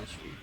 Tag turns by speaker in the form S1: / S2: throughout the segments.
S1: my stream.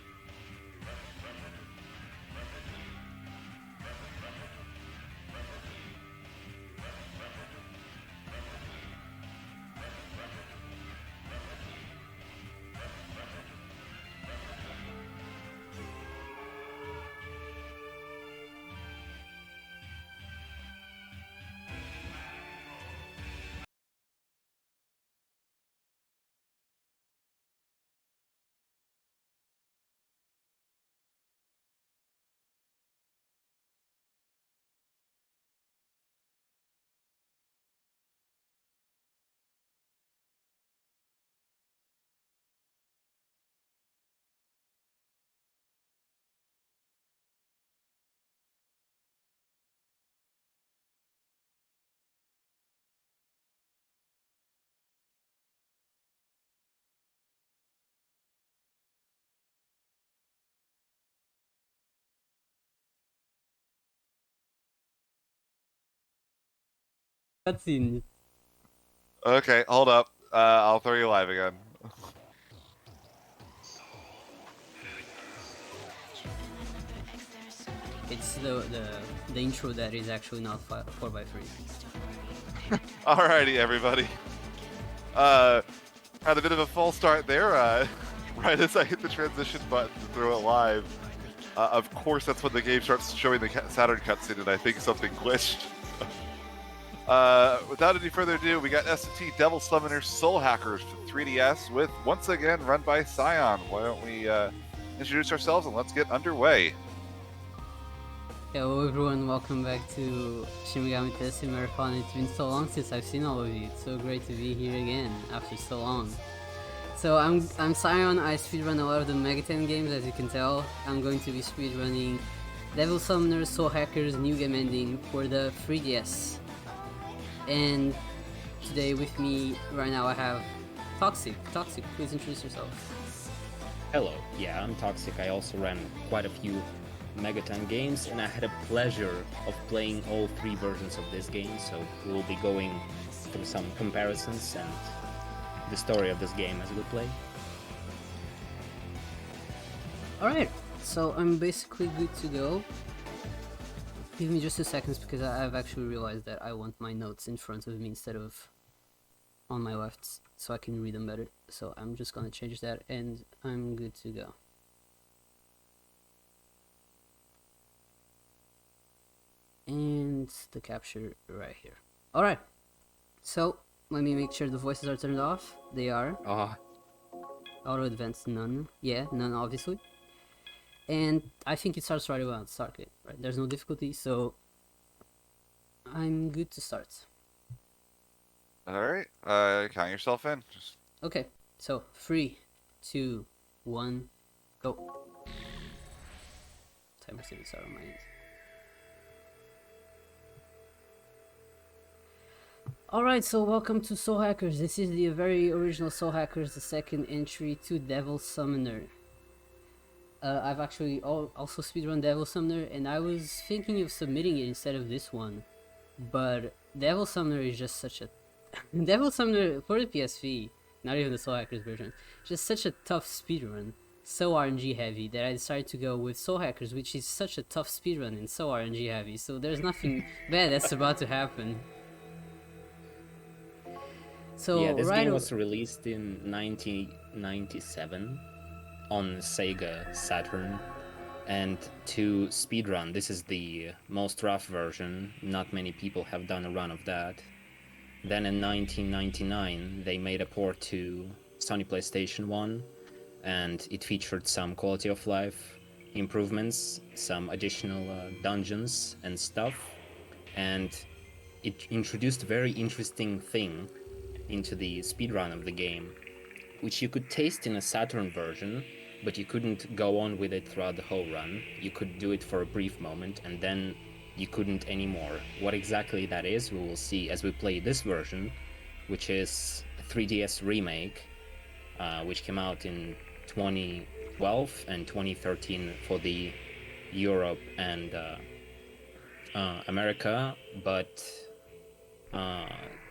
S1: Cutscene.
S2: Okay, hold up. I'll throw you live again.
S1: It's the intro that is actually not 4x3.
S2: Alrighty, everybody. Had a bit of a false start there. Right as I hit the transition button to throw it live. Of course, that's when the game starts showing the Saturn cutscene, and I think something glitched. Without any further ado, we got SMT Devil Summoner Soul Hackers for 3DS with, once again, run by Scion. Why don't we introduce ourselves and let's get
S1: Hello everyone, welcome back to Megami Tensei Marathon. It's been so long since I've seen all of you. It's so great to be here again after so long. So I'm Scion. I speedrun a lot of the Megaten games, as you can tell. I'm going to be speedrunning Devil Summoner Soul Hackers New Game Ending for the 3DS. And today with me right now I have Toxic. Toxic, please introduce yourself.
S3: Hello, yeah, I'm Toxic. I also ran quite a few Megaton games, and I had a pleasure of playing all three versions of this game, so we'll be going through some comparisons and the story of this game as we play.
S1: Alright, so I'm basically good to go. Give me just 2 seconds because I've actually realized that I want my notes in front of me instead of on my left so I can read them better. So I'm just gonna change that and I'm good to go. And the capture right here. Alright, so let me make sure the voices are turned off. They are. Auto advanced none. Yeah, none obviously. And I think it starts right away on start it, right? There's no difficulty, so I'm good to start.
S2: Alright, count yourself in.
S1: Okay, so 3, 2, 1, go. Timer didn't start on my end. Alright, so welcome to Soul Hackers. This is the very original Soul Hackers, the second entry to Devil Summoner. I've actually also speedrun Devil Summoner, and I was thinking of submitting it instead of this one. But Devil Summoner is just such a... Devil Summoner for the PSV, not even the Soul Hackers version, just such a tough speedrun. So RNG heavy that I decided to go with Soul Hackers, which is such a tough speedrun and so RNG heavy, so there's nothing bad that's about to happen. So
S3: yeah, this game was released in 1997 on Sega Saturn, and to speedrun, this is the most rough version. Not many people have done a run of that. Then in 1999 they made a port to Sony PlayStation 1, and it featured some quality of life improvements, some additional dungeons and stuff, and it introduced a very interesting thing into the speedrun of the game, which you could taste in a Saturn version, but you couldn't go on with it throughout the whole run. You could do it for a brief moment, and then you couldn't anymore. What exactly that is, we will see as we play this version, which is a 3DS remake, which came out in 2012 and 2013 for the Europe and America, but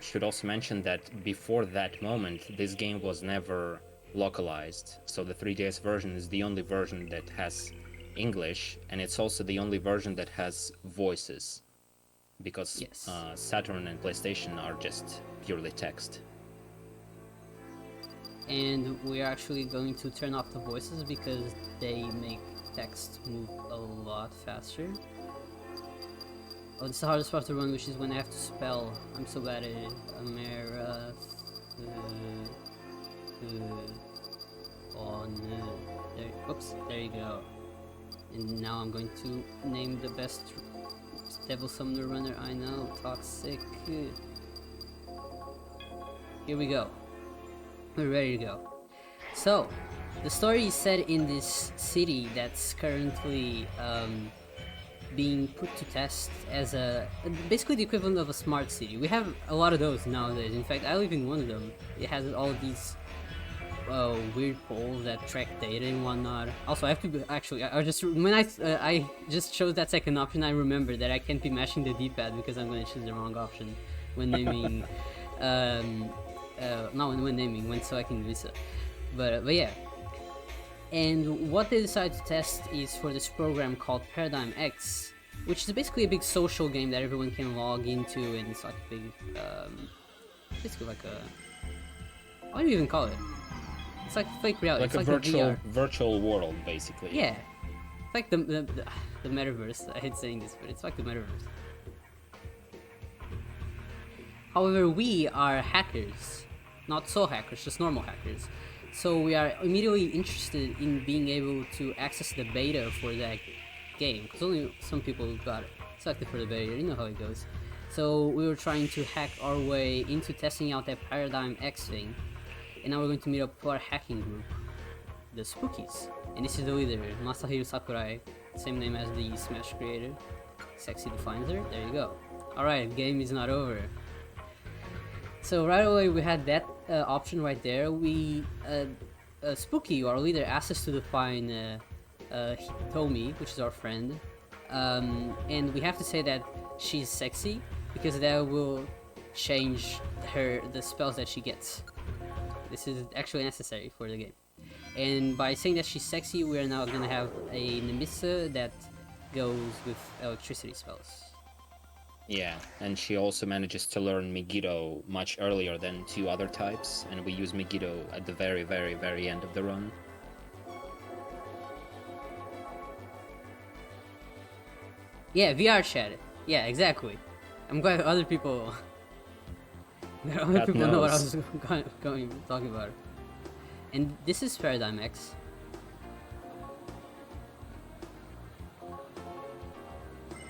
S3: should also mention that before that moment, this game was never localized. So the 3DS version is the only version that has English, and it's also the only version that has voices, because
S1: Yes.
S3: Saturn and PlayStation are just purely text.
S1: And we're actually going to turn off the voices because they make text move a lot faster. Oh, it's the hardest part to run, which is when I have to spell. I'm so bad at it. Oops, there you go. And now I'm going to name the best Devil Summoner runner I know, Toxic. Here we go. We're ready to go. So, the story is set in this city that's currently being put to test as basically the equivalent of a smart city. We have a lot of those nowadays. In fact, I live in one of them. It has all of these weird poles that track data and whatnot. Also, I have to actually, I just when I just chose that second option, I remember that I can't be mashing the D-pad because I'm going to choose the wrong option when naming. Not when naming, when selecting Nemissa. But yeah. And what they decided to test is for this program called Paradigm X, which is basically a big social game that everyone can log into, and it's like a big, basically like a, what do you even call it? It's like fake reality.
S3: Like
S1: it's
S3: a
S1: like
S3: virtual world, basically.
S1: Yeah, it's like the metaverse. I hate saying this, but it's like the metaverse. However, we are hackers, not soul hackers, just normal hackers. So we are immediately interested in being able to access the beta for that game, because only some people got selected for the beta, you know how it goes. So we were trying to hack our way into testing out that Paradigm X thing, and now we're going to meet up with our hacking group, the Spookies. And this is the leader, Masahiro Sakurai, same name as the Smash creator. Sexy defines her, there you go. Alright, game is not over. So right away we had that option right there. We, Spooky, our leader, asked us to define Hitomi, which is our friend. And we have to say that she's sexy, because that will change the spells that she gets. This is actually necessary for the game. And by saying that she's sexy, we are now gonna have a Nemissa that goes with electricity spells.
S3: Yeah, and she also manages to learn Megiddo much earlier than two other types, and we use Megiddo at the very, very, very end of the run.
S1: Yeah, VR chat. Yeah, exactly. I'm glad other people know what I was talking about. And this is Paradigm X.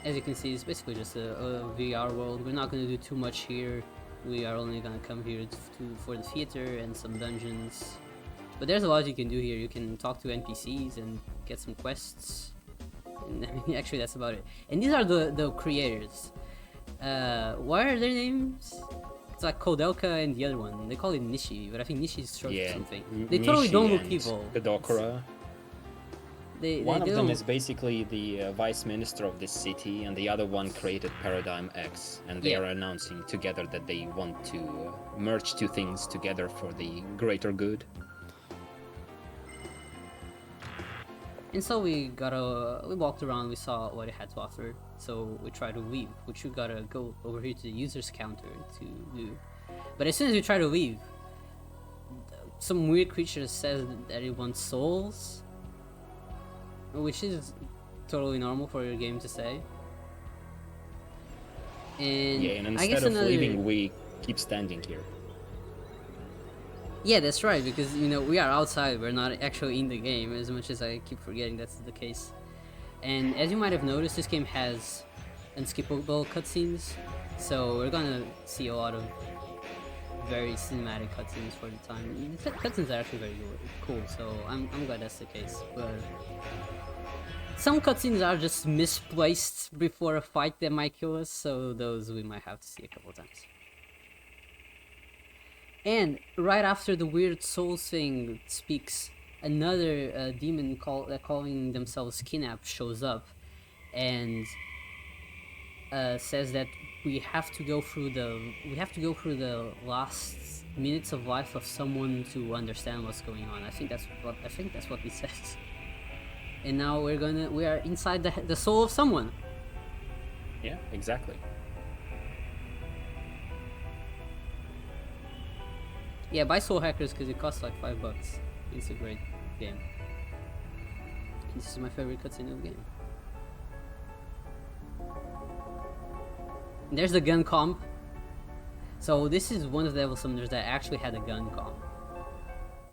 S1: As you can see, it's basically just a VR world. We're not going to do too much here. We are only going to come here for the theater and some dungeons. But there's a lot you can do here. You can talk to NPCs and get some quests. And, I mean, actually, that's about it. And these are the creators. What are their names? It's like Kodelka and the other one. They call it Nishi, but I think Nishi is short for something. They totally don't look evil.
S3: Kudakura. One of them
S1: don't...
S3: is basically the vice minister of this city, and the other one created Paradigm X, and they are announcing together that they want to merge two things together for the greater good.
S1: And so we walked around, we saw what it had to offer, so we tried to leave, which we gotta go over here to the user's counter to do. But as soon as we try to leave, some weird creature says that it wants souls, which is totally normal for your game to say. And
S3: yeah, and instead
S1: I guess
S3: of leaving, we keep standing here.
S1: Yeah, that's right, because, you know, we are outside, we're not actually in the game, as much as I keep forgetting that's the case. And as you might have noticed, this game has unskippable cutscenes, so we're gonna see a lot of very cinematic cutscenes for the time. The cutscenes are actually very cool, so I'm glad that's the case. But some cutscenes are just misplaced before a fight that might kill us, so those we might have to see a couple times. And right after the weird souls thing speaks, another demon calling themselves Kinap shows up and says that we have to go through the last minutes of life of someone to understand what's going on. I think that's what he says. And now we are inside the soul of someone.
S3: Yeah, exactly.
S1: Yeah, buy Soul Hackers because it costs like $5. It's a great game. This is my favorite cutscene of the game. There's the gun comp. So this is one of the Devil Summoners that actually had a gun comp.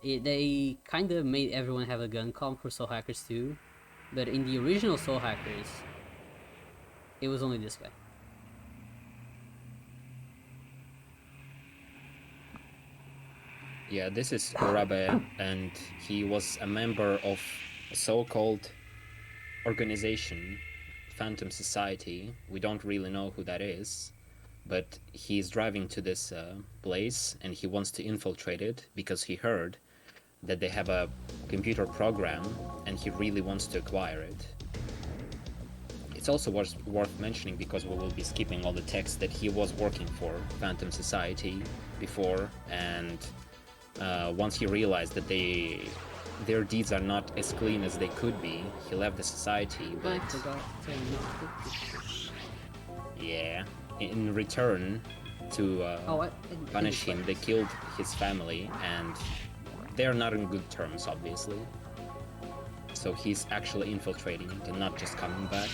S1: They kind of made everyone have a gun comp for Soul Hackers 2, but in the original Soul Hackers, it was only this guy.
S3: Yeah, this is Urabe, and he was a member of a so-called organization, Phantom Society. We don't really know who that is, but he's driving to this place and he wants to infiltrate it because he heard that they have a computer program and he really wants to acquire it. It's also worth mentioning, because we will be skipping all the text, that he was working for Phantom Society before, and once he realized that their deeds are not as clean as they could be, he left the society. But
S1: I forgot to
S3: yeah, in return to punish him, they killed his family, and they are not in good terms, obviously. So he's actually infiltrating it and not just coming back.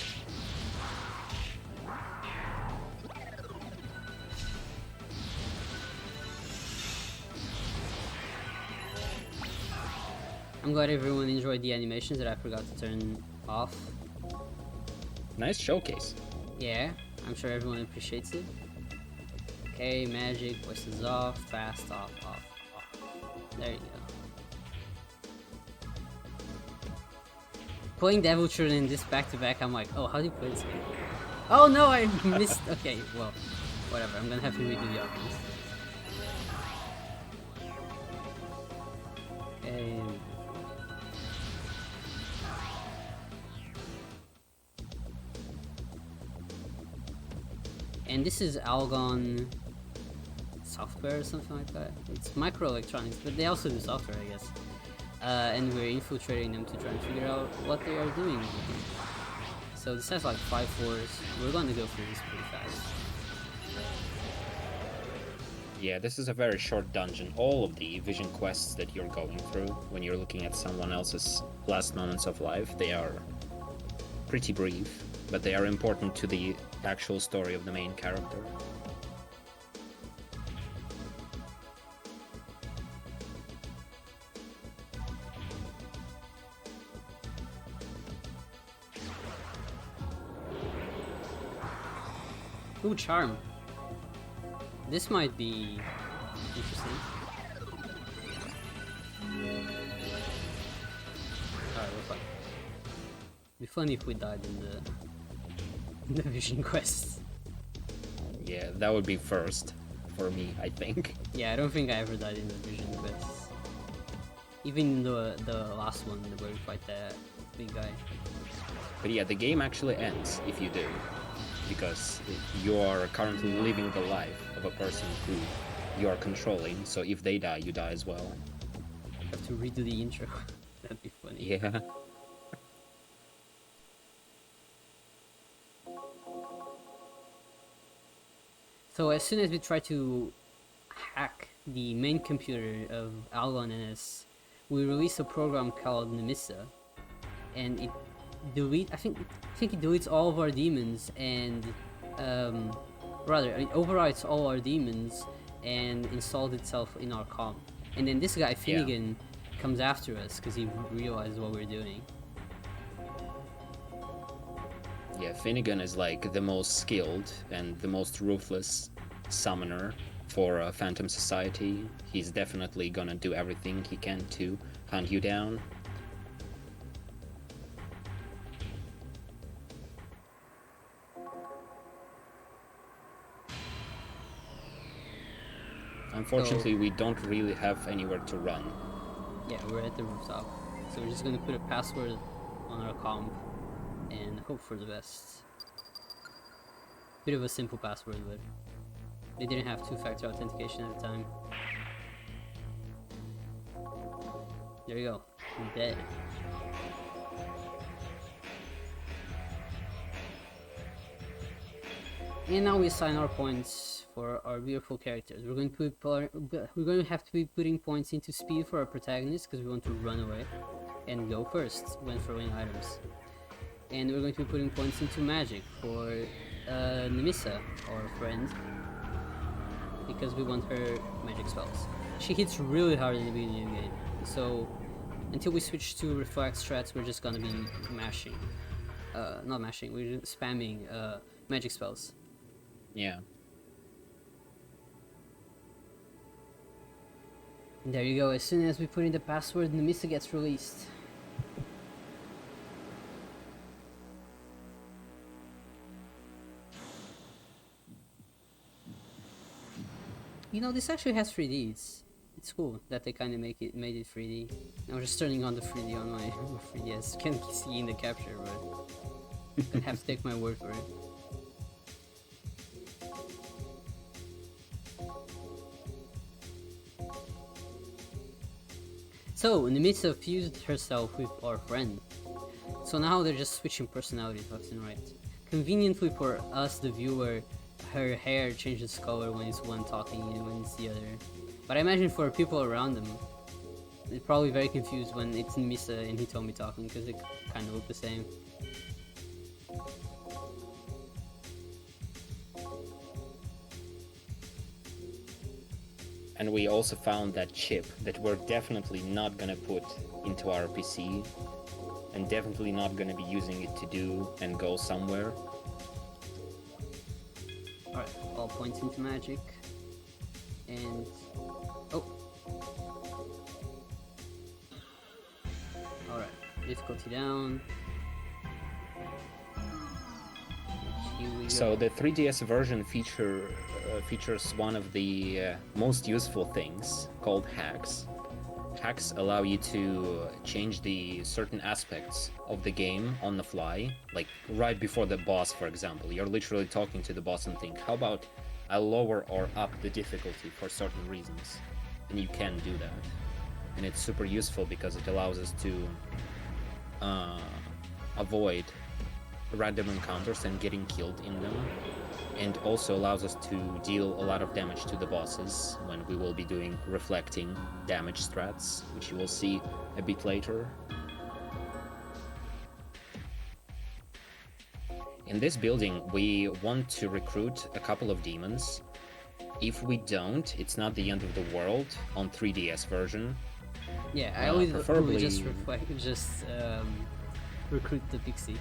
S1: I'm glad everyone enjoyed the animations that I forgot to turn off.
S3: Nice showcase.
S1: Yeah, I'm sure everyone appreciates it. Okay, magic, voices off, fast, off. There you go. Playing Devil Children in this back-to-back, I'm like, oh, how do you play this game? Oh no, I missed. Okay, well, whatever, I'm gonna have to redo the options. Okay. And this is Algon Software or something like that. It's microelectronics, but they also do software, I guess. And we're infiltrating them to try and figure out what they are doing. So this has like 5 floors. We're going to go through this pretty fast.
S3: Yeah, this is a very short dungeon. All of the vision quests that you're going through when you're looking at someone else's last moments of life, they are pretty brief, but they are important to the actual story of the main character.
S1: Ooh, charm. This might be interesting. Alright, we're fine. It'd be funny if we died in the vision quests.
S3: Yeah, that would be first for me, I think.
S1: Yeah, I don't think I ever died in the vision quests. Even the last one where we fight that big guy.
S3: But yeah, the game actually ends if you do, because you are currently living the life of a person who you are controlling, so if they die, you die as well.
S1: I have to redo the intro. That'd be funny.
S3: Yeah.
S1: So as soon as we try to hack the main computer of Algon NS, we release a program called Nemissa, and it I think it deletes all of our demons, and rather it overrides all our demons and installs itself in our comp. And then this guy Finnegan comes after us because he realizes what we're doing.
S3: Yeah, Finnegan is like the most skilled and the most ruthless summoner for Phantom Society. He's definitely gonna do everything he can to hunt you down. Unfortunately, we don't really have anywhere to run.
S1: Yeah, we're at the rooftop. So we're just gonna put a password on our comp and hope for the best. Bit of a simple password, but they didn't have two-factor authentication at the time. There you go. I'm dead. And now we assign our points for our beautiful characters. We're going to have to be putting points into speed for our protagonist because we want to run away and go first when throwing items. And we're going to be putting points into magic for Nemissa, our friend, because we want her magic spells. She hits really hard in the beginning of the game, so until we switch to reflect strats, we're just gonna be mashing. Not mashing, we're just spamming magic spells.
S3: Yeah.
S1: And there you go, as soon as we put in the password, Nemissa gets released. You know, this actually has 3D. It's cool that they kind of made it 3D. I'm just turning on the 3D on my 3DS. Can't see in the capture, but I have to take my word for it. So, Nemissa fused herself with our friend. So now they're just switching personalities left and right. Conveniently for us, the viewer, her hair changes color when it's one talking and when it's the other. But I imagine for people around them, they're probably very confused when it's Nemissa and Hitomi talking because they kind of look the same.
S3: And we also found that chip that we're definitely not gonna put into our PC and definitely not gonna be using it to do and go somewhere.
S1: Alright, all points into magic. And... oh! Alright, difficulty down. Here we go.
S3: So the 3DS version features one of the most useful things called hacks. Hacks allow you to change the certain aspects of the game on the fly, like right before the boss, for example. You're literally talking to the boss and think, how about I lower or up the difficulty for certain reasons? And you can do that. And it's super useful because it allows us to avoid random encounters and getting killed in them, and also allows us to deal a lot of damage to the bosses when we will be doing reflecting damage strats, which you will see a bit later. In this building, we want to recruit a couple of demons. If we don't, it's not the end of the world on 3DS version.
S1: Yeah, I always
S3: preferably
S1: just recruit the pixie.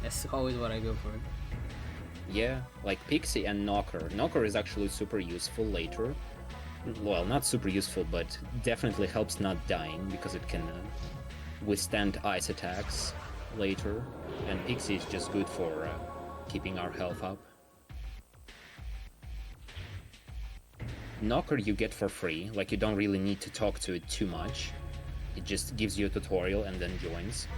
S1: That's always what I go for.
S3: Yeah, like Pixie and Knocker. Knocker is actually super useful later. Well, not super useful, but definitely helps not dying because it can withstand ice attacks later. And Pixie is just good for keeping our health up. Knocker you get for free, like you don't really need to talk to it too much. It just gives you a tutorial and then joins.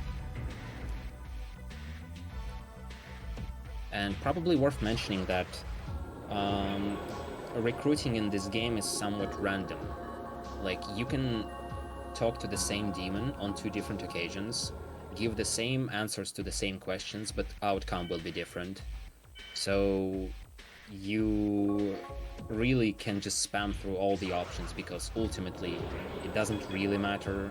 S3: And probably worth mentioning that recruiting in this game is somewhat random. Like, you can talk to the same demon on 2 different occasions, give the same answers to the same questions, but outcome will be different. So you really can just spam through all the options because ultimately it doesn't really matter.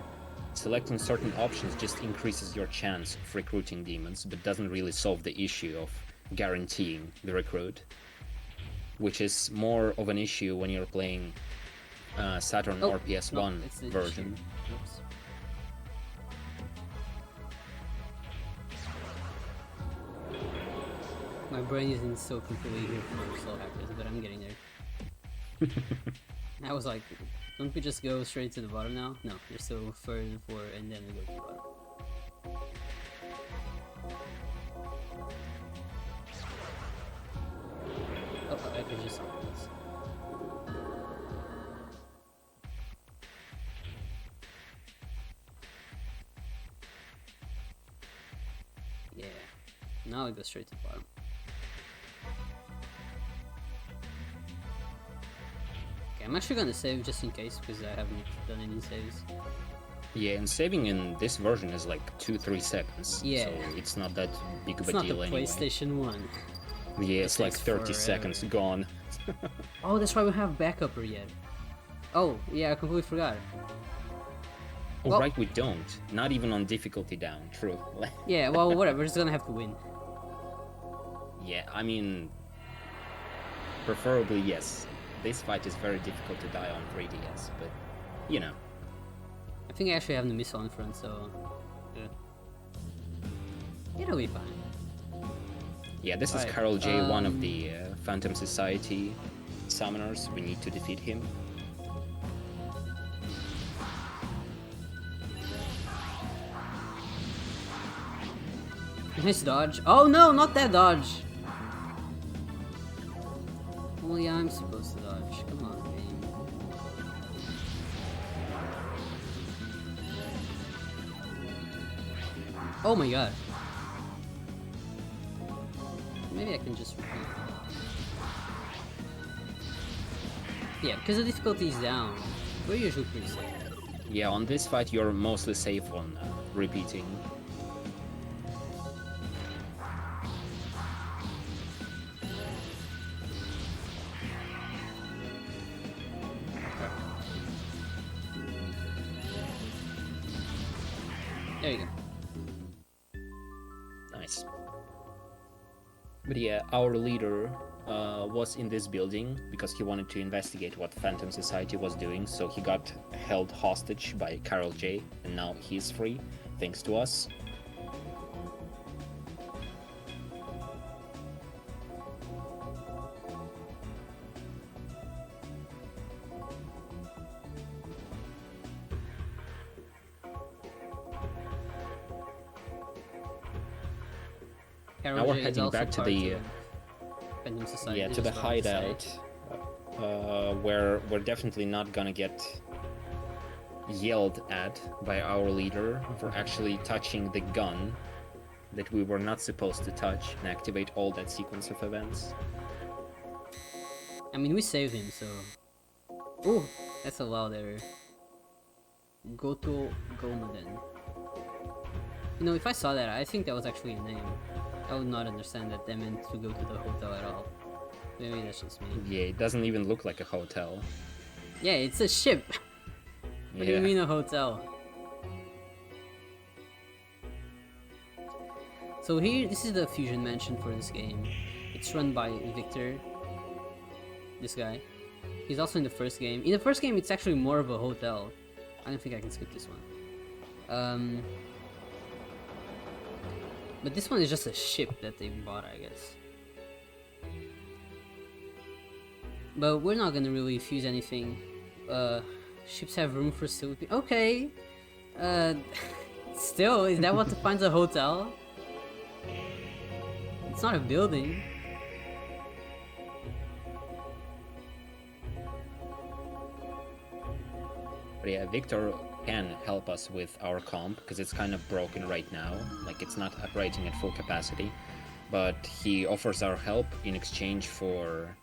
S3: Selecting certain options just increases your chance of recruiting demons, but doesn't really solve the issue of guaranteeing the recruit, which is more of an issue when you're playing Saturn or PS1 version.
S1: Oops. My brain isn't so completely here for Soul Hackers, but I'm getting there. I was like, don't we just go straight to the bottom now? No, there's still further forward and then we go to the bottom. Oh, I could just this. Yeah, now I go straight to the bottom. I'm actually gonna save just in case because I haven't done any saves.
S3: Yeah, and saving in this version is like 2-3 seconds.
S1: Yeah.
S3: So it's not that big of
S1: It's
S3: a
S1: not
S3: deal
S1: the
S3: anyway.
S1: PlayStation 1.
S3: Yeah, it's like
S1: takes
S3: 30
S1: forever.
S3: seconds gone.
S1: Oh, that's why we have backupper yet. Oh, yeah, I completely forgot.
S3: Oh,
S1: Well-
S3: right, we don't. Not even on difficulty down, true.
S1: Yeah, well, whatever, we're just gonna have to win.
S3: Yeah, I mean, preferably yes. This fight is very difficult to die on 3DS, but you know.
S1: I think I actually have Nemissa on front, so... yeah. It'll be fine.
S3: Yeah, this is
S1: Right,
S3: Carol J, one of the Phantom Society summoners. We need to defeat him.
S1: Nice dodge. Oh no, not that dodge! Well, yeah, I'm supposed to dodge. Come on, game. Oh my god. Maybe I can just repeat. Yeah, because the difficulty is down. We're usually pretty safe.
S3: Yeah, on this fight you're mostly safe on repeating.
S1: There you go.
S3: Nice. But yeah, our leader was in this building because he wanted to investigate what Phantom Society was doing, so he got held hostage by Carol J, and now he's free, thanks to us.
S1: Carol
S3: Now we're
S1: J is
S3: heading
S1: also
S3: back to
S1: part
S3: the
S1: of Phantom Society,
S3: yeah, to the
S1: just wanted to say.
S3: hideout, where we're definitely not gonna get yelled at by our leader for actually touching the gun that we were not supposed to touch and activate all that sequence of events.
S1: I mean, we saved him, so... Ooh, that's a loud error. Goto Gomaden. You know, if I saw that, I think that was actually a name. I would not understand that they meant to go to the hotel at all. Maybe that's just me.
S3: Yeah, it doesn't even look like a hotel.
S1: Yeah, it's a ship! What do you mean a hotel? So here, this is the fusion mansion for this game. It's run by Victor. This guy. He's also in the first game. In the first game, it's actually more of a hotel. I don't think I can skip this one. But this one is just a ship that they bought, I guess. But we're not gonna really fuse anything. Ships have room for sleeping. Okay. Still, is that what defines a hotel? It's not a building.
S3: But yeah, Victor can help us with our comp because it's kind of broken right now. Like, it's not operating at full capacity. But he offers our help in exchange for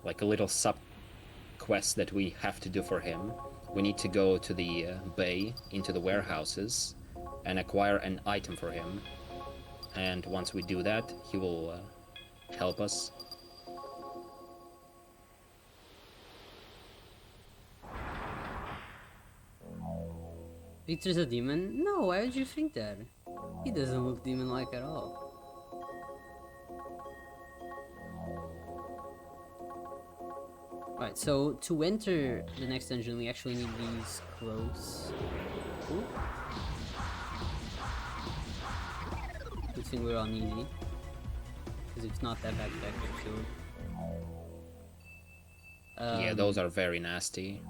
S3: like a little sub quest that we have to do for him. We need to go to the bay into the warehouses and acquire an item for him. And once we do that, he will help us.
S1: Victor's a demon? No, why would you think that? He doesn't look demon-like at all. Right, so to enter the next dungeon, we actually need these clothes. Ooh. Good thing we're on easy. Because if not, that backpack would kill.
S3: Yeah, those are very nasty.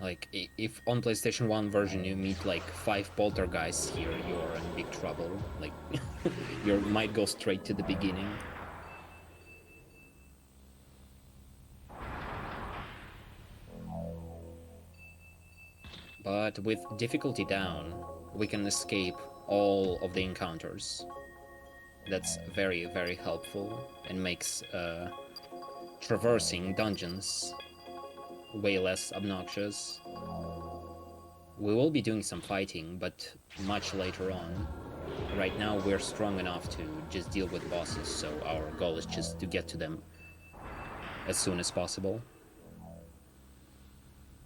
S3: Like, if on PlayStation 1 version you meet like 5 poltergeists here, you're in big trouble. Like, you might go straight to the beginning. But with difficulty down, we can escape all of the encounters. That's very, very helpful and makes traversing dungeons way less obnoxious. We will be doing some fighting, but much later on. Right now we're strong enough to just deal with bosses, so our goal is just to get to them as soon as possible.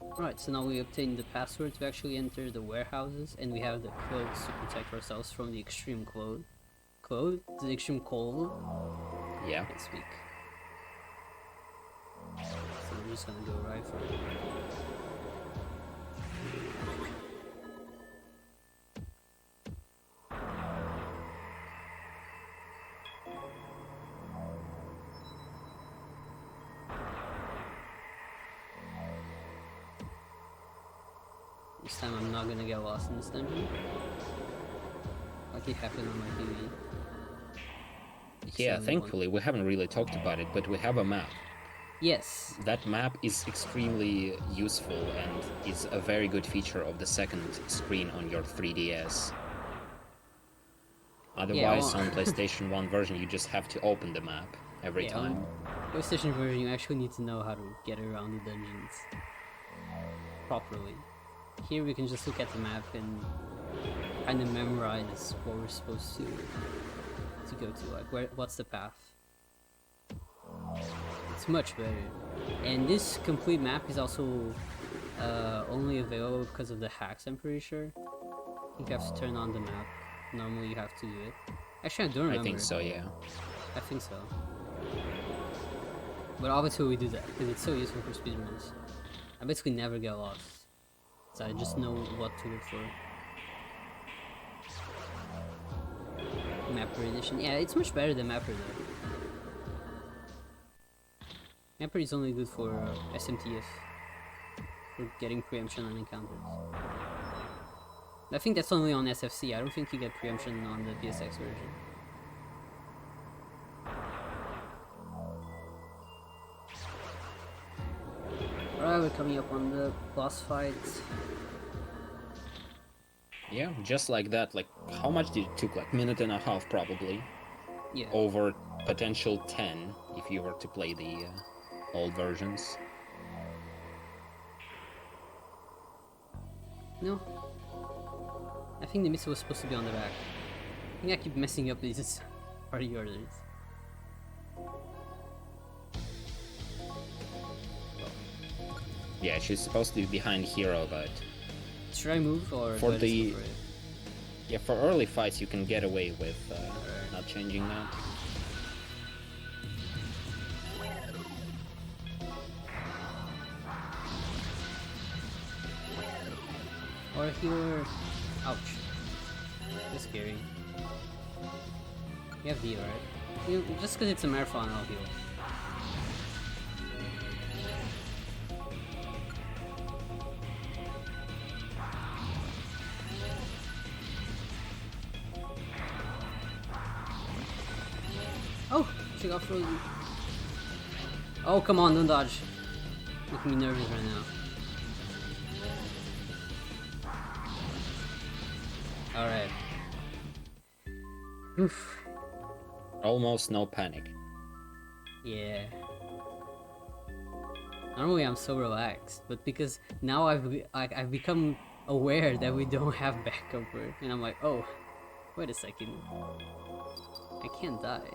S1: Alright, so now we obtained the password to actually enter the warehouses, and we have the clothes to protect ourselves from the extreme cold. The extreme cold?
S3: Yeah.
S1: I can't speak. So we're just gonna go right for it. This time I'm not gonna get lost in this dungeon. Like it happened on my TV.
S3: Yeah,
S1: So,
S3: thankfully we haven't really talked about it, but we have a map.
S1: Yes.
S3: That map is extremely useful and is a very good feature of the second screen on your 3DS. Otherwise,
S1: well-
S3: on PlayStation 1 version, you just have to open the map every
S1: Yeah,
S3: time.
S1: PlayStation version, you actually need to know how to get around the dungeons properly. Here we can just look at the map and kind of memorize what we're supposed to go to, like what's the path. It's much better. And this complete map is also only available because of the hacks, I'm pretty sure. I think you have to turn on the map. Normally you have to do it. Actually, I don't remember.
S3: I think so, yeah.
S1: I think so. But obviously we do that because it's so useful for speedrunners. I basically never get lost. So I just know what to look for. Mapper edition. Yeah, it's much better than Mapper though. Mapper is only good for SMTF. For getting preemption on encounters. I think that's only on SFC. I don't think you get preemption on the PSX version. Alright, we're coming up on the boss fight.
S3: Yeah, just like that. Like, how much did it took? Like, minute and a half, probably.
S1: Yeah.
S3: Over potential 10, if you were to play the old versions.
S1: No. I think the Nemissa was supposed to be on the back. I think I keep messing up these party orders.
S3: Yeah, she's supposed to be behind Hero, but
S1: Should I move or
S3: For
S1: do I just
S3: the-
S1: go for it?
S3: yeah, for early fights you can get away with not changing that.
S1: Or healer. Ouch. That's scary. You have D, right? Just because it's a marathon, I'll heal. Oh! She got frozen. Oh, come on, don't dodge. Making me nervous right now. Alright. Oof.
S3: Almost no panic.
S1: Yeah. Normally I'm so relaxed, but because now I've become aware that we don't have backup, and I'm like, oh, wait a second, I can't die.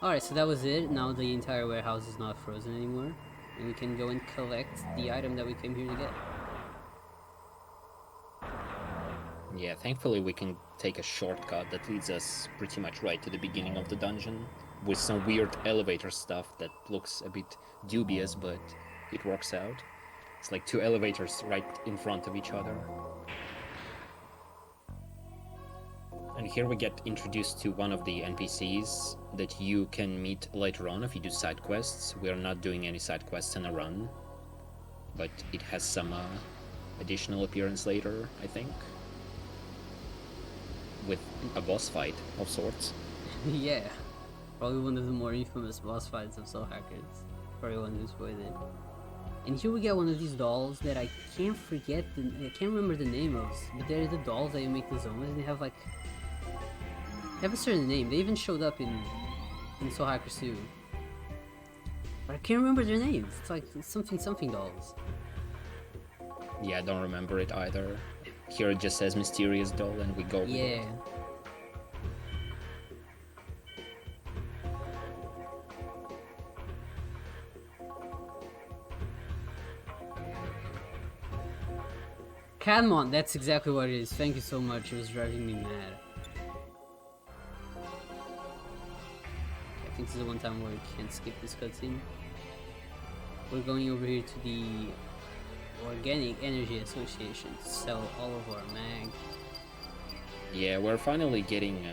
S1: Alright, so that was it. Now the entire warehouse is not frozen anymore, and we can go and collect the item that we came here to get.
S3: Yeah, thankfully we can take a shortcut that leads us pretty much right to the beginning of the dungeon, with some weird elevator stuff that looks a bit dubious, but it works out. It's like two elevators right in front of each other. And here we get introduced to one of the NPCs that you can meet later on if you do side quests. We are not doing any side quests in a run, but it has some additional appearance later, I think. With a boss fight of sorts.
S1: Yeah, probably one of the more infamous boss fights of Soul Hackers, for everyone who's played it. And here we get one of these dolls that I can't remember the name of, but they're the dolls that you make the zones, and they have like have a certain name. They even showed up in Soul Hackers 2. But I can't remember their names. It's like something dolls.
S3: Yeah, I don't remember it either. Here it just says mysterious doll and we go with it.
S1: Yeah. Come on, that's exactly what it is. Thank you so much. It was driving me mad. I think this is the one time where we can't skip this cutscene. We're going over here to the Organic Energy Association to sell all of our mag.
S3: Yeah, we're finally getting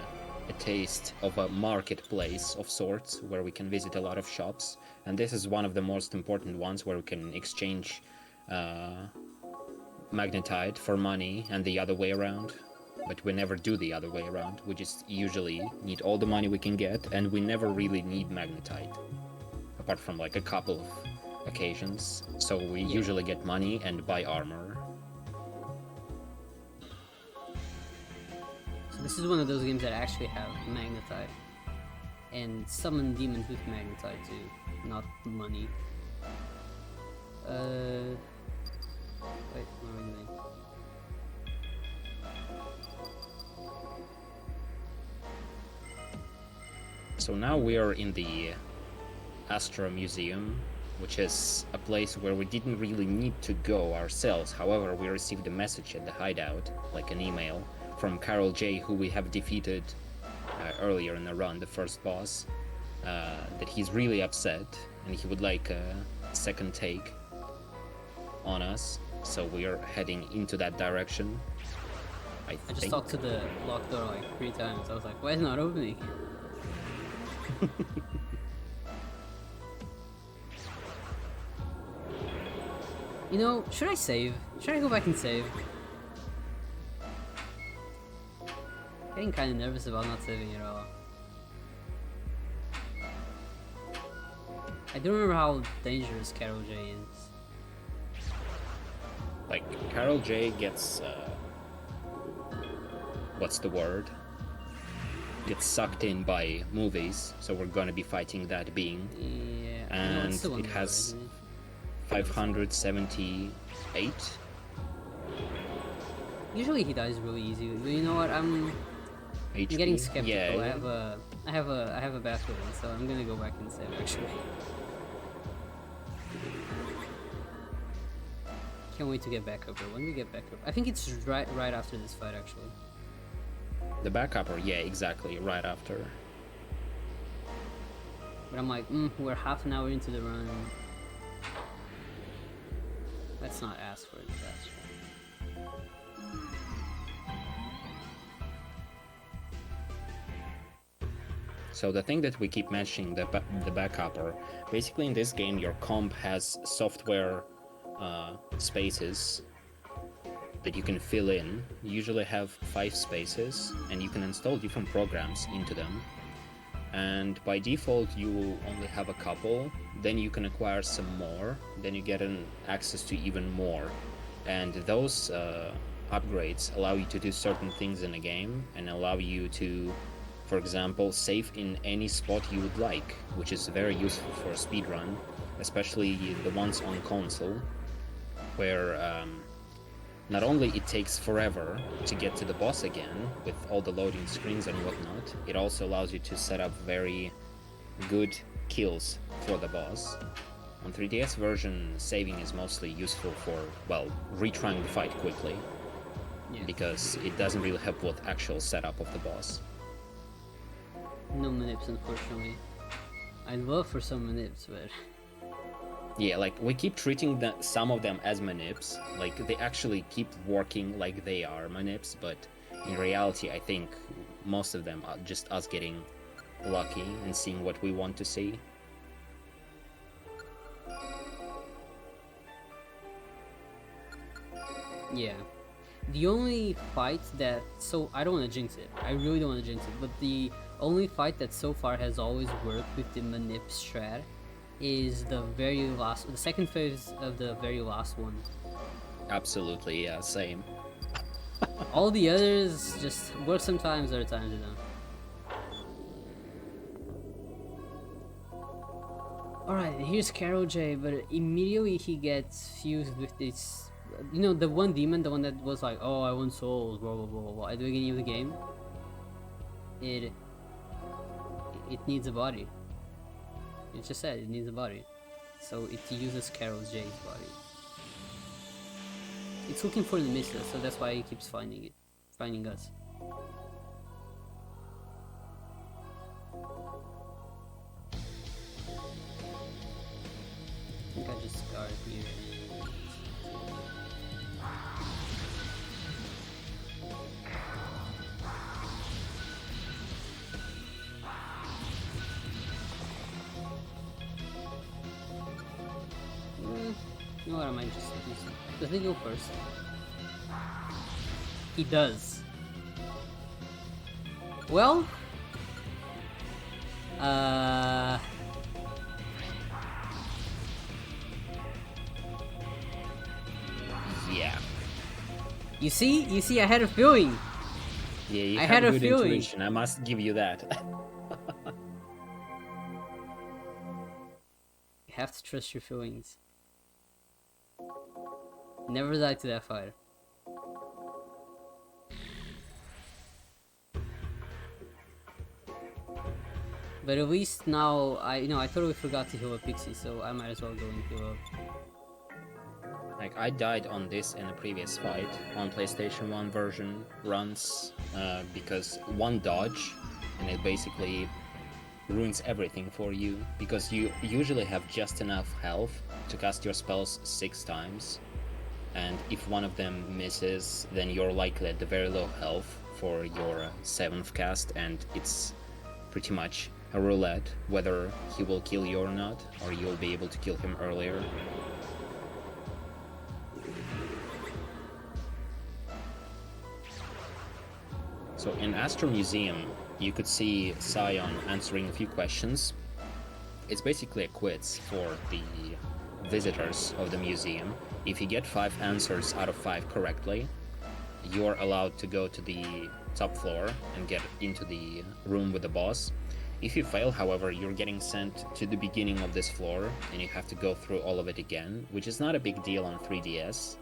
S3: a taste of a marketplace of sorts where we can visit a lot of shops, and this is one of the most important ones where we can exchange magnetite for money and the other way around. But we never do the other way around. We just usually need all the money we can get, and we never really need magnetite, apart from like a couple of occasions. So we usually get money and buy armor.
S1: So this is one of those games that actually have magnetite and summon demons with magnetite too, not money. Wait, what am I doing?
S3: So now we are in the Astro Museum, which is a place where we didn't really need to go ourselves. However, we received a message at the hideout, like an email, from Carol J, who we have defeated earlier in the run, the first boss, that he's really upset and he would like a second take on us. So we are heading into that direction. I
S1: just talked to the locked door like 3 times. I was like, why is it not opening? You know, should I save? Should I go back and save? Getting kind of nervous about not saving at all. I don't remember how dangerous Carol J is.
S3: Like, Carol J gets, what's the word? Gets sucked in by movies, so we're gonna be fighting that being.
S1: Yeah.
S3: And
S1: no,
S3: it has 578.
S1: Usually he dies really easy, but you know what? I'm
S3: HP.
S1: getting skeptical.
S3: Yeah.
S1: I have a basket, so I'm gonna go back and save actually. Can't wait to get back up there. When do we get back up? I think it's right after this fight actually.
S3: The backupper, yeah, exactly, right after.
S1: But I'm like, we're half an hour into the run. Let's not ask for a disaster.
S3: So the thing that we keep mentioning, the backupper, basically in this game your comp has software spaces that you can fill in. You usually have 5 spaces and you can install different programs into them. And by default you will only have a couple, then you can acquire some more, then you get access to even more. And those upgrades allow you to do certain things in the game and allow you to, for example, save in any spot you would like, which is very useful for a speedrun, especially the ones on console, where not only it takes forever to get to the boss again with all the loading screens and whatnot, it also allows you to set up very good kills for the boss. On 3DS version, saving is mostly useful for, well, retrying the fight quickly, because it doesn't really help with actual setup of the boss.
S1: No manips, unfortunately. I'd love for some manips, but...
S3: Yeah, like, we keep treating some of them as manips, like, they actually keep working like they are manips, but in reality, I think most of them are just us getting lucky and seeing what we want to see.
S1: Yeah. The only fight that... So, I don't want to jinx it. I really don't want to jinx it, but the only fight that so far has always worked with the manip strat is the second phase of the very last one.
S3: Absolutely, yeah, same.
S1: All the others just work sometimes, other times they don't. Alright, here's Carol J, but immediately he gets fused with this. You know, the one demon, the one that was like, oh, I want souls, blah blah blah blah blah. At the beginning of the game, it needs a body. It just said it needs a body, so it uses Carol J's body. It's looking for Nemissa, so that's why it keeps finding us. I think I just scarred here. You know what, I might just use it. Does he go first? He does. Well,
S3: Yeah.
S1: you see, I had a feeling.
S3: Yeah, you
S1: I
S3: have
S1: had a
S3: good
S1: feeling.
S3: intuition. I must give you that.
S1: You have to trust your feelings. Never die to that fire. But at least now, I totally forgot to heal a pixie, so I might as well go and heal up.
S3: Like, I died on this in a previous fight on PlayStation 1 version runs because one dodge and it basically ruins everything for you, because you usually have just enough health to cast your spells 6 times, and if one of them misses, then you're likely at the very low health for your 7th cast, and it's pretty much a roulette whether he will kill you or not, or you'll be able to kill him earlier. So in Astro Museum, you could see Sion answering a few questions. It's basically a quiz for the visitors of the museum. If you get 5 answers out of 5 correctly, you're allowed to go to the top floor and get into the room with the boss. If you fail, however, you're getting sent to the beginning of this floor and you have to go through all of it again, which is not a big deal on 3DS.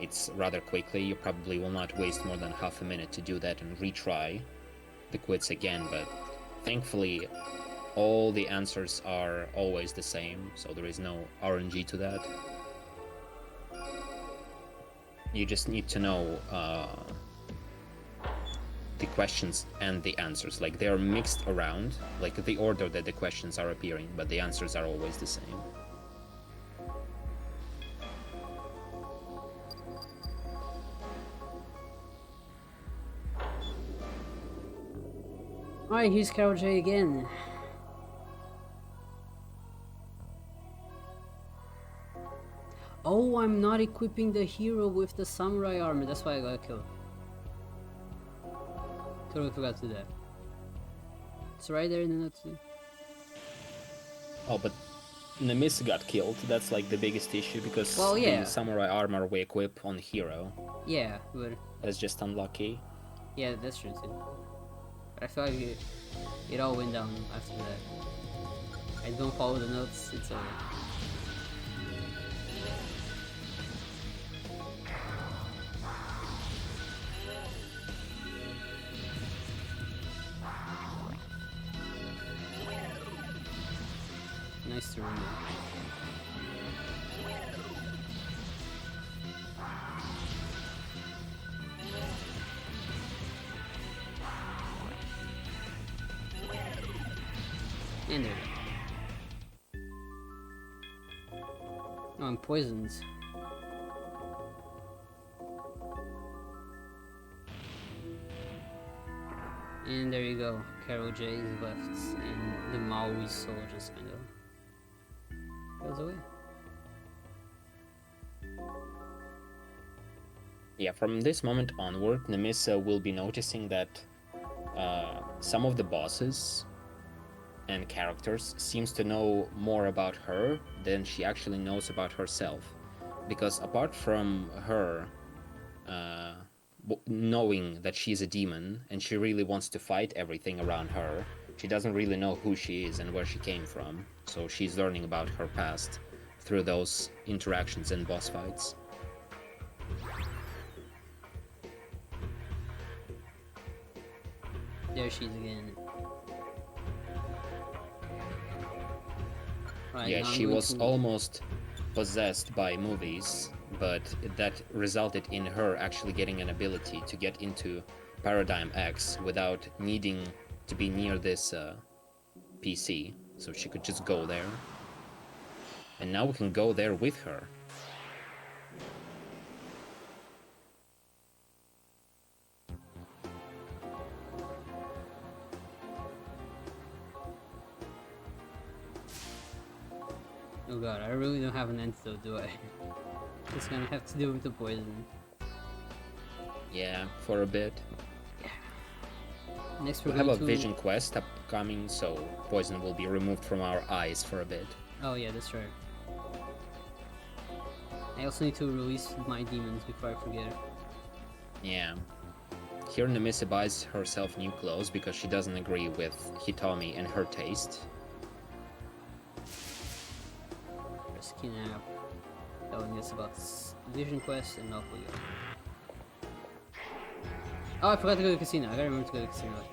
S3: It's rather quickly. You probably will not waste more than half a minute to do that and retry the quiz again, but thankfully all the answers are always the same, so there is no RNG to that. You just need to know the questions and the answers. Like, they are mixed around, like the order that the questions are appearing, but the answers are always the same.
S1: Alright, here's Carol J again. Oh, I'm not equipping the hero with the samurai armor, that's why I got killed. Totally forgot to do that. It's right there in the notes too.
S3: Oh, but Nemissa got killed. That's like the biggest issue, because
S1: Well, yeah.
S3: the samurai armor we equip on hero.
S1: Yeah, but
S3: That's just unlucky.
S1: yeah, that's true too. But I feel like it all went down after that. I don't follow the notes, it's over. Nice to remember. And there we go. Oh, I'm poisoned. And there you go. Carol J is left, and the Maui soul just kind of goes away.
S3: Yeah, from this moment onward, Nemissa will be noticing that some of the bosses and characters seems to know more about her than she actually knows about herself. Because apart from her knowing that she's a demon and she really wants to fight everything around her, She doesn't really know who she is and where she came from, so she's learning about her past through those interactions and boss fights.
S1: There she is again. Right,
S3: Yeah,
S1: now I'm
S3: she
S1: going
S3: was
S1: to-
S3: almost possessed by movies, but that resulted in her actually getting an ability to get into Paradigm X without needing to be near this PC, so she could just go there. And now we can go there with her.
S1: Oh god, I really don't have an antidote, do I? Just gonna have to deal with the poison.
S3: Yeah, for a bit.
S1: Next
S3: We
S1: we're
S3: have
S1: going
S3: a
S1: to...
S3: vision quest upcoming, so poison will be removed from our eyes for a bit.
S1: Oh yeah, that's right. I also need to release my demons before I forget.
S3: Yeah. Here Nemissa buys herself new clothes because she doesn't agree with Hitomi and her taste.
S1: Skin app telling us about vision quest and not Leo. Oh, I forgot to go to the casino. I gotta remember to go to the casino later.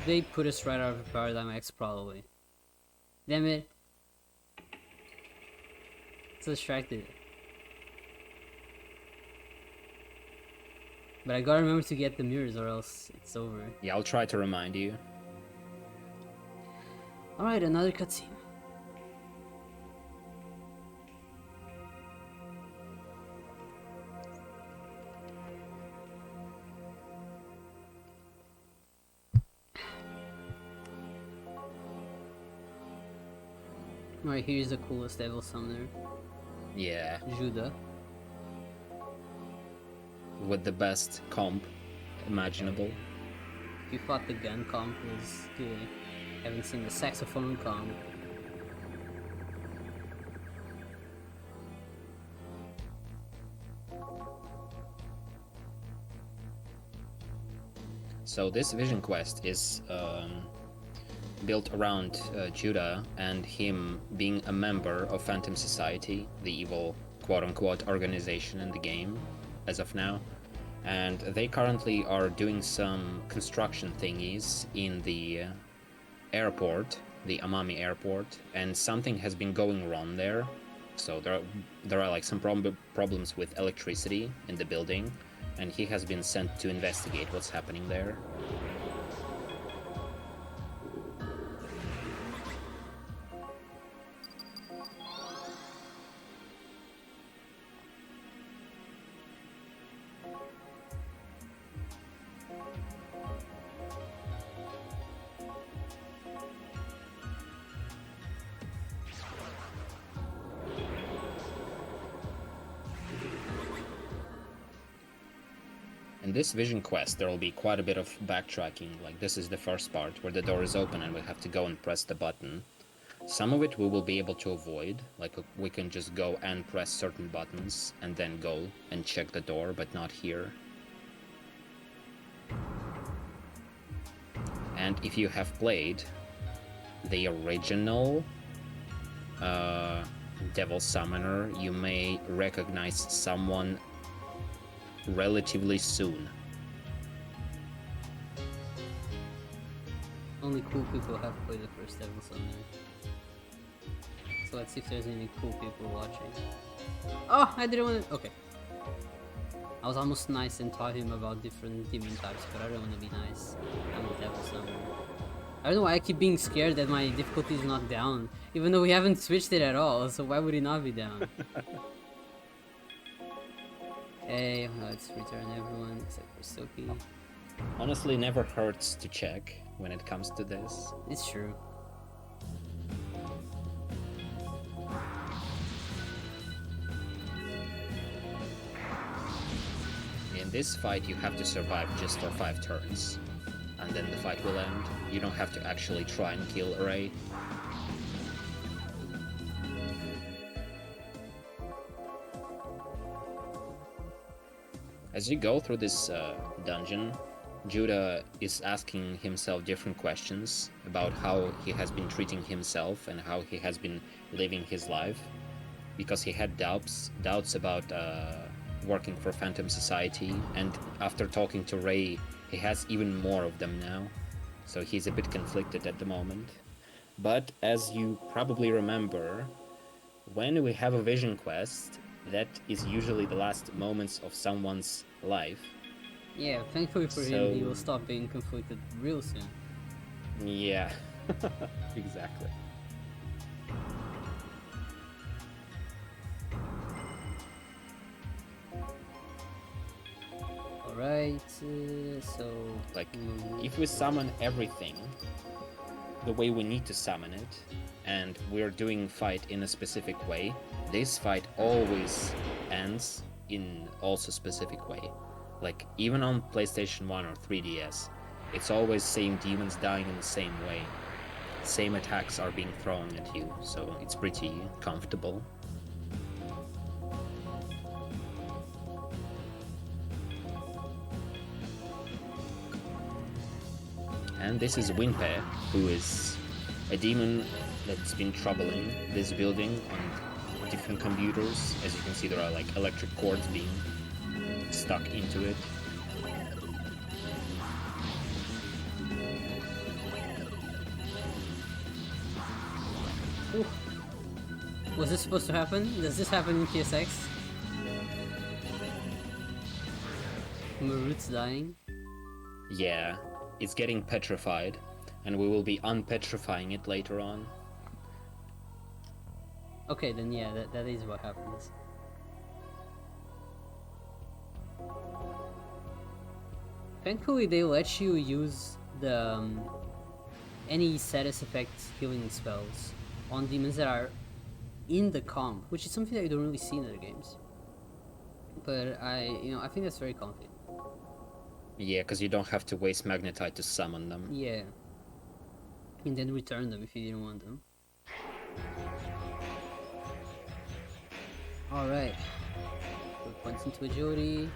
S1: They put us right out of Paradigm X, probably. Damn it. So distracted. But I gotta remember to get the mirrors or else it's over.
S3: Yeah, I'll try to remind you.
S1: Alright, another cutscene. Alright, here's the coolest devil summoner,
S3: Yeah,
S1: Judah.
S3: with the best comp imaginable.
S1: If you thought the gun comp was good, haven't seen the saxophone comp.
S3: So this vision quest is built around Judah and him being a member of Phantom Society, the evil quote-unquote organization in the game as of now. And they currently are doing some construction thingies in the airport, the Umami Airport, and something has been going wrong there. So there are like some problems with electricity in the building, and he has been sent to investigate what's happening there. In this vision quest, there will be quite a bit of backtracking. Like, this is the first part where the door is open and we have to go and press the button. Some of it we will be able to avoid, like we can just go and press certain buttons and then go and check the door, but not here. And if you have played the original Devil Summoner, you may recognize someone relatively soon.
S1: Only cool people have played the first Devil Summoner. So let's see if there's any cool people watching. Oh, I didn't want to... Okay. I was almost nice and taught him about different demon types, but I don't want to be nice. I'm a Devil Summoner. I don't know why I keep being scared that my difficulty is not down, even though we haven't switched it at all, so why would it not be down? Okay, let's return everyone except for Sophie.
S3: Honestly, never hurts to check when it comes to this.
S1: It's true.
S3: In this fight, you have to survive just for 5 turns, and then the fight will end. You don't have to actually try and kill Array. As you go through this dungeon, Judah is asking himself different questions about how he has been treating himself and how he has been living his life, because he had doubts about working for Phantom Society, and after talking to Ray, he has even more of them now, so he's a bit conflicted at the moment. But as you probably remember, when we have a vision quest, that is usually the last moments of someone's life.
S1: Yeah, thankfully for him, he will stop being conflicted real soon.
S3: Yeah, exactly.
S1: Alright, so...
S3: Like, if we summon everything the way we need to summon it, and we're doing fight in a specific way, this fight always ends in also specific way. Like, even on PlayStation 1 or 3DS, it's always same demons dying in the same way. Same attacks are being thrown at you, so it's pretty comfortable. And this is Winpe, who is a demon that's been troubling this building on different computers. As you can see, there are like electric cords being stuck into it.
S1: Ooh. Was this supposed to happen? Does this happen in PSX? Marut's dying?
S3: Yeah, it's getting petrified, and we will be unpetrifying it later on.
S1: Okay, then yeah, that is what happens. Thankfully, they let you use the any status effect healing spells on demons that are in the comp, which is something that you don't really see in other games. But I think that's very confident.
S3: Yeah, because you don't have to waste magnetite to summon them.
S1: Yeah. And then return them if you didn't want them. Alright. Put points into agility.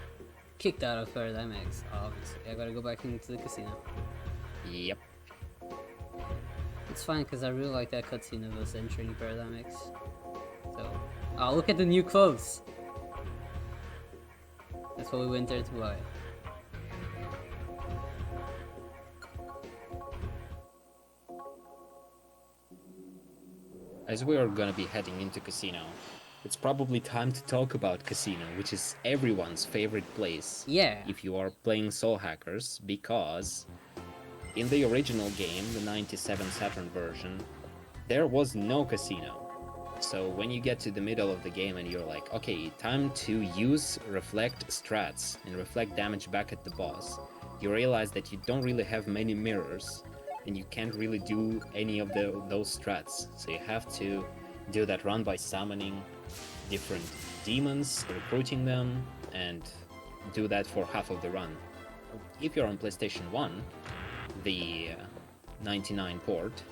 S1: Kicked out of Paradigm X, obviously. I gotta go back into the casino.
S3: Yep.
S1: It's fine because I really like that cutscene of us entering Paradigm X. So, oh, look at the new clothes! That's what we went there to buy.
S3: As we are gonna be heading into Casino, it's probably time to talk about Casino, which is everyone's favorite place.
S1: Yeah.
S3: If you are playing Soul Hackers, because in the original game, the 97 Saturn version, there was no casino. So when you get to the middle of the game and you're like, okay, time to use reflect strats and reflect damage back at the boss, you realize that you don't really have many mirrors and you can't really do any of those strats. So you have to do that run by summoning different demons, recruiting them, and do that for half of the run. If you're on PlayStation 1, the 99 port,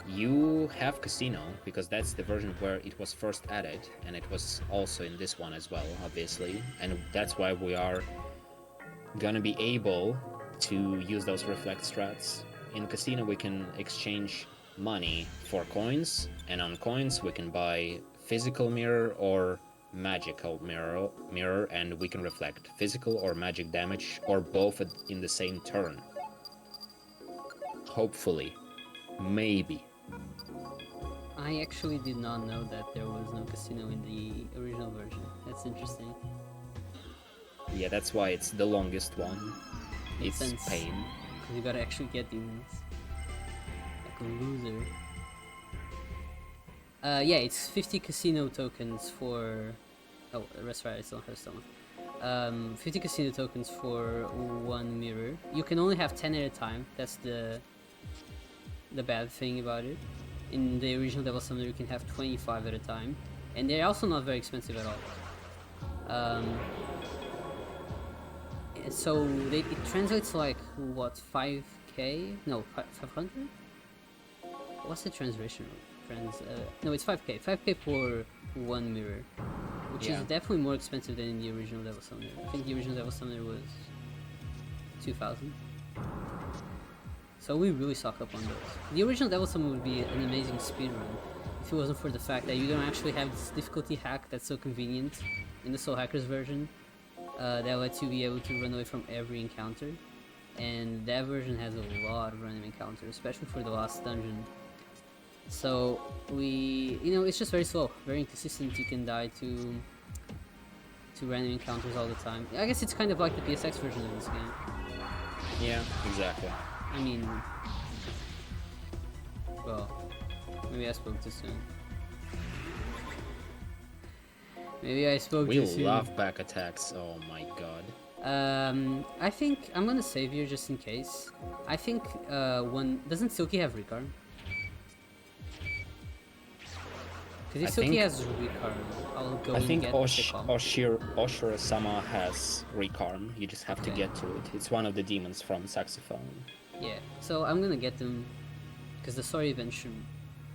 S3: you have Casino, because that's the version where it was first added, and it was also in this one as well, obviously, and that's why we are gonna be able to use those reflect strats. In Casino we can exchange money for coins, and on coins we can buy physical mirror or magical mirror, and we can reflect physical or magic damage, or both in the same turn. Hopefully. Maybe.
S1: I actually did not know that there was no casino in the original version. That's interesting.
S3: Yeah, that's why it's the longest one.
S1: Makes
S3: It's
S1: sense.
S3: pain.
S1: Because you gotta actually get demons. Like a loser. Yeah, it's 50 casino tokens for... Oh, that's right, I still have someone. 50 casino tokens for one mirror. You can only have 10 at a time. That's the bad thing about it. In the original Devil Summoner you can have 25 at a time. And they're also not very expensive at all. So it translates to like, what, 5k? No, 500? What's the translation? No, it's 5k. 5k for one mirror. Which is definitely more expensive than in the original Devil Summoner. I think the original Devil Summoner was 2000. So we really suck up on those. The original Devil Summon would be an amazing speedrun if it wasn't for the fact that you don't actually have this difficulty hack that's so convenient in the Soul Hackers version that lets you be able to run away from every encounter. And that version has a lot of random encounters, especially for the last dungeon. So it's just very slow, very inconsistent. You can die to random encounters all the time. I guess it's kind of like the PSX version of this game.
S3: Yeah, exactly.
S1: I mean, well, maybe I spoke too soon. Maybe I spoke too soon.
S3: We love back attacks, oh my god.
S1: I think I'm gonna save here just in case. I think doesn't Silky have recarm? Because if Silky has recarm, I'll go and get
S3: Oshiro-sama has recarm. You just have to get to it. It's one of the demons from Saxophone.
S1: Yeah, so I'm gonna get them because the story event should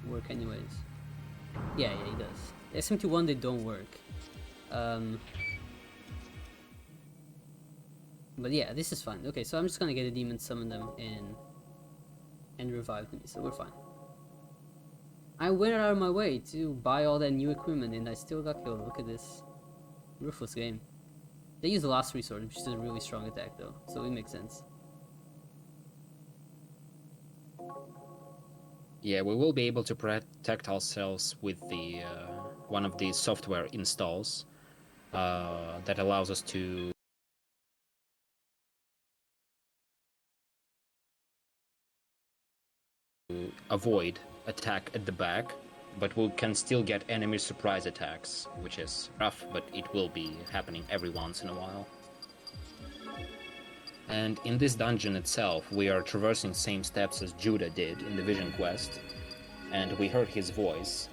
S1: work anyways. Yeah, it does. The SMT1 they don't work. But yeah, this is fine. Okay, so I'm just gonna get a demon, summon them, and revive them, so we're fine. I went out of my way to buy all that new equipment and I still got killed. Look at this. Ruthless game. They use the last resort, which is a really strong attack though, so it makes sense.
S3: Yeah, we will be able to protect ourselves with the one of these software installs that allows us to avoid attack at the back, but we can still get enemy surprise attacks, which is rough, but it will be happening every once in a while. And in this dungeon itself, we are traversing same steps as Judah did in the Vision Quest, and we heard his voice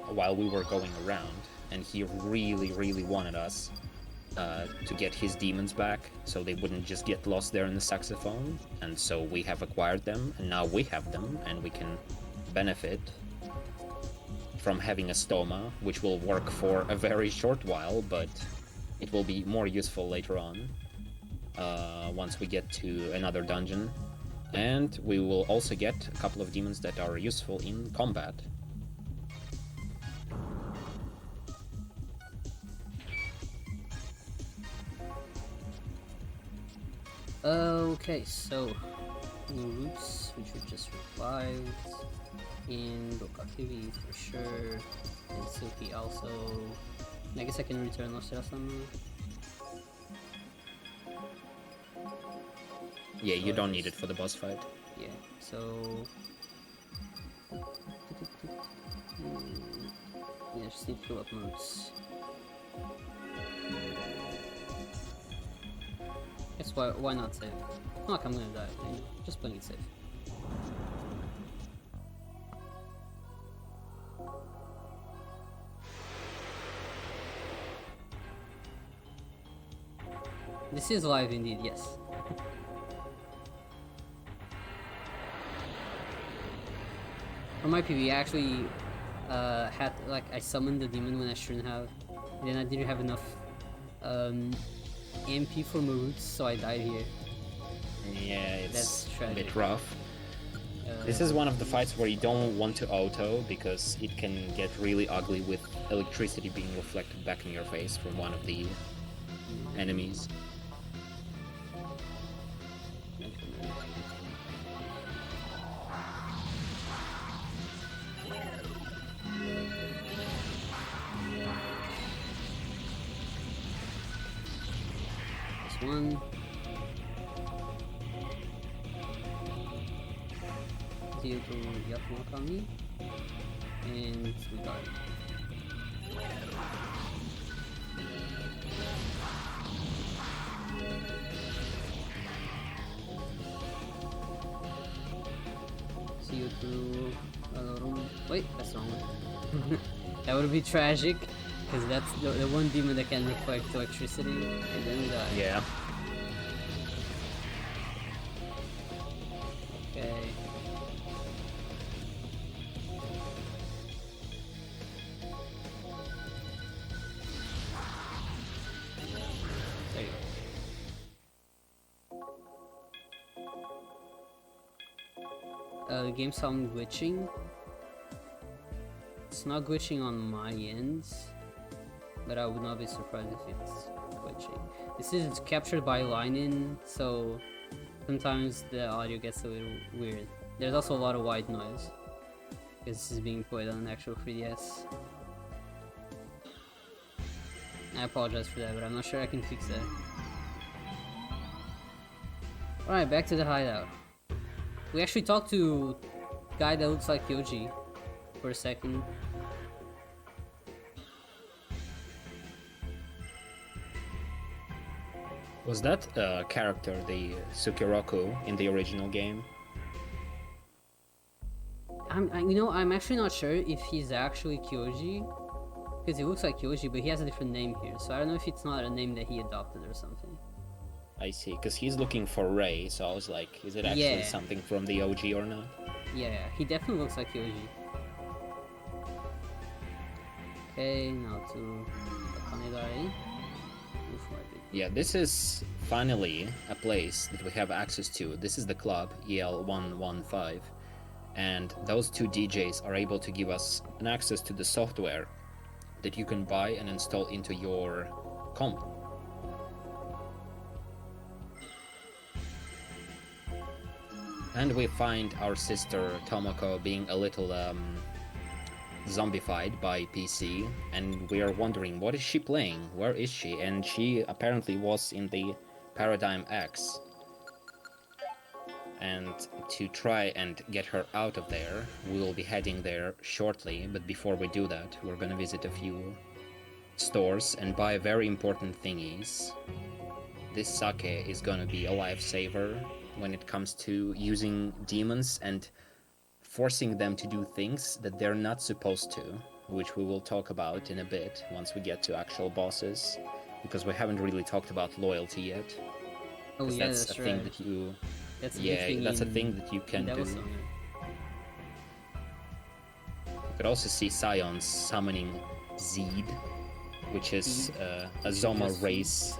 S3: while we were going around, and he really wanted us to get his demons back, so they wouldn't just get lost there in the saxophone, and so we have acquired them, and now we have them, and we can benefit from having a stoma, which will work for a very short while, but it will be more useful later on. Once we get to another dungeon, and we will also get a couple of demons that are useful in combat.
S1: Okay, so new roots, which we just revived, in Dokakibi for sure, and Silky also. I guess I can return Oshiro-sama.
S3: Yeah, you don't need it for the boss fight.
S1: Yeah, so... yeah, just need to fill up moves. Guess why not save? Not like I'm gonna die, just playing it safe. This is live indeed, yes. On my PV, I actually had, like, I summoned the demon when I shouldn't have, and then I didn't have enough MP for my roots, so I died here.
S3: Yeah, it's
S1: That's
S3: a
S1: tragic.
S3: bit rough. This is one of the fights where you don't want to auto, because it can get really ugly with electricity being reflected back in your face from one of the enemies.
S1: One. Deal to Yakumakami. And we got it. See you through room. Wait, that's the wrong one. That would be tragic. Because that's the one demon that can reflect electricity, and then we die.
S3: Yeah.
S1: Okay. There you go. The game sound glitching. It's not glitching on my end, but I would not be surprised if it's glitching. This is captured by line-in, so sometimes the audio gets a little weird. There's also a lot of white noise, because this is being played on an actual 3DS. I apologize for that, but I'm not sure I can fix that. Alright, back to the hideout. We actually talked to a guy that looks like Yoji for a second.
S3: Was that character the Sukiroku in the original game?
S1: I'm actually not sure if he's actually Kyoji, because he looks like Kyoji, but he has a different name here, so I don't know if it's not a name that he adopted or something.
S3: I see, because he's looking for Rei, so I was like, is it actually something from the OG or not?
S1: Yeah, he definitely looks like Kyoji. Okay, now to Kanegai.
S3: Yeah, this is finally a place that we have access to. This is the club, EL115, and those two DJs are able to give us an access to the software that you can buy and install into your comp. And we find our sister Tomoko being a little zombified by PC, and we are wondering, what is she playing? Where is she? And she apparently was in the Paradigm X. And to try and get her out of there, we will be heading there shortly, but before we do that, we're gonna visit a few stores and buy very important thingies. This sake is gonna be a lifesaver when it comes to using demons and forcing them to do things that they're not supposed to, which we will talk about in a bit once we get to actual bosses, because we haven't really talked about loyalty yet.
S1: Oh yeah,
S3: that's
S1: that's
S3: a
S1: right.
S3: thing that you...
S1: That's
S3: that's a thing that you can do. You could also see Scions summoning Zed, which is a Zoma race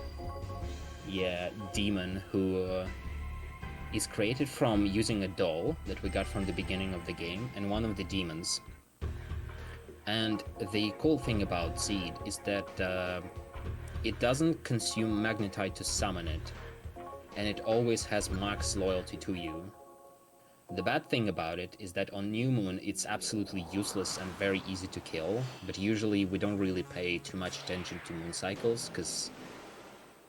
S3: demon who is created from using a doll that we got from the beginning of the game and one of the demons. And the cool thing about Zed is that it doesn't consume magnetite to summon it, and it always has max loyalty to you. The bad thing about it is that on New Moon it's absolutely useless and very easy to kill, but usually we don't really pay too much attention to moon cycles, because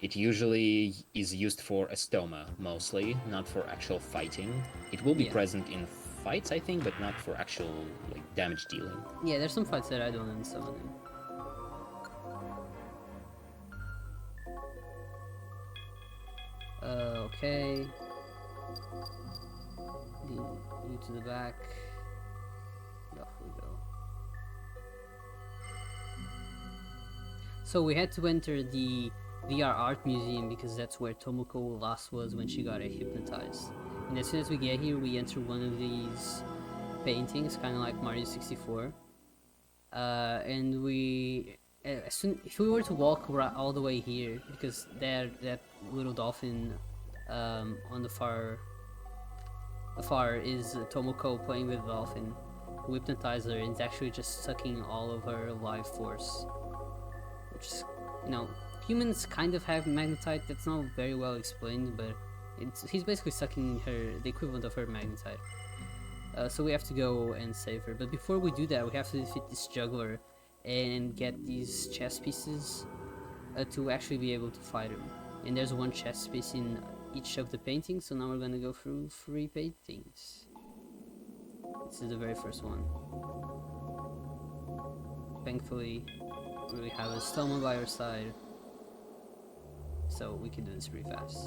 S3: it usually is used for Estoma, mostly, not for actual fighting. It will be present in fights, I think, but not for actual damage dealing.
S1: Yeah, there's some fights that I don't end summoning. Okay. You to the back. Off we go. So we had to enter the VR Art Museum because that's where Tomoko last was when she got hypnotized. And as soon as we get here, we enter one of these paintings, kind of like Mario 64. And if we were to walk all the way here, because that little dolphin on the far is Tomoko playing with the dolphin, who hypnotized her, and it's actually just sucking all of her life force. Which is, humans kind of have magnetite. That's not very well explained, but he's basically sucking the equivalent of her magnetite. So we have to go and save her. But before we do that, we have to defeat this juggler and get these chess pieces to actually be able to fight him. And there's one chess piece in each of the paintings, so now we're gonna go through 3 paintings. This is the very first one. Thankfully, we have a stoma by our side, so we can do this pretty fast.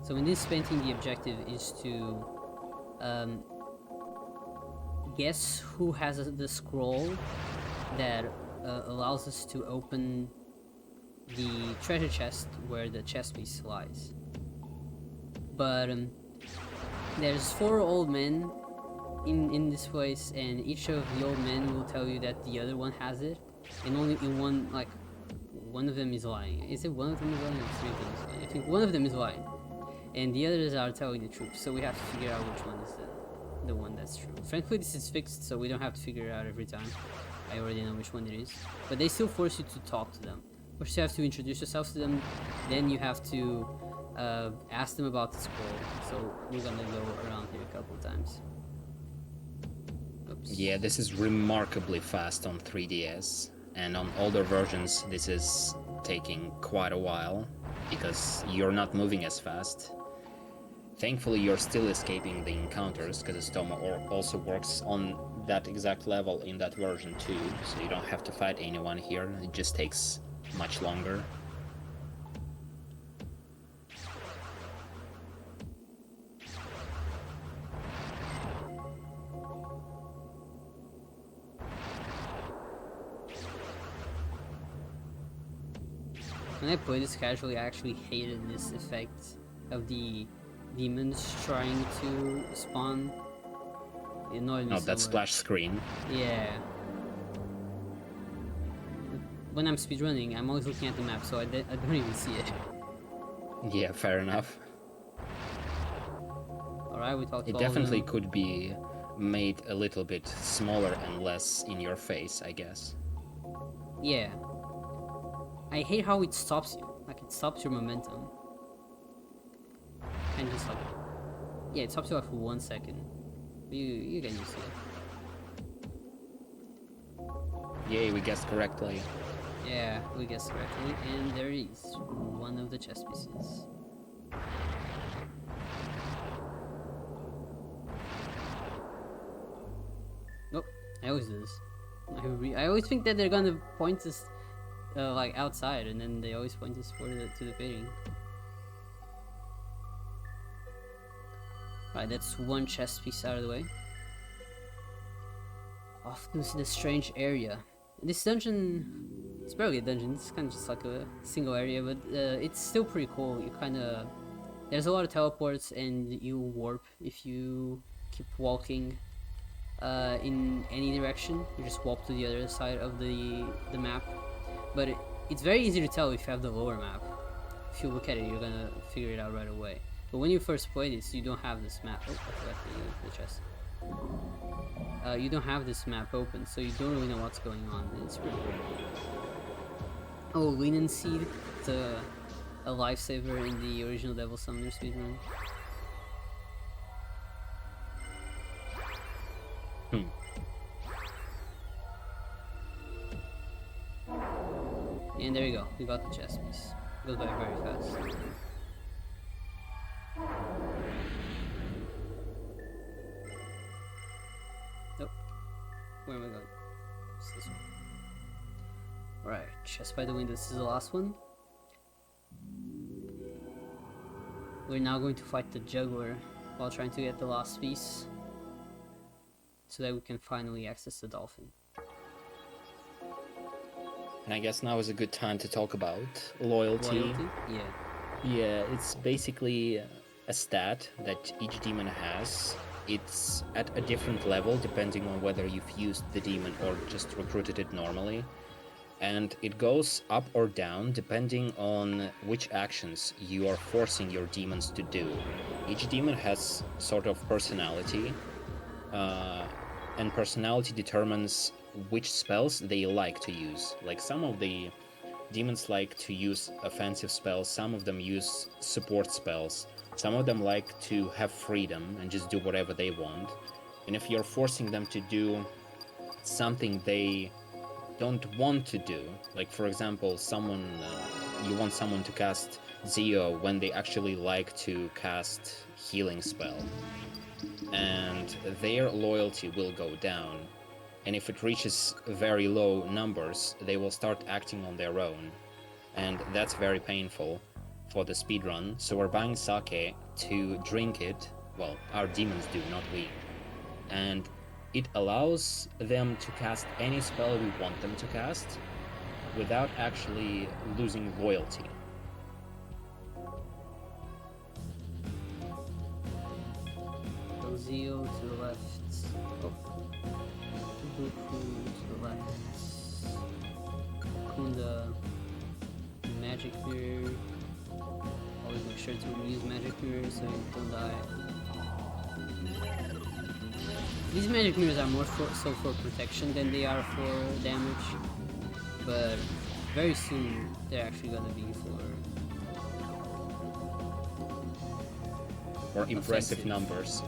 S1: So in this painting, the objective is to guess who has the scroll that allows us to open the treasure chest where the chess piece lies. But there's 4 old men in this place, and each of the old men will tell you that the other one has it, and only in one of them is lying. Is it one of them is lying or 3 of them is lying? I think one of them is lying, and the others are telling the truth. So we have to figure out which one is the one that's true. Frankly, this is fixed, so we don't have to figure it out every time. I already know which one it is. But they still force you to talk to them. First you have to introduce yourself to them, then you have to ask them about the scroll. So we're gonna go around here a couple times. Oops.
S3: Yeah, this is remarkably fast on 3DS, and on older versions this is taking quite a while because you're not moving as fast. Thankfully you're still escaping the encounters because the Stoma also works on that exact level in that version too, so you don't have to fight anyone here, it just takes much longer.
S1: When I played this casually, I actually hated this effect of the demons trying to spawn. It annoyed me
S3: Oh,
S1: so
S3: that
S1: much.
S3: splash screen.
S1: Yeah. When I'm speedrunning, I'm always looking at the map, so I don't even see it.
S3: Yeah, fair enough.
S1: Alright, we talked
S3: It
S1: about
S3: definitely
S1: them.
S3: could be made a little bit smaller and less in your face, I guess.
S1: Yeah. I hate how it stops you. Like, it stops your momentum. And just like... Yeah, it stops you like for 1 second. You get used to it.
S3: Yay, we guessed correctly.
S1: Yeah, we guessed correctly, and there is one of the chess pieces. Nope, I always do this. I always think that they're gonna point us like outside, and then they always point us to the painting. Right, that's one chess piece out of the way. Off to the strange area. This dungeon, it's barely a dungeon, it's kind of just like a single area, but it's still pretty cool. You kind of, there's a lot of teleports and you warp if you keep walking in any direction. You just walk to the other side of the map. But it's very easy to tell if you have the lower map. If you look at it, you're gonna figure it out right away. But when you first play this, you don't have this map. Oh, I forgot the chest. You don't have this map open, so you don't really know what's going on. It's pretty cool. Oh, Linen Seed, it's a lifesaver in the original Devil Summoner speedrun. And there you go, we got the chest piece. Goes by very fast. Nope. Where am I going? It's this one. Right, chest by the window. This is the last one. We're now going to fight the juggler while trying to get the last piece, so that we can finally access the dolphin.
S3: And I guess now is a good time to talk about loyalty.
S1: Loyalty? Yeah.
S3: Yeah, it's basically a stat that each demon has. It's at a different level depending on whether you've used the demon or just recruited it normally. And it goes up or down depending on which actions you are forcing your demons to do. Each demon has sort of personality, and personality determines which spells they like to use. Like some of the demons like to use offensive spells, some of them use support spells, some of them like to have freedom and just do whatever they want. And if you're forcing them to do something they don't want to do, like for example you want someone to cast Zio when they actually like to cast healing spell, and their loyalty will go down, and if it reaches very low numbers they will start acting on their own, and that's very painful for the speedrun. So we're buying sake to drink it, well, our demons do, not we, and it allows them to cast any spell we want them to cast without actually losing loyalty.
S1: Zio to the left. Oh. Buku to the left. Kunda. Magic Mirror. Always make sure to use Magic Mirror so you don't die. These magic mirrors are more so for protection than they are for damage, but very soon they're actually gonna be
S3: Or impressive
S1: offensive.
S3: numbers.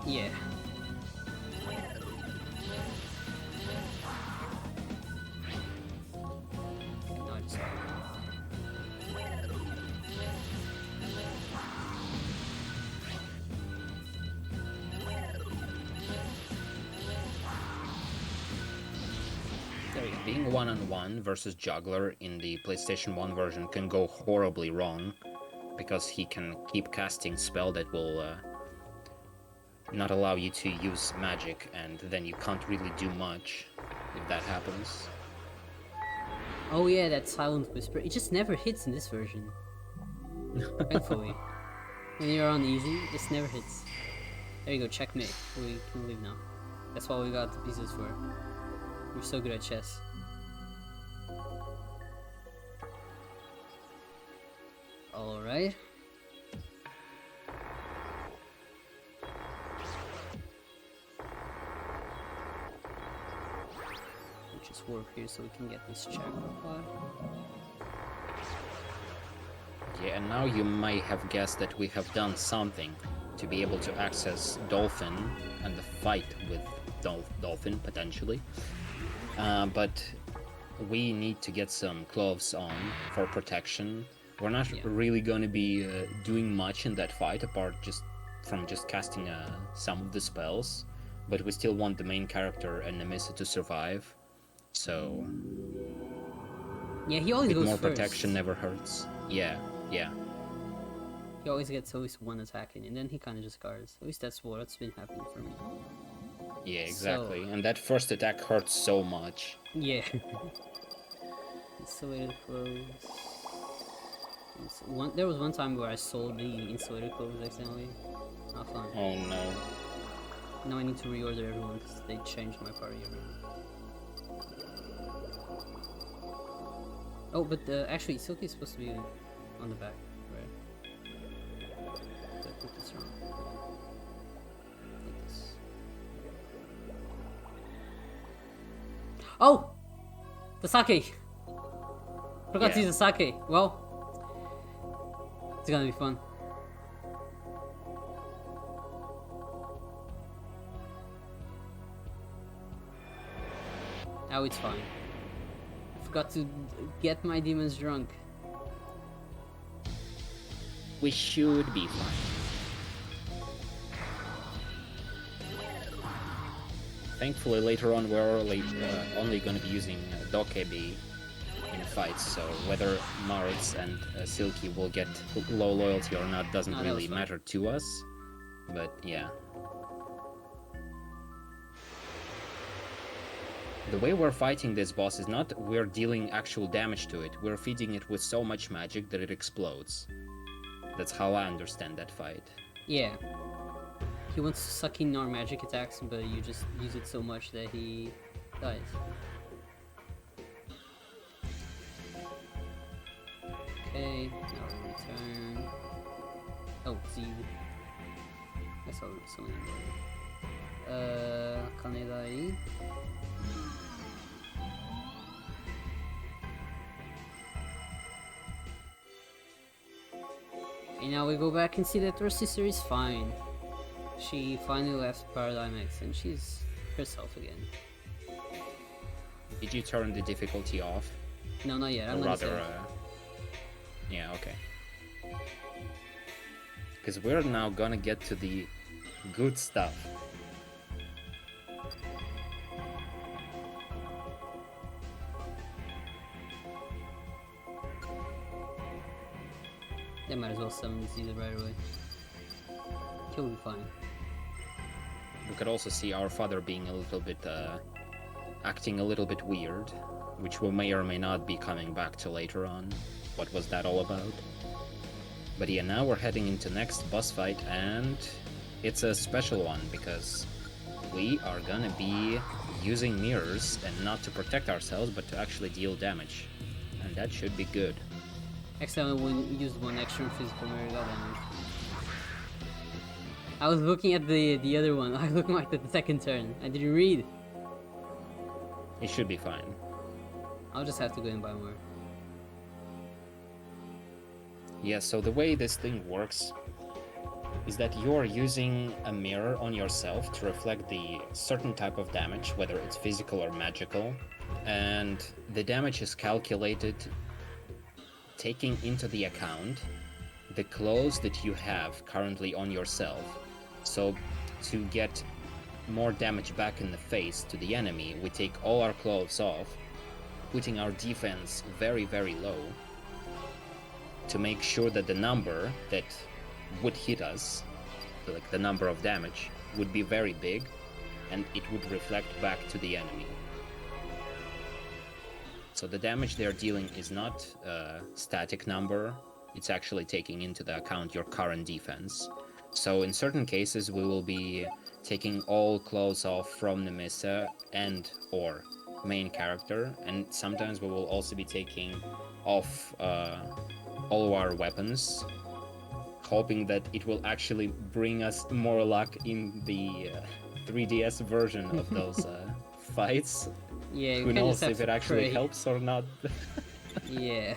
S1: Yeah. No, it's not.
S3: There you go. Being one-on-one versus juggler in the PlayStation 1 version can go horribly wrong, because he can keep casting spell that will not allow you to use magic, and then you can't really do much if that happens.
S1: Oh yeah, that silent whisper. It just never hits in this version. Thankfully. When you're on easy, it just never hits. There you go, checkmate. We can leave now. That's what we got the pieces for. We're so good at chess. Alright. We'll just work here so we can get this chakra pod.
S3: Yeah, and now you might have guessed that we have done something to be able to access Dolphin and the fight with Dolphin, potentially. But we need to get some gloves on for protection. We're not really going to be doing much in that fight, apart from casting some of the spells. But we still want the main character and Nemissa to survive. So
S1: Yeah, he always
S3: with
S1: goes
S3: more
S1: first.
S3: protection never hurts. Yeah.
S1: He always gets at least one attack in, and then he kind of just guards. At least that's what's been happening for me.
S3: Yeah, exactly. And that first attack hurts so much.
S1: Yeah. Insulated clothes. There was one time where I sold the insulated clothes accidentally. Not fun.
S3: Oh no.
S1: Now I need to reorder everyone because they changed my party around. Oh, but actually, Silky is supposed to be on the back, right? Did I put this wrong? Like this. Oh! The sake! Forgot to use the sake. Well, it's gonna be fun. Now it's fine. Forgot to get my demons drunk.
S3: We should be fine. Thankfully, later on we're only going to be using Dokebi in fights, so whether Maritz and Silky will get low loyalty or not doesn't really matter to us. But yeah. The way we're fighting this boss is not we're dealing actual damage to it, we're feeding it with so much magic that it explodes. That's how I understand that fight.
S1: Yeah. He wants to suck in our magic attacks, but you just use it so much that he dies. Okay, now we return. Oh, Z. I saw something there. Kanedai. And now we go back and see that our sister is fine. She finally left Paradigm X and she's herself again.
S3: Did you turn the difficulty off?
S1: No, not yet. I'm
S3: Or
S1: gonna
S3: rather,
S1: save.
S3: yeah, okay. Because we're now gonna get to the good stuff.
S1: They might as well summon Caesar right away. He'll be fine.
S3: We could also see our father being a little bit, acting a little bit weird, which we may or may not be coming back to later on. What was that all about? But yeah, now we're heading into next boss fight, and it's a special one, because we are gonna be using mirrors, and not to protect ourselves, but to actually deal damage. And that should be good.
S1: Accidentally used one extra physical mirror, got damage. I was looking at the other one. I looked at the second turn. I didn't read.
S3: It should be fine.
S1: I'll just have to go and buy more.
S3: Yeah, so the way this thing works is that you're using a mirror on yourself to reflect the certain type of damage, whether it's physical or magical, and the damage is calculated taking into the account the clothes that you have currently on yourself. So to get more damage back in the face to the enemy, we take all our clothes off, putting our defense very, very low to make sure that the number that would hit us, like the number of damage, would be very big and it would reflect back to the enemy. So the damage they're dealing is not a static number, it's actually taking into the account your current defense. So in certain cases we will be taking all clothes off from Nemissa and or main character, and sometimes we will also be taking off all of our weapons, hoping that it will actually bring us more luck in the 3DS version of those fights.
S1: Yeah, you
S3: Who
S1: kinda
S3: knows
S1: just have
S3: if it
S1: to
S3: actually
S1: pray.
S3: helps or not.
S1: Yeah.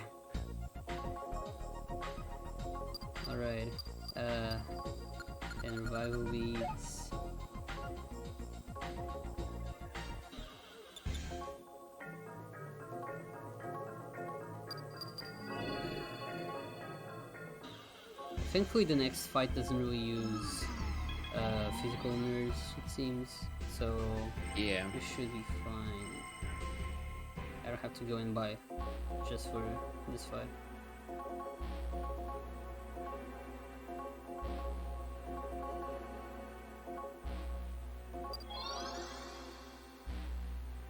S1: Alright. And revival beads. Thankfully the next fight doesn't really use physical mirrors, it seems. So
S3: Yeah.
S1: we should be fine. I don't have to go and buy just for this fight.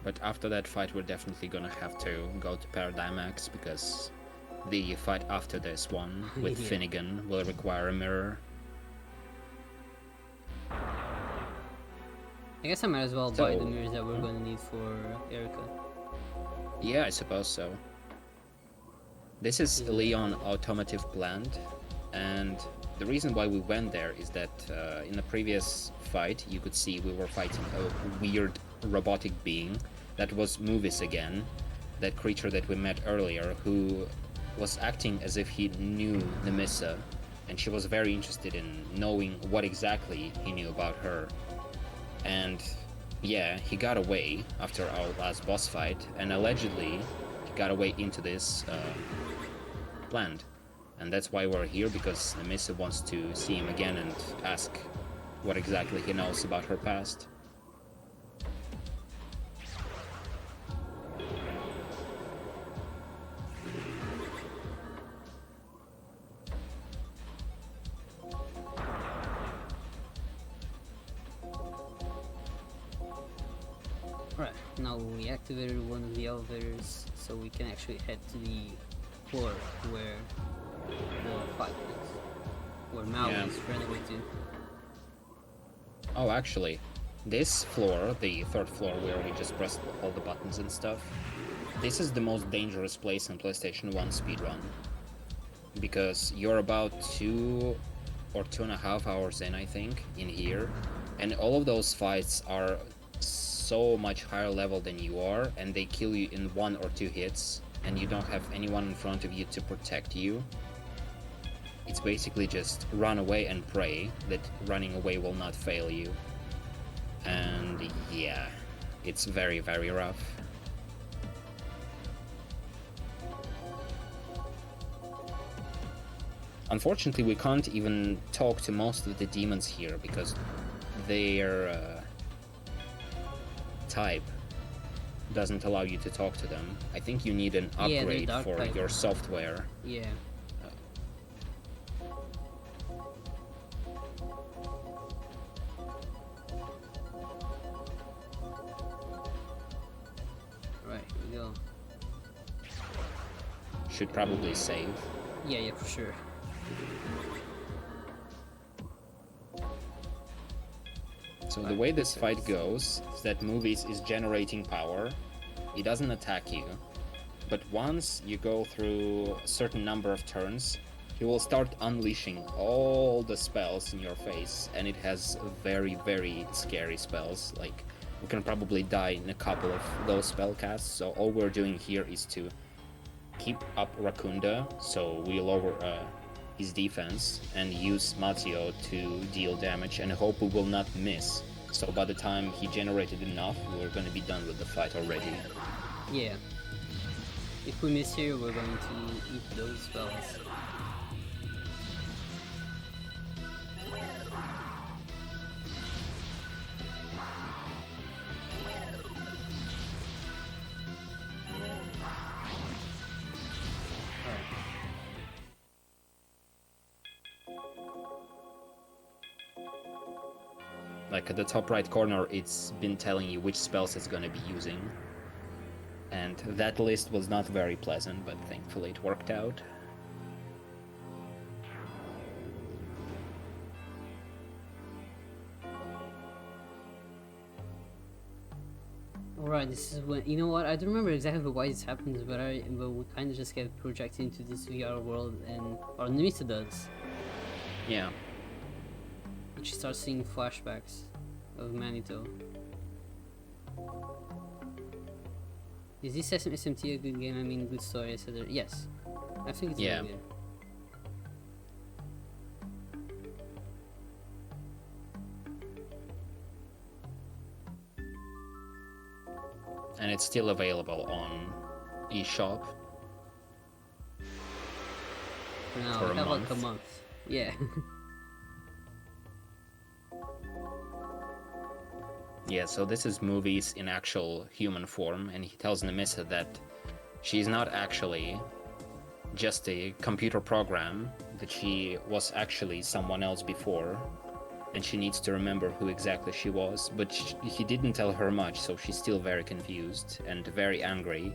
S3: But after that fight, we're definitely gonna have to go to Paradigm X, because the fight after this one with
S1: Yeah.
S3: Finnegan will require a mirror.
S1: I guess I might as well buy the
S3: So-
S1: mirrors that we're gonna need for Erica.
S3: Yeah, I suppose so. This is Leon Automotive Plant, and the reason why we went there is that in the previous fight you could see we were fighting a weird robotic being that was Movies again, that creature that we met earlier, who was acting as if he knew Nemissa, and she was very interested in knowing what exactly he knew about her. And yeah, he got away after our last boss fight, and allegedly he got away into this plant. And that's why we're here, because Nemissa wants to see him again and ask what exactly he knows about her past.
S1: Right, now we activated one of the elevators, so we can actually head to the floor where the fight is. Where Mao
S3: Yeah.
S1: ran away to.
S3: Oh, actually, this floor, the third floor where we just pressed all the buttons and stuff, this is the most dangerous place in PlayStation 1 speedrun. Because you're about 2 or 2.5 hours in, I think, in here, and all of those fights are so much higher level than you are, and they kill you in 1 or 2 hits, and you don't have anyone in front of you to protect you. It's basically just run away and pray that running away will not fail you. And yeah, it's very, very rough. Unfortunately, we can't even talk to most of the demons here because their type doesn't allow you to talk to them. I think you need an
S1: Yeah, they're
S3: upgrade
S1: dark
S3: for
S1: type.
S3: your software.
S1: Yeah. Right, here we go.
S3: Should probably save.
S1: Yeah, for sure.
S3: So the way this fight goes is that Movies is generating power. He doesn't attack you, but once you go through a certain number of turns, he will start unleashing all the spells in your face, and it has very, very scary spells. Like, we can probably die in a couple of those spell casts, so all we're doing here is to keep up Rakunda, so we lower his defense, and use Mazio to deal damage, and hope we will not miss. So by the time he generated enough, we're gonna be done with the fight already.
S1: Yeah. If we miss here, we're going to eat those spells.
S3: Like at the top right corner, it's been telling you which spells it's gonna be using. And that list was not very pleasant, but thankfully it worked out.
S1: Alright, this is when, you know what, I don't remember exactly why this happens, but we kind of just get projected into this VR world, and or Nemissa does.
S3: Yeah.
S1: And she starts seeing flashbacks of Manito. Is this SMT a good game? I mean, good story, etc. Yes, I think it's
S3: Yeah.
S1: really good.
S3: And it's still available on eShop.
S1: For now,
S3: For
S1: we
S3: a
S1: have like a
S3: month.
S1: month. Yeah.
S3: Yeah, so this is movies in actual human form, and he tells Nemissa that she's not actually just a computer program, that she was actually someone else before, and she needs to remember who exactly she was, but he didn't tell her much, so she's still very confused and very angry.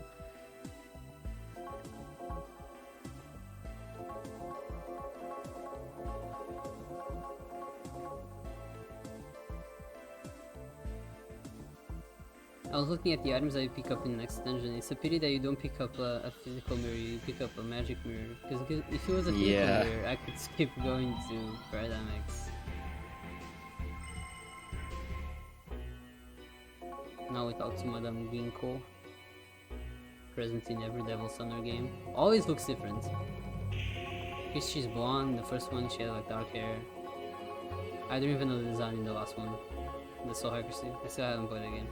S1: I was looking at the items that you pick up in the next dungeon. It's a pity that you don't pick up a physical mirror, you pick up a magic mirror. Because if it was a physical
S3: Yeah.
S1: mirror, I could skip going to Paradigm X. Now we talk to Madame Ginko. Present in every Devil Summoner game. Always looks different. Because she's blonde, the first one she had like dark hair. I don't even know the design in the last one. The Soul Hacker Steel. I still haven't played it again.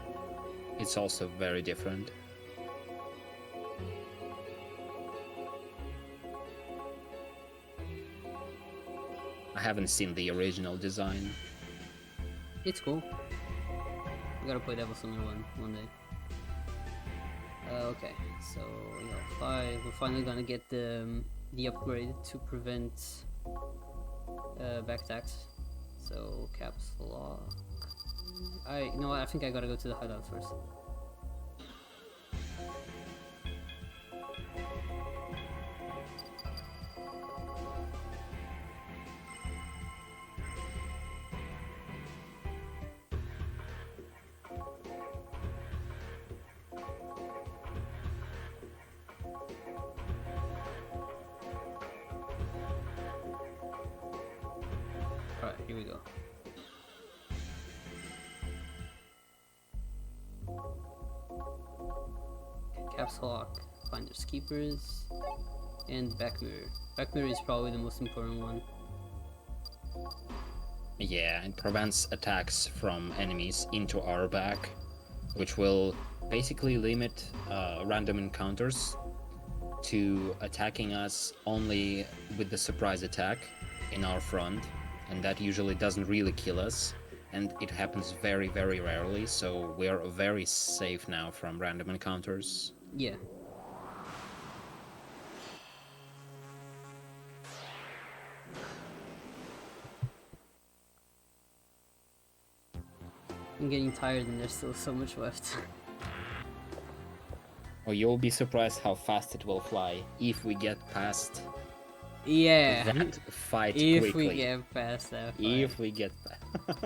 S3: It's also very different. I haven't seen the original design.
S1: It's cool. We gotta play Devil Summoner one day. Okay, so level 5. We're finally gonna get the upgrade to prevent back attacks. So caps lock. You know what? I think I gotta go to the hideout first. Alright, here we go. Caps lock, Finder's Keepers, and back mirror. Back mirror is probably the most important one.
S3: Yeah, it prevents attacks from enemies into our back, which will basically limit random encounters to attacking us only with the surprise attack in our front, and that usually doesn't really kill us, and it happens very, very rarely, so we're very safe now from random encounters.
S1: Yeah. I'm getting tired and there's still so much left.
S3: Well, you'll be surprised how fast it will fly if we get past
S1: Yeah.
S3: that fight
S1: If
S3: quickly.
S1: we get past that fight.
S3: If we get past.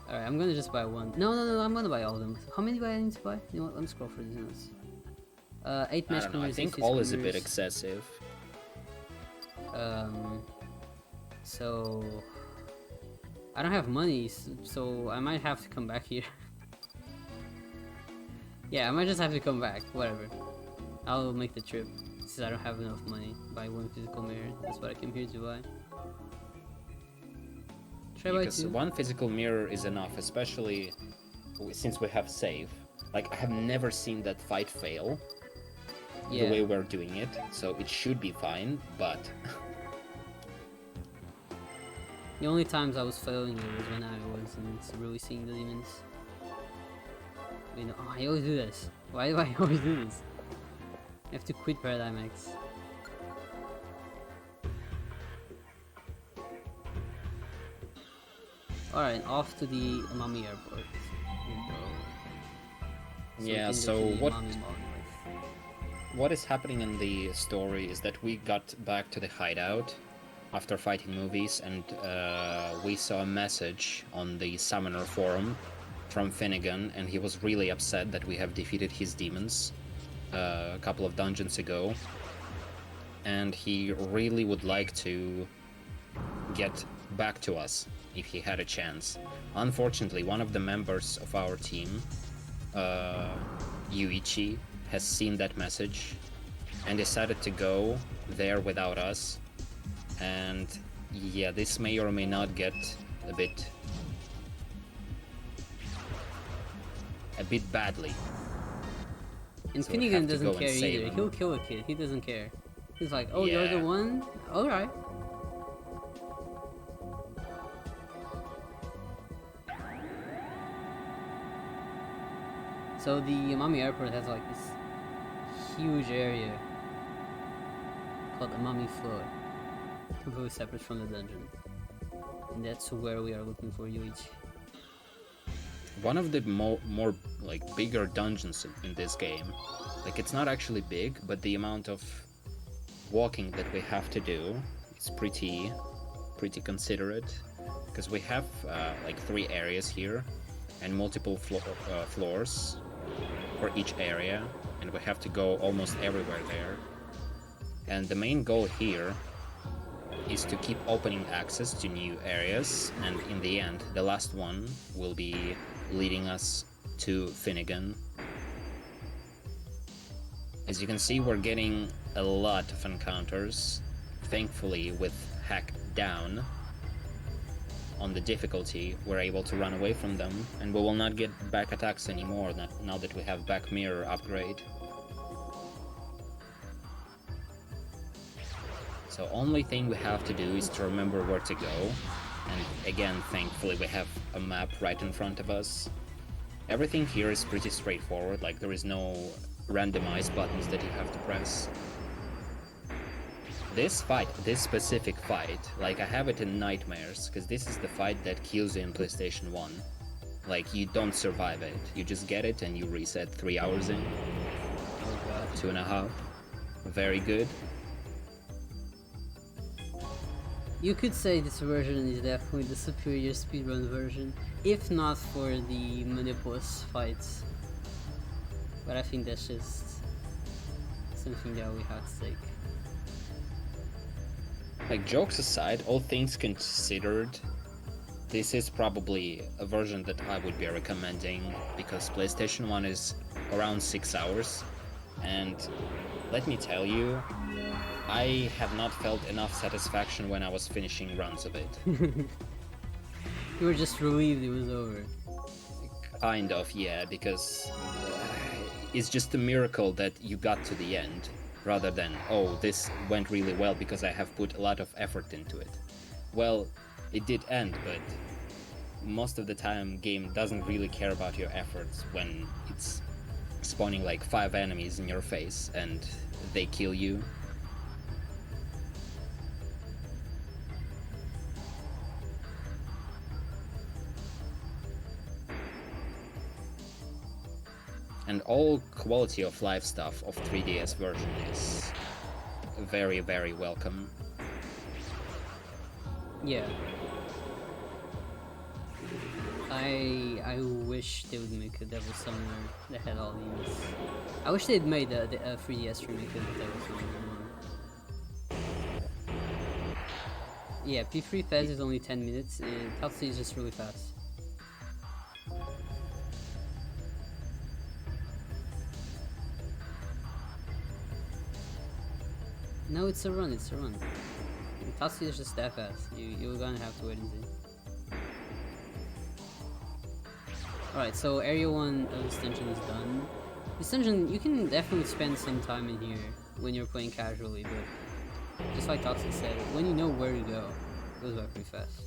S1: Alright, I'm gonna just buy one. No, I'm gonna buy all of them. How many do I need to buy? You know what, let me scroll through these notes. 8
S3: I
S1: match
S3: don't know, I
S1: cameras, 8
S3: think
S1: physical
S3: all is a bit
S1: mirrors.
S3: excessive.
S1: So I don't have money, so I might have to come back here. Yeah, I might just have to come back. Whatever. I'll make the trip since I don't have enough money. Buy one physical mirror. That's what I came here to buy. Should I buy
S3: Because
S1: two?
S3: one physical mirror is enough, especially since we have save. Like, I have never seen that fight fail
S1: Yeah.
S3: the way we're doing it, so it should be fine, but...
S1: The only times I was failing it was when I wasn't really seeing the demons. You know, oh, I always do this. Why do I always do this? I have to quit Paradigm X. Alright, off to the Umami Airport. Here we go.
S3: Yeah,
S1: we can
S3: so
S1: go to the
S3: what-
S1: Umami Monolith.
S3: What is happening in the story is that we got back to the hideout after fighting movies, and we saw a message on the Summoner forum from Finnegan, and he was really upset that we have defeated his demons a couple of dungeons ago, and he really would like to get back to us if he had a chance. Unfortunately, one of the members of our team, Yuichi, has seen that message and decided to go there without us, and yeah, this may or may not get a bit badly.
S1: And
S3: So we
S1: Finnegan
S3: have to
S1: doesn't
S3: go and
S1: care
S3: save
S1: either.
S3: him.
S1: He'll kill a kid. He doesn't care. He's like, oh, you're the
S3: Yeah.
S1: one? Alright. So the Umami Airport has like this huge area called Umami Floor, completely separate from the dungeon. And that's where we are looking for Yuichi.
S3: One of the more like bigger dungeons in this game. Like, it's not actually big, but the amount of walking that we have to do is pretty considerate, because we have like 3 areas here and multiple floors for each area, and we have to go almost everywhere there. And the main goal here is to keep opening access to new areas, and in the end, the last one will be leading us to Finnegan. As you can see, we're getting a lot of encounters. Thankfully, with hack down on the difficulty, we're able to run away from them, and we will not get back attacks anymore now that we have back mirror upgrade. So only thing we have to do is to remember where to go, and again, thankfully, we have a map right in front of us. Everything here is pretty straightforward, like there is no randomized buttons that you have to press. This specific fight, like I have it in Nightmares, because this is the fight that kills you in PlayStation 1. Like, you don't survive it, you just get it and you reset 3 hours in.
S1: Oh god.
S3: 2.5. Very good.
S1: You could say this version is definitely the superior speedrun version, if not for the Manipus fights. But I think that's just something that we have to take.
S3: Like, jokes aside, all things considered, this is probably a version that I would be recommending, because PlayStation 1 is around 6 hours, and let me tell you, I have not felt enough satisfaction when I was finishing runs of it.
S1: You were just relieved it was over.
S3: Kind of, yeah, because it's just a miracle that you got to the end, rather than, oh, this went really well because I have put a lot of effort into it. Well, it did end, but most of the time game doesn't really care about your efforts when it's spawning like 5 enemies in your face and they kill you. And all quality of life stuff of 3DS version is very, very welcome.
S1: Yeah. I wish they would make a Devil Summoner that had all these. I wish they'd made a 3DS remake of the Devil Summoner one. Yeah, P3 Fez is only 10 minutes, and Tatsu is just really fast. No, it's a run, it's a run. Tatsu is just that fast. You're gonna have to wait and see. Alright, so Area 1 of Ascension is done. Ascension, you can definitely spend some time in here when you're playing casually, but just like Tatsu said, when you know where to go, it goes by pretty fast.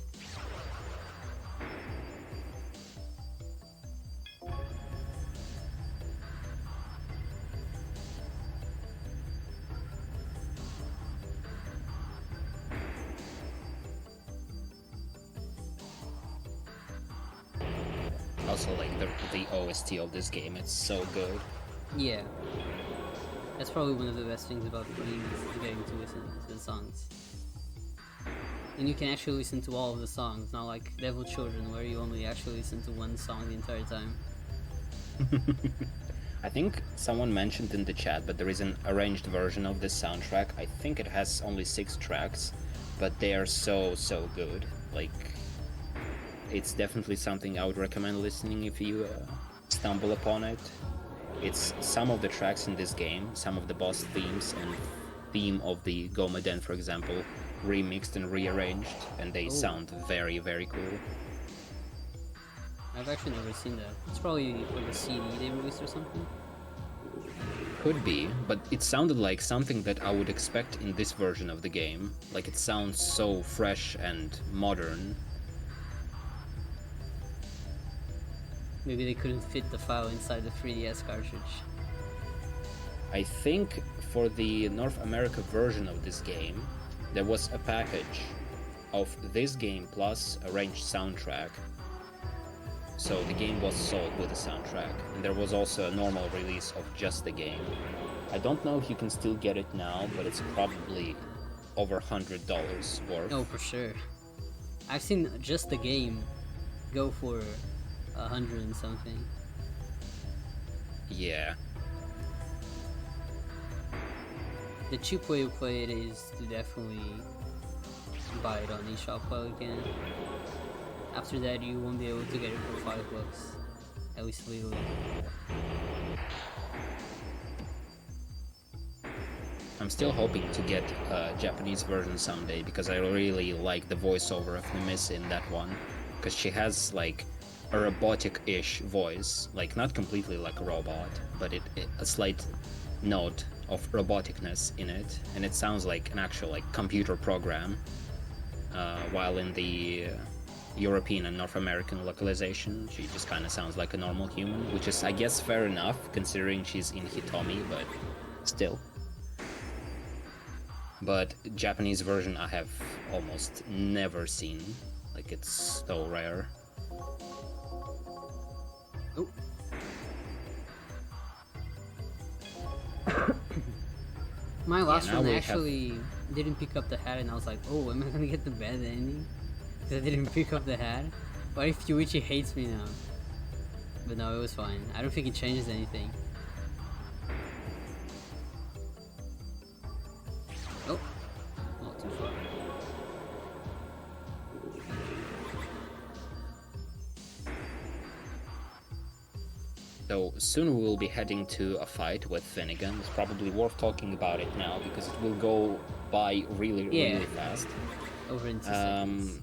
S3: Also, like the OST of this game, it's so good.
S1: Yeah. That's probably one of the best things about playing is getting to listen to the songs. And you can actually listen to all of the songs, not like Devil Children where you only actually listen to one song the entire time.
S3: I think someone mentioned in the chat, but there is an arranged version of this soundtrack. I think it has only 6 tracks, but they are so good. Like, it's definitely something I would recommend listening if you stumble upon it. It's some of the tracks in this game, some of the boss themes and theme of the Goma Den, for example, remixed and rearranged, and they sound very cool.
S1: I've actually never seen that. It's probably like a CD they released or something.
S3: Could be, but it sounded like something that I would expect in this version of the game. Like, it sounds so fresh and modern.
S1: Maybe they couldn't fit the file inside the 3DS cartridge.
S3: I think for the North America version of this game, there was a package of this game plus arranged soundtrack. So the game was sold with a soundtrack, and there was also a normal release of just the game. I don't know if you can still get it now, but it's probably over $100 worth.
S1: Oh, for sure. I've seen just the game go for 100 and something.
S3: Yeah.
S1: The cheap way to play it is to definitely buy it on eShop while you can. After that, you won't be able to get it for $5, at least legally.
S3: I'm still hoping to get a Japanese version someday, because I really like the voiceover of Nemissa in that one, because she has like a robotic-ish voice, like not completely like a robot, but a slight note of roboticness in it, and it sounds like an actual like computer program, while in the European and North American localization she just kind of sounds like a normal human, which is I guess fair enough considering she's in Hitomi, but still. But Japanese version I have almost never seen, like it's so rare.
S1: Oh. My last one actually didn't pick up the hat, and I was like, oh, am I gonna get the bad ending? Because I didn't pick up the hat? What if Yuichi hates me now? But no, it was fine. I don't think it changes anything. Oh, not too far.
S3: So soon we will be heading to a fight with Finnegan. It's probably worth talking about it now because it will go by really fast.
S1: Over into seconds.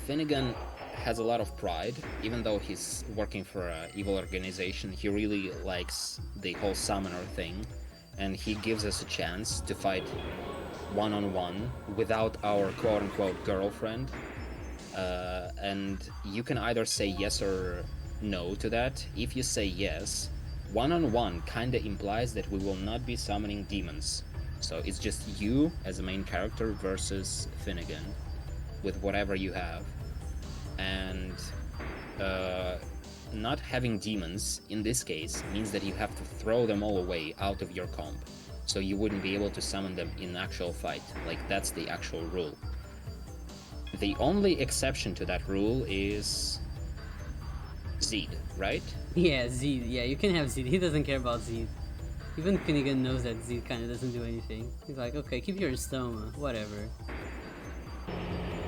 S3: Finnegan has a lot of pride, even though he's working for an evil organization. He really likes the whole summoner thing, and he gives us a chance to fight one-on-one without our quote-unquote girlfriend. And you can either say yes or no to that. If you say yes, one-on-one kinda implies that we will not be summoning demons. So it's just you as a main character versus Finnegan with whatever you have. And not having demons in this case means that you have to throw them all away out of your comp. So you wouldn't be able to summon them in actual fight. Like, that's the actual rule. The only exception to that rule is Zed, right?
S1: Yeah, Zed. Yeah, you can have Zed. He doesn't care about Zed. Even Finnegan knows that Zed kind of doesn't do anything. He's like, okay, keep your stoma, whatever.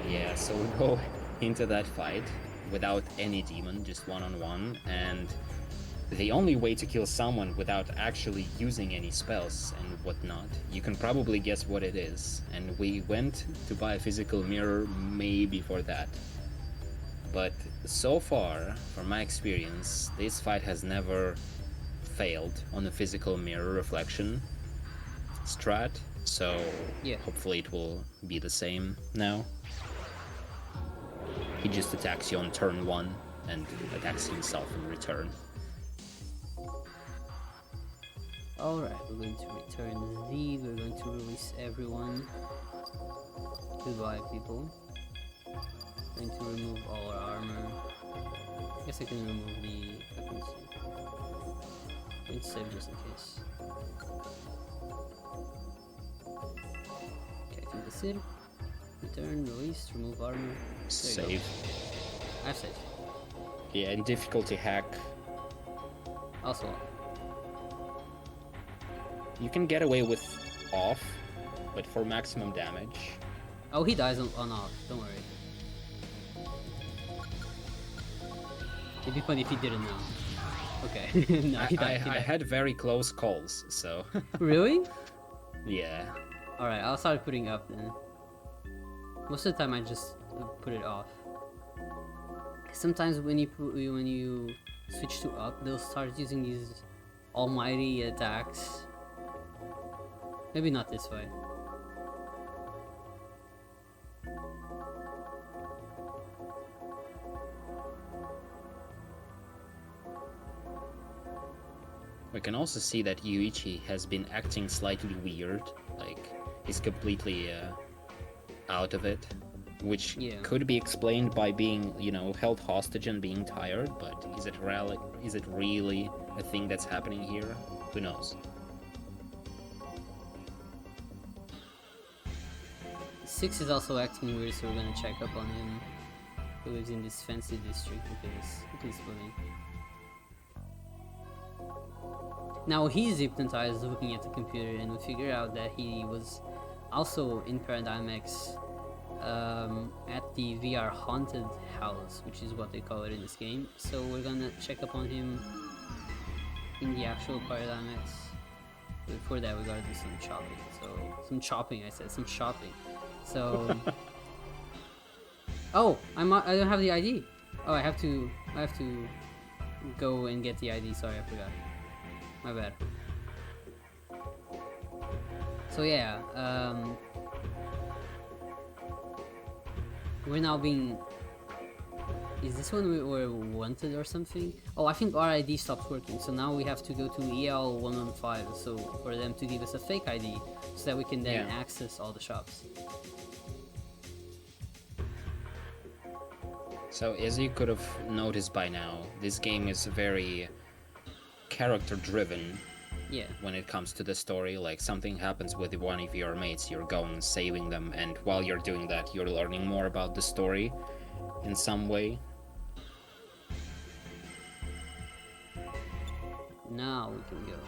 S3: Yeah, so we go into that fight without any demon, just one-on-one, and the only way to kill someone without actually using any spells and whatnot, you can probably guess what it is. And we went to buy a physical mirror maybe for that. But so far, from my experience, this fight has never failed on a physical mirror reflection strat, so
S1: Yeah.
S3: hopefully it will be the same now. He just attacks you on turn 1 and attacks himself in return.
S1: Alright, we're going to return Z, we're going to release everyone. Goodbye, people. Going to remove all our armor. I guess I can remove the weapons. Going to save just in case. Okay, I think that's it. Return, release, remove armor. There you
S3: Save.
S1: go. I've saved.
S3: Yeah, and difficulty hack.
S1: Also,
S3: You can get away with off, but for maximum damage.
S1: oh, he dies on off, don't worry. It'd be funny if he didn't know. Okay, no, he died.
S3: I had very close calls, so
S1: Really?
S3: yeah.
S1: Alright, I'll start putting up then. Most of the time I just put it off. Sometimes when you switch to up, they'll start using these almighty attacks. Maybe not this way.
S3: We can also see that Yuichi has been acting slightly weird, like he's completely out of it, which
S1: Yeah.
S3: could be explained by being, held hostage and being tired, but is it really a thing that's happening here? Who knows?
S1: Six is also acting weird, so we're gonna check up on him. He lives in this fancy district. Look at this building. Now he's hypnotized looking at the computer, and we figure out that he was also in Paradigm X at the VR haunted house, which is what they call it in this game. So we're gonna check up on him in the actual Paradigm X. Before that, we gotta do some chopping. Some shopping. So, oh, I don't have the ID. Oh, I have to go and get the ID. Sorry, I forgot. My bad. So yeah, we're now being. Is this when we were wanted or something? Oh, I think our ID stopped working, so now we have to go to EL 115. So for them to give us a fake ID, so that we can then access all the shops.
S3: So as you could have noticed by now, this game is very character driven.
S1: Yeah.
S3: When it comes to the story, like something happens with one of your mates, you're going and saving them, and while you're doing that, you're learning more about the story in some way.
S1: Now we can go.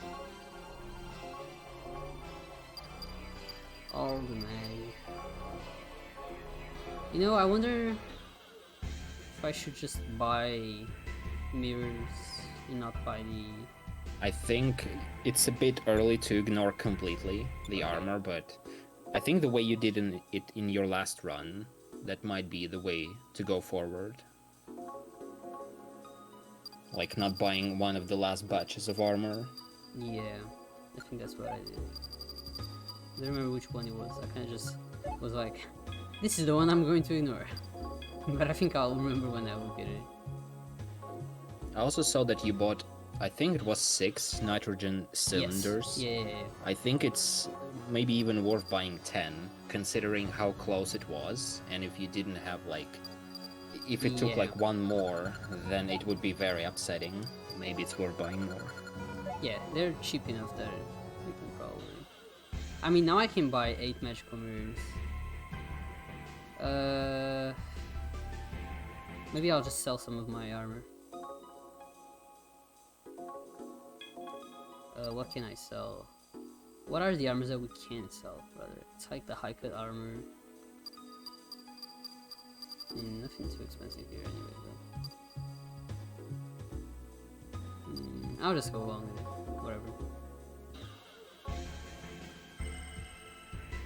S1: All the mag. I wonder if I should just buy mirrors and not buy the.
S3: I think it's a bit early to ignore completely the armor, but I think the way you did it in your last run, that might be the way to go forward. Like not buying one of the last batches of armor.
S1: Yeah, I think that's what I did. I don't remember which one it was. I kind of just was like, this is the one I'm going to ignore. But I think I'll remember when I look at it.
S3: I also saw that you bought, I think it was 6 nitrogen cylinders.
S1: Yes. Yeah.
S3: I think it's maybe even worth buying 10, considering how close it was, and if you didn't have if it took one more, then it would be very upsetting. Maybe it's worth buying more.
S1: Yeah, they're cheap enough that we can probably. I mean, now I can buy 8 magical mirrors. Maybe I'll just sell some of my armor. What can I sell? What are the armors that we can't sell, brother? It's like the high cut armor. Nothing too expensive here anyway, though. I'll just go along with it. Whatever.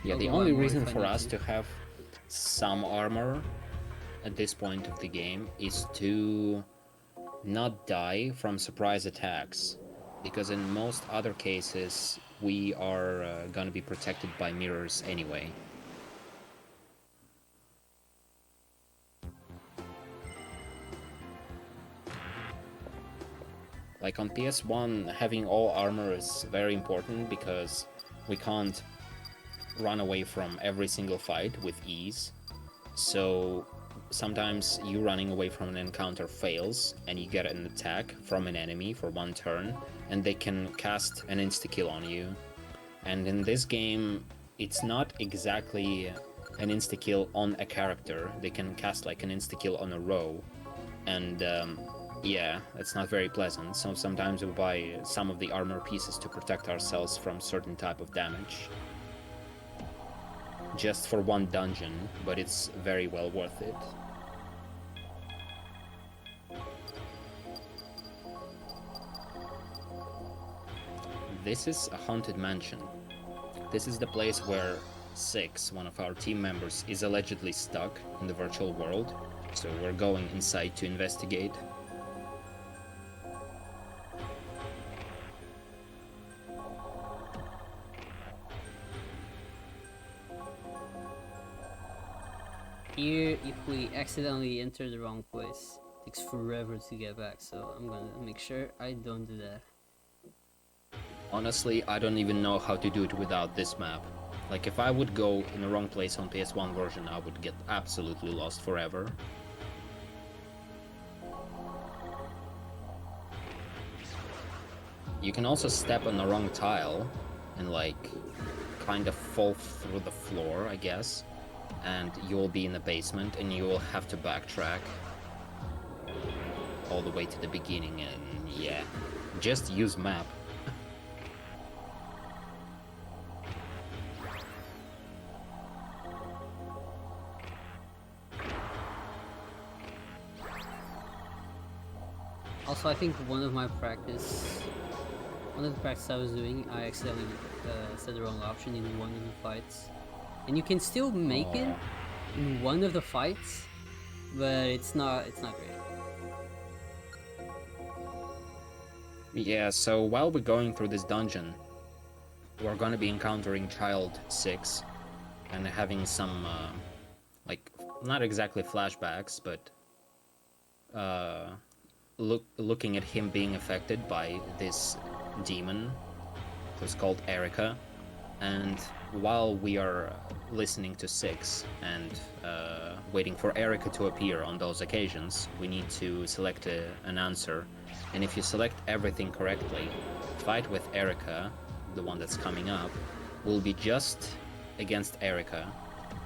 S3: Yeah,
S1: I'll
S3: the
S1: go
S3: only
S1: buy more
S3: reason
S1: if I
S3: for
S1: need
S3: us to have some armor at this point of the game is to not die from surprise attacks, because in most other cases we are gonna be protected by mirrors anyway. Like on PS1, having all armor is very important because we can't run away from every single fight with ease. So sometimes you running away from an encounter fails and you get an attack from an enemy for one turn and they can cast an insta-kill on you. And in this game, it's not exactly an insta-kill on a character. They can cast like an insta-kill on a row. And yeah, it's not very pleasant. So sometimes we buy some of the armor pieces to protect ourselves from certain type of damage. Just for one dungeon, but it's very well worth it. This is a haunted mansion. This is the place where Six, one of our team members, is allegedly stuck in the virtual world, so we're going inside to investigate.
S1: Here, if we accidentally enter the wrong place, it takes forever to get back, so I'm gonna make sure I don't do that.
S3: Honestly, I don't even know how to do it without this map. Like, if I would go in the wrong place on PS1 version, I would get absolutely lost forever. You can also step on the wrong tile and, like, kind of fall through the floor, I guess. And you'll be in the basement and you will have to backtrack all the way to the beginning, and yeah, just use map.
S1: Also, I think one of the practice I was doing, I accidentally said the wrong option in one of the fights. And you can still make it in one of the fights, but it's not great.
S3: Yeah, so while we're going through this dungeon, we're gonna be encountering Child 6 and having some, like, not exactly flashbacks, but looking at him being affected by this demon who's called Erica. And while we are listening to Six and waiting for Erica to appear on those occasions, we need to select an answer. And if you select everything correctly, fight with Erica, the one that's coming up, will be just against Erica.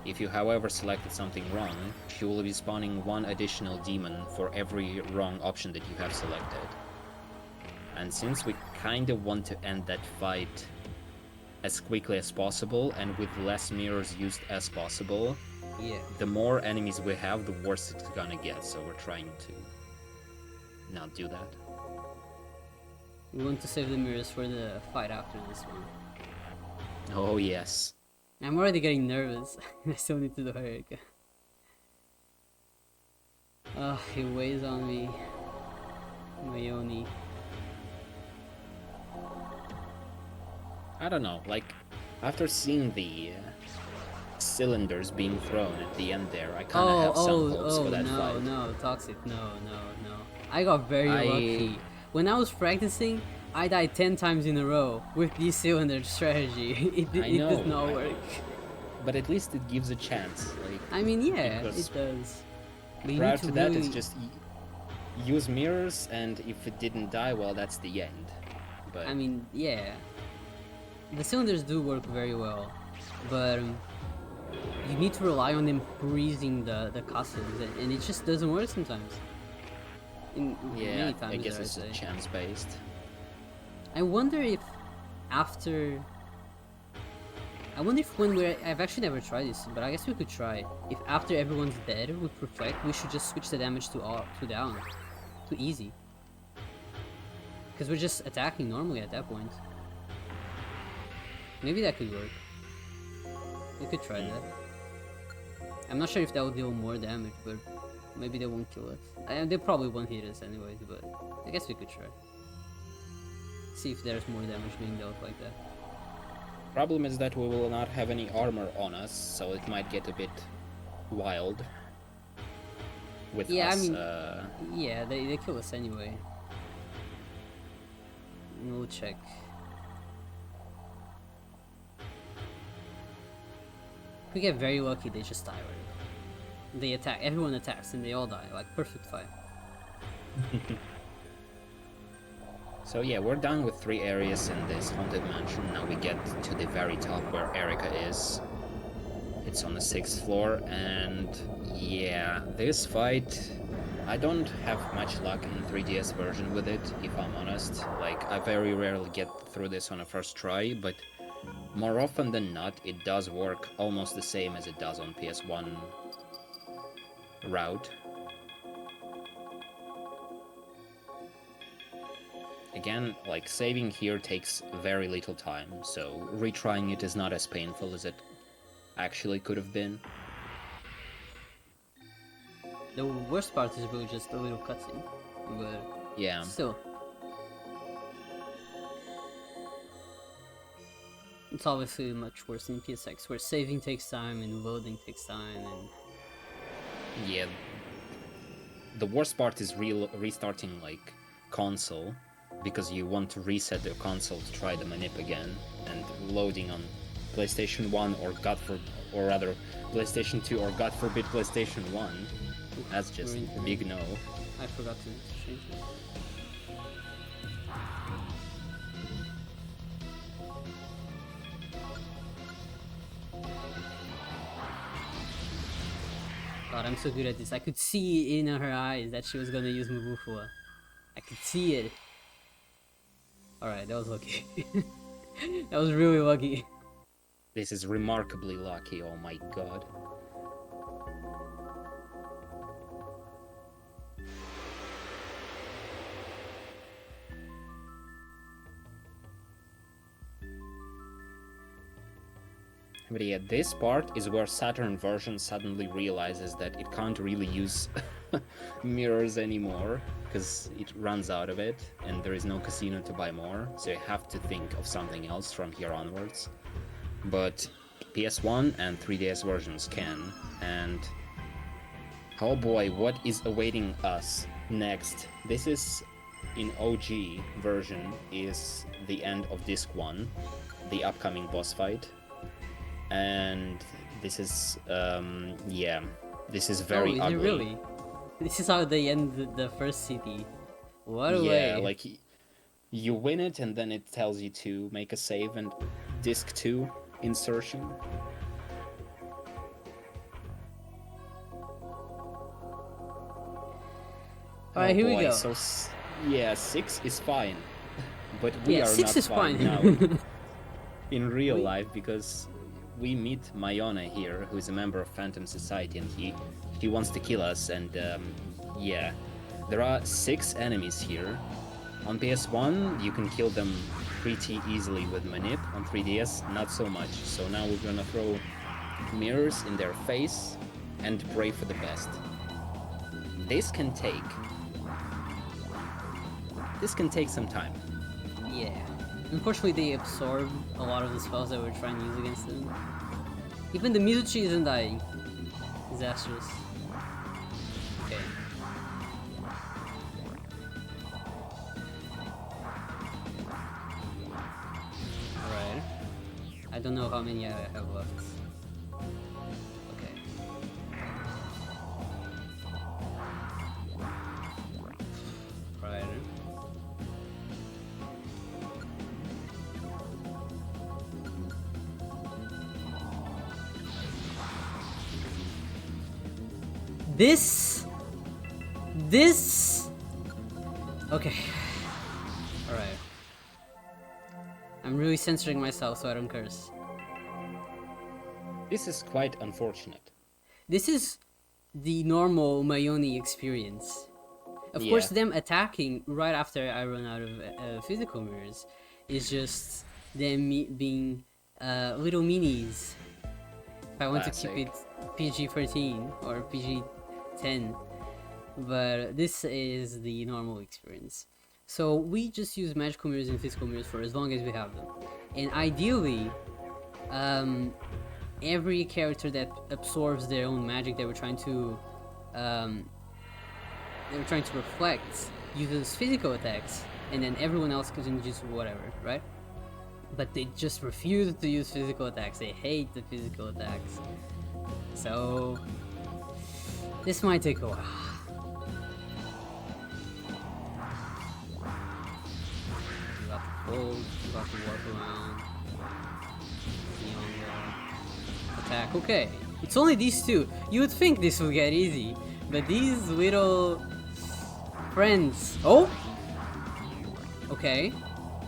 S3: If you, however, selected something wrong, she will be spawning one additional demon for every wrong option that you have selected. And since we kind of want to end that fight as quickly as possible and with less mirrors used as possible,
S1: Yeah.
S3: the more enemies we have, the worse it's gonna get, so we're trying to not do that.
S1: We want to save the mirrors for the fight after this one.
S3: Oh yes.
S1: I'm already getting nervous. I still need to do Erica. Ugh, he weighs on me. Mayone.
S3: I don't know, like, after seeing the cylinders being thrown at the end there, I kind of have some hopes for that fight.
S1: No, Toxic, no. I got very lucky. When I was practicing, I died 10 times in a row with this cylinder strategy. It does not work.
S3: But at least it gives a chance. Like,
S1: I mean, yeah,
S3: because
S1: it does. But you
S3: prior
S1: need
S3: to
S1: to
S3: that,
S1: really...
S3: it's just use mirrors, and if it didn't die, well, that's the end. But
S1: I mean, yeah. The cylinders do work very well, but you need to rely on them freezing the customs, and it just doesn't work sometimes.
S3: yeah,
S1: Many times,
S3: I guess
S1: dare
S3: it's
S1: say.
S3: chance-based.
S1: I wonder if after I wonder if when we're... I've actually never tried this, but I guess we could try. If after everyone's dead with Perfect, we should just switch the damage to down. To easy. Because we're just attacking normally at that point. Maybe that could work. We could try that. I'm not sure if that will deal more damage, but maybe they won't kill us. They probably won't hit us anyways, but I guess we could try. See if there's more damage being dealt like that.
S3: Problem is that we will not have any armor on us, so it might get a bit wild. With
S1: yeah,
S3: us,
S1: I mean, yeah, they kill us anyway. We'll check. If we get very lucky, they just die already. They attack, everyone attacks and they all die, like perfect fight.
S3: So yeah, we're done with 3 areas in this haunted mansion. Now we get to the very top where Erika is. It's on the 6th floor, and yeah, this fight, I don't have much luck in 3DS version with it, if I'm honest. Like, I very rarely get through this on a first try, but more often than not, it does work almost the same as it does on PS1 route. Again, like, saving here takes very little time, so retrying it is not as painful as it actually could have been.
S1: The worst part is really just a little cutscene, but
S3: Yeah.
S1: still. It's obviously much worse in PSX, where saving takes time and loading takes time, and
S3: Yeah. The worst part is restarting, like, console, because you want to reset the console to try the manip again, and loading on PlayStation 1 or rather PlayStation 2 or God forbid PlayStation 1. That's just a big no.
S1: I forgot to change it. God, I'm so good at this. I could see in her eyes that she was gonna use Mabufua. I could see it. Alright, that was lucky. That was really lucky.
S3: This is remarkably lucky, oh my god. But yeah, this part is where Saturn version suddenly realizes that it can't really use mirrors anymore, because it runs out of it, and there is no casino to buy more, so you have to think of something else from here onwards. But PS1 and 3DS versions can, and oh boy, what is awaiting us next? This is, in OG version, is the end of Disc 1, the upcoming boss fight. And this is, yeah, this is very ugly.
S1: It really? This is how they end the first city. What a way.
S3: Yeah, like, you win it and then it tells you to make a save and disc 2 insertion.
S1: Alright, here we go.
S3: So, yeah, 6 is fine. But we
S1: Yeah,
S3: are
S1: 6
S3: not
S1: is
S3: fine
S1: fine.
S3: now in real life, because we meet Mayone here, who is a member of Phantom Society, and he wants to kill us, and yeah. There are 6 enemies here. On PS1, you can kill them pretty easily with Manip. On 3DS, not so much. So now we're gonna throw mirrors in their face and pray for the best. This can take some time.
S1: Yeah. Unfortunately, they absorb a lot of the spells that we're trying to use against them. Even the Mizuchi isn't dying. Disastrous. Okay. Alright. I don't know how many I have left. Okay. Right. This. Okay. Alright. I'm really censoring myself so I don't curse.
S3: This is quite unfortunate.
S1: This is the normal Mayone experience. Of course, them attacking right after I run out of physical mirrors is just them being little minis. If I want to keep it PG-13 or PG-10, but this is the normal experience. So we just use magical mirrors and physical mirrors for as long as we have them, and ideally, every character that absorbs their own magic that we're trying to reflect uses physical attacks, and then everyone else can use whatever, right? But they just refuse to use physical attacks. They hate the physical attacks. So this might take a while. You got the fold, you got the warp around. Attack. Okay, it's only these two. You would think this would get easy, but these little friends. Oh! Okay,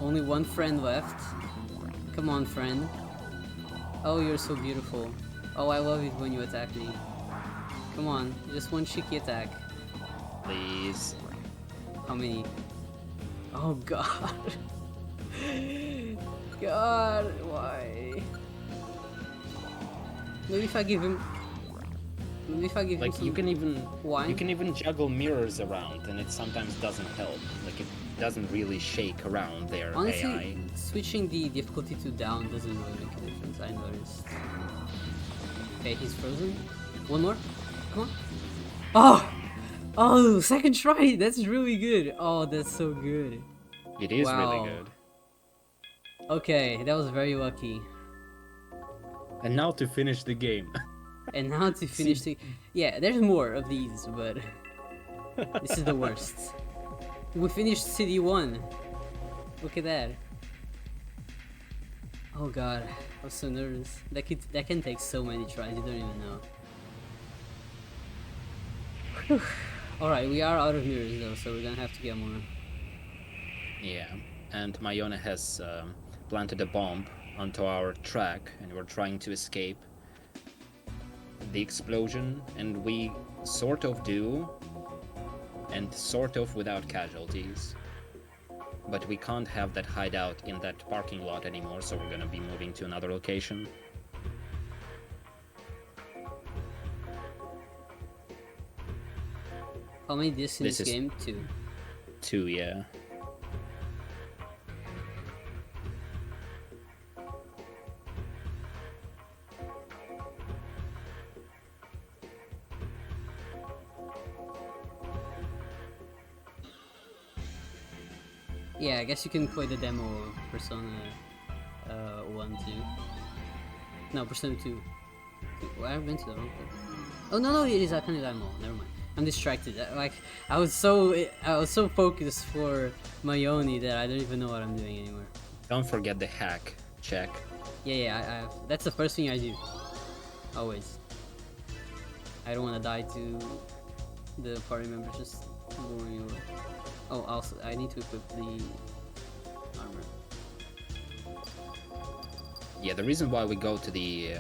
S1: only one friend left. Come on, friend. Oh, you're so beautiful. Oh, I love it when you attack me. Come on, just one cheeky attack.
S3: Please.
S1: How many? Oh god. God, why? Maybe if I give him
S3: Like
S1: some...
S3: you can
S1: wine?
S3: even juggle mirrors around, and it sometimes doesn't help. Like it doesn't really shake around their
S1: Honestly,
S3: AI.
S1: switching the difficulty to down doesn't really make a difference, I noticed. Okay, he's frozen. One more. Come on. Oh! Oh, second try! That's really good! Oh, that's so good.
S3: It is
S1: Wow.
S3: really good.
S1: Okay, that was very lucky.
S3: And now to finish the game.
S1: And now to finish the... Yeah, there's more of these, but... this is the worst. We finished City 1. Look at that. Oh god, I'm so nervous. That can take so many tries, you don't even know. Alright, we are out of mirrors though, so we're gonna have to get more.
S3: Yeah, and Mayone has planted a bomb onto our track, and we're trying to escape the explosion, and we sort of do, and sort of without casualties. But we can't have that hideout in that parking lot anymore, so we're gonna be moving to another location.
S1: How many discs in this game? 2.
S3: 2, yeah.
S1: Yeah, I guess you can play the demo of Persona 1, 2. No, Persona 2. Well, I've been to the wrong place. Oh no, it is Akane Daimon. Never mind. I'm distracted. Like I was so focused for Mayone that I don't even know what I'm doing anymore.
S3: Don't forget the hack check.
S1: Yeah. That's the first thing I do. Always. I don't want to die to the party members just going away. Oh, also, I need to equip the armor.
S3: Yeah, the reason why we go to the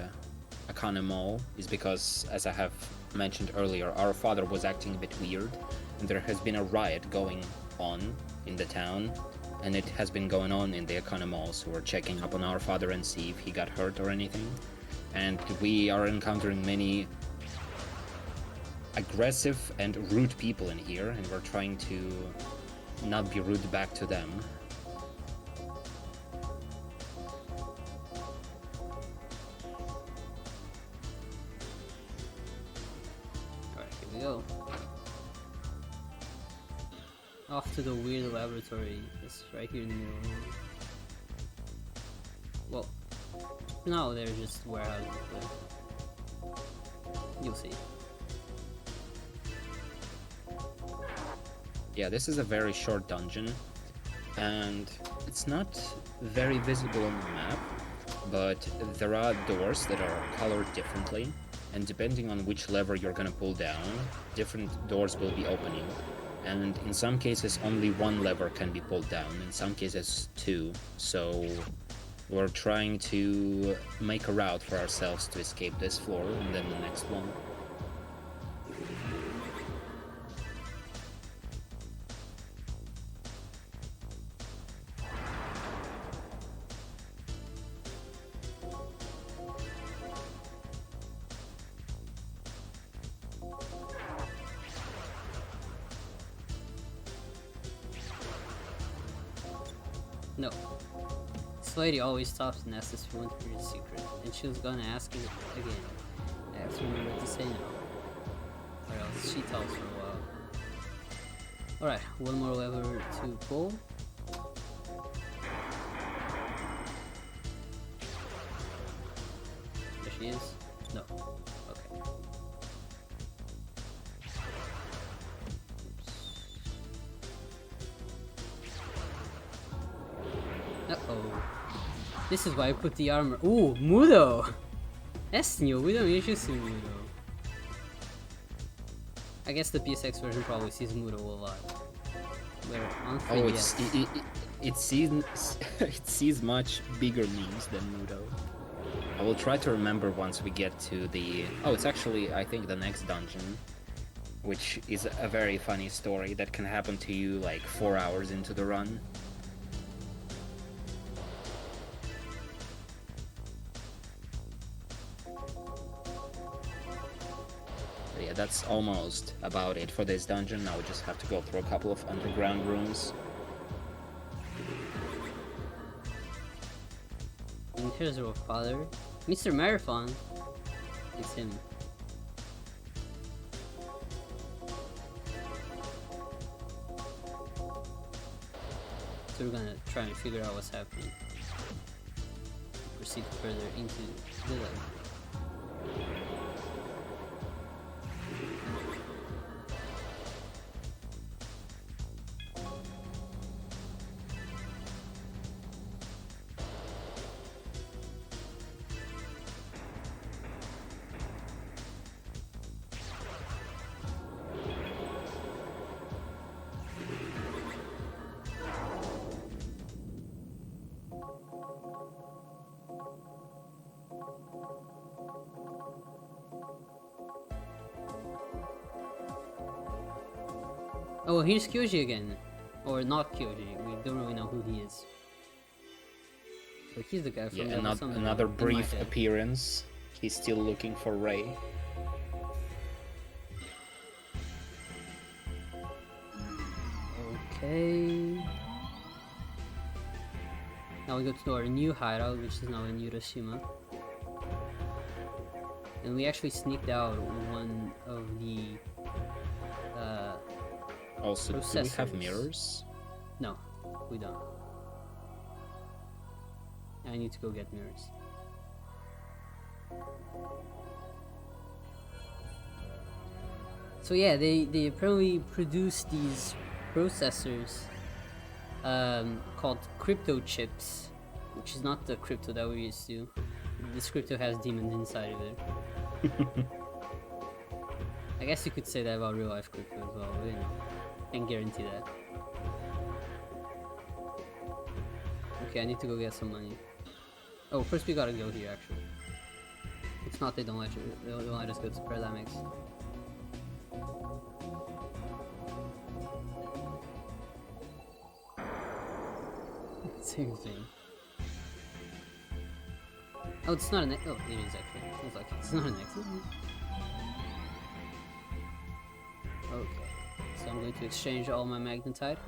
S3: Akane Mall is because, as I have mentioned earlier, our father was acting a bit weird, and there has been a riot going on in the town, and it has been going on in the Akane Mall, so we're checking up on our father and see if he got hurt or anything. And we are encountering many aggressive and rude people in here, and we're trying to not be rude back to them.
S1: Alright, here we go. Off to the weird laboratory. It's right here in the middle. Well, no, they're just warehouses, but you'll see.
S3: Yeah, this is a very short dungeon, and it's not very visible on the map, but there are doors that are colored differently, and depending on which lever you're gonna pull down, different doors will be opening. And in some cases only one lever can be pulled down, in some cases 2, so We're trying to make a route for ourselves to escape this floor and then the next one.
S1: No. This lady always stops and asks us if we want to hear a secret, and she was gonna ask it again. I have to remember to say no, or else she talks for a while. Alright, one more lever to pull. There she is. No. Okay. Uh-oh. This is why I put the armor. Ooh, Mudo! That's new, we don't usually see Mudo. I guess the PSX version probably sees Mudo a lot. Where on 3DS...
S3: it sees much bigger memes than Mudo. I will try to remember once we get to the... Oh, it's actually, I think, the next dungeon. Which is a very funny story that can happen to you like 4 hours into the run. Yeah, that's almost about it for this dungeon. Now we just have to go through a couple of underground rooms.
S1: And here's our father, Mr. Marathon. It's him. So we're gonna try and figure out what's happening. Proceed further into the level. Oh, here's Kyoji again. Or not Kyoji, we don't really know who he is. So he's the guy from
S3: another brief appearance. He's still looking for Ray.
S1: Okay. Now we go to our new hideout, which is now in Hiroshima. And we actually sneaked out one of the
S3: Also, do we have
S1: processors.
S3: mirrors?
S1: No, we don't. I need to go get mirrors. So yeah, they apparently produce these processors called crypto chips, which is not the crypto that we're used to. This crypto has demons inside of it. I guess you could say that about real life crypto as well, but you know, can't guarantee that. Okay, I need to go get some money. Oh, first we gotta go here actually. If not, they don't let us go to Parallax. Same thing. Oh, it's not an exit. Oh, it is actually. I was like, it's not an exit. Okay, so I'm going to exchange all my magnetite.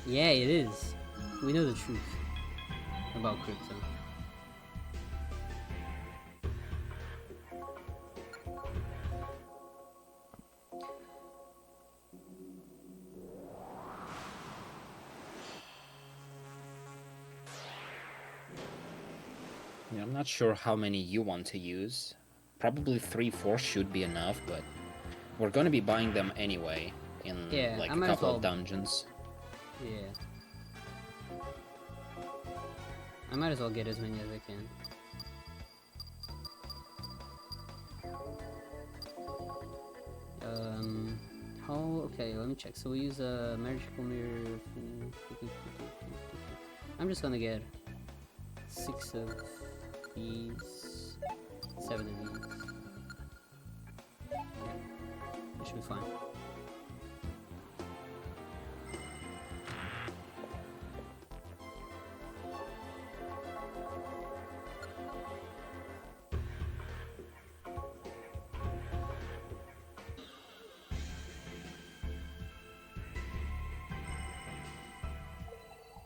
S1: Yeah, it is. We know the truth about crypto.
S3: Yeah, I'm not sure how many you want to use. Probably 3-4 should be enough, but we're gonna be buying them anyway in like a couple of dungeons.
S1: Yeah. I might as well get as many as I can. Oh, okay, let me check. So we use a magical mirror. I'm just gonna get 6 of these, 7 of these. It should be fine.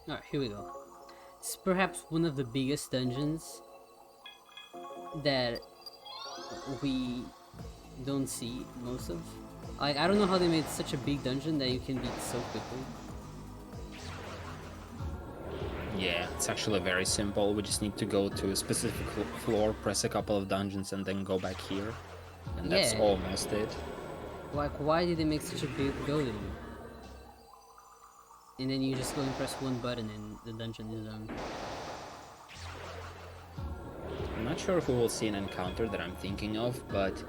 S1: Alright, here we go. It's perhaps one of the biggest dungeons that we don't see most of. Like, I don't know how they made such a big dungeon that you can beat so quickly.
S3: Yeah, it's actually very simple. We just need to go to a specific floor, press a couple of dungeons, and then go back here. And that's
S1: Yeah.
S3: almost it.
S1: Like, why did they make such a big building? And then you just go and press one button and the dungeon is done.
S3: I'm not sure if we will see an encounter that I'm thinking of, but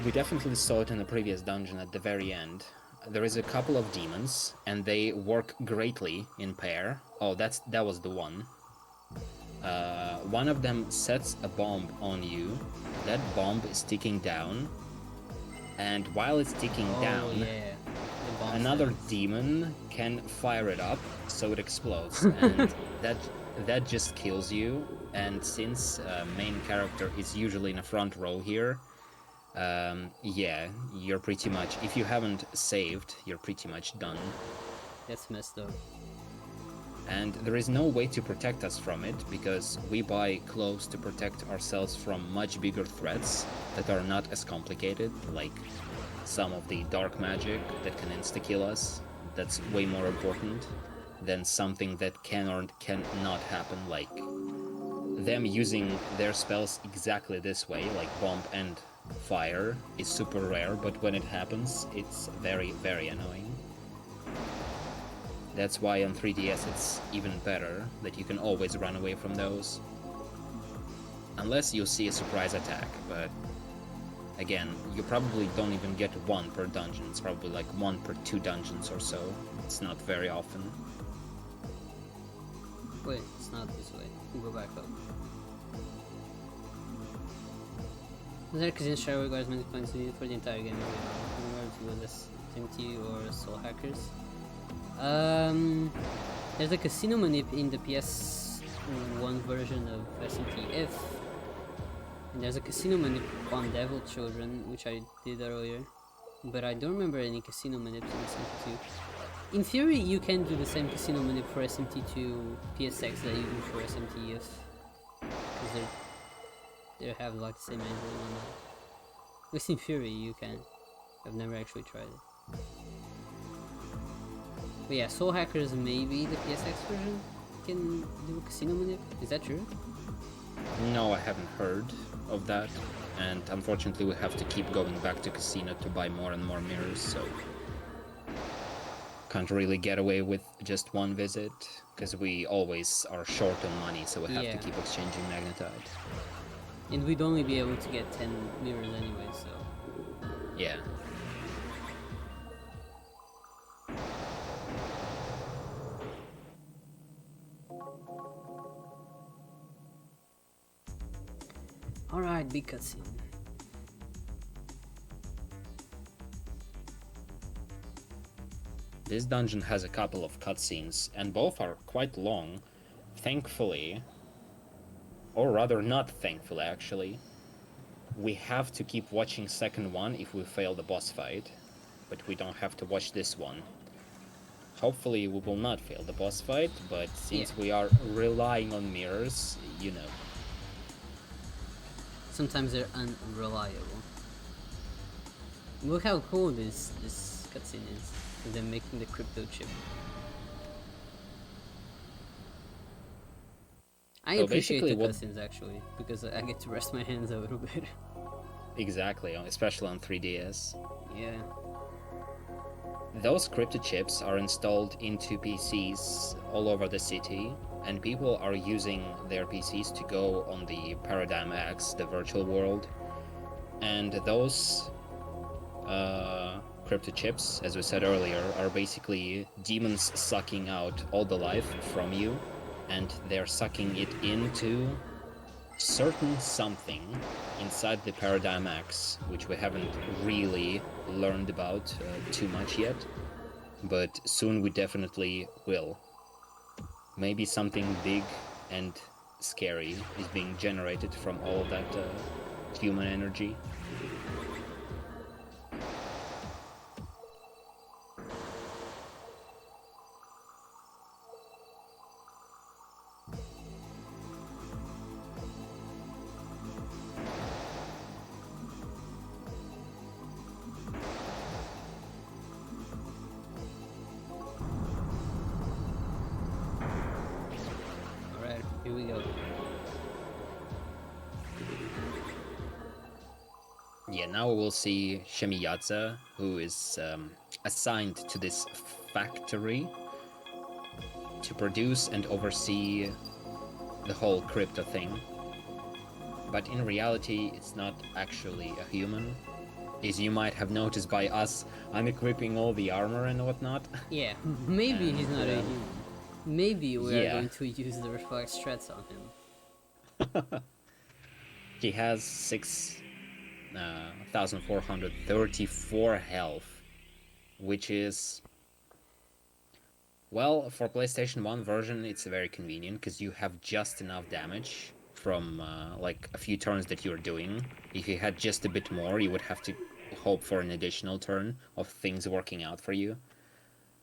S3: we definitely saw it in the previous dungeon at the very end. There is a couple of demons, and they work greatly in pair. Oh, that was the one. One of them sets a bomb on you. That bomb is ticking down, and while it's ticking down,
S1: Yeah. The bomb
S3: another
S1: sets.
S3: demon can fire it up so it explodes, and that just kills you. And since main character is usually in a front row here, yeah, you're pretty much, if you haven't saved, you're pretty much done.
S1: That's messed up.
S3: And there is no way to protect us from it, because we buy clothes to protect ourselves from much bigger threats that are not as complicated, like some of the dark magic that can insta-kill us. That's way more important than something that can or cannot happen, like them using their spells exactly this way, like bomb and fire, is super rare, but when it happens, it's very, very annoying. That's why on 3DS it's even better that you can always run away from those. Unless you see a surprise attack, but again, you probably don't even get one per dungeon. It's probably like 1 per 2 dungeons or so. It's not very often.
S1: Wait, it's not this way. We'll go back up. The Dark Casino Shadow requires many points needed for the entire game. Remember to go this SMT or Soul Hackers. There's a casino manip in the PS1 version of SMT and there's a casino manip on Devil Children, which I did earlier, but I don't remember any casino manips in SMT2. In theory, you can do the same casino manip for SMT2 PSX that you do for SMT because they have like the same engine on that. At least in theory, you can. I've never actually tried it. But yeah, Soul Hackers, maybe the PSX version can do a casino manip. Is that true?
S3: No, I haven't heard of that, and unfortunately we have to keep going back to casino to buy more and more mirrors, so can't really get away with just one visit, because we always are short on money, so we have to keep exchanging magnetite.
S1: And we'd only be able to get 10 mirrors anyway, so...
S3: Yeah.
S1: Alright, big cutscene.
S3: This dungeon has a couple of cutscenes, and both are quite long. Thankfully, or rather not thankfully actually, we have to keep watching second one if we fail the boss fight, but we don't have to watch this one. Hopefully we will not fail the boss fight, but since we are relying on mirrors, you know.
S1: Sometimes they're unreliable. Look how cool this cutscene is, with them making the crypto chip. I appreciate the cutscenes actually, because I get to rest my hands a little bit.
S3: Exactly, especially on 3DS.
S1: Yeah.
S3: Those crypto chips are installed into PCs all over the city, and people are using their PCs to go on the Paradigm X, the virtual world, and those crypto chips, as we said earlier, are basically demons sucking out all the life from you, and they're sucking it into certain something inside the Paradigm X, which we haven't really learned about too much yet, but soon we definitely will. Maybe something big and scary is being generated from all of that human energy.
S1: Alright, here we go.
S3: Yeah, now we'll see Shimiyatza, who is assigned to this factory to produce and oversee the whole crypto thing. But in reality, it's not actually a human. As you might have noticed by us unequipping all the armor and whatnot.
S1: Yeah, maybe he's not a
S3: And,
S1: human. Maybe we are
S3: yeah.
S1: going to use the reflex strats on him.
S3: He has 6,434 health, which is, well, for PlayStation 1 version, it's very convenient because you have just enough damage from like a few turns that you're doing. If you had just a bit more, you would have to hope for an additional turn of things working out for you.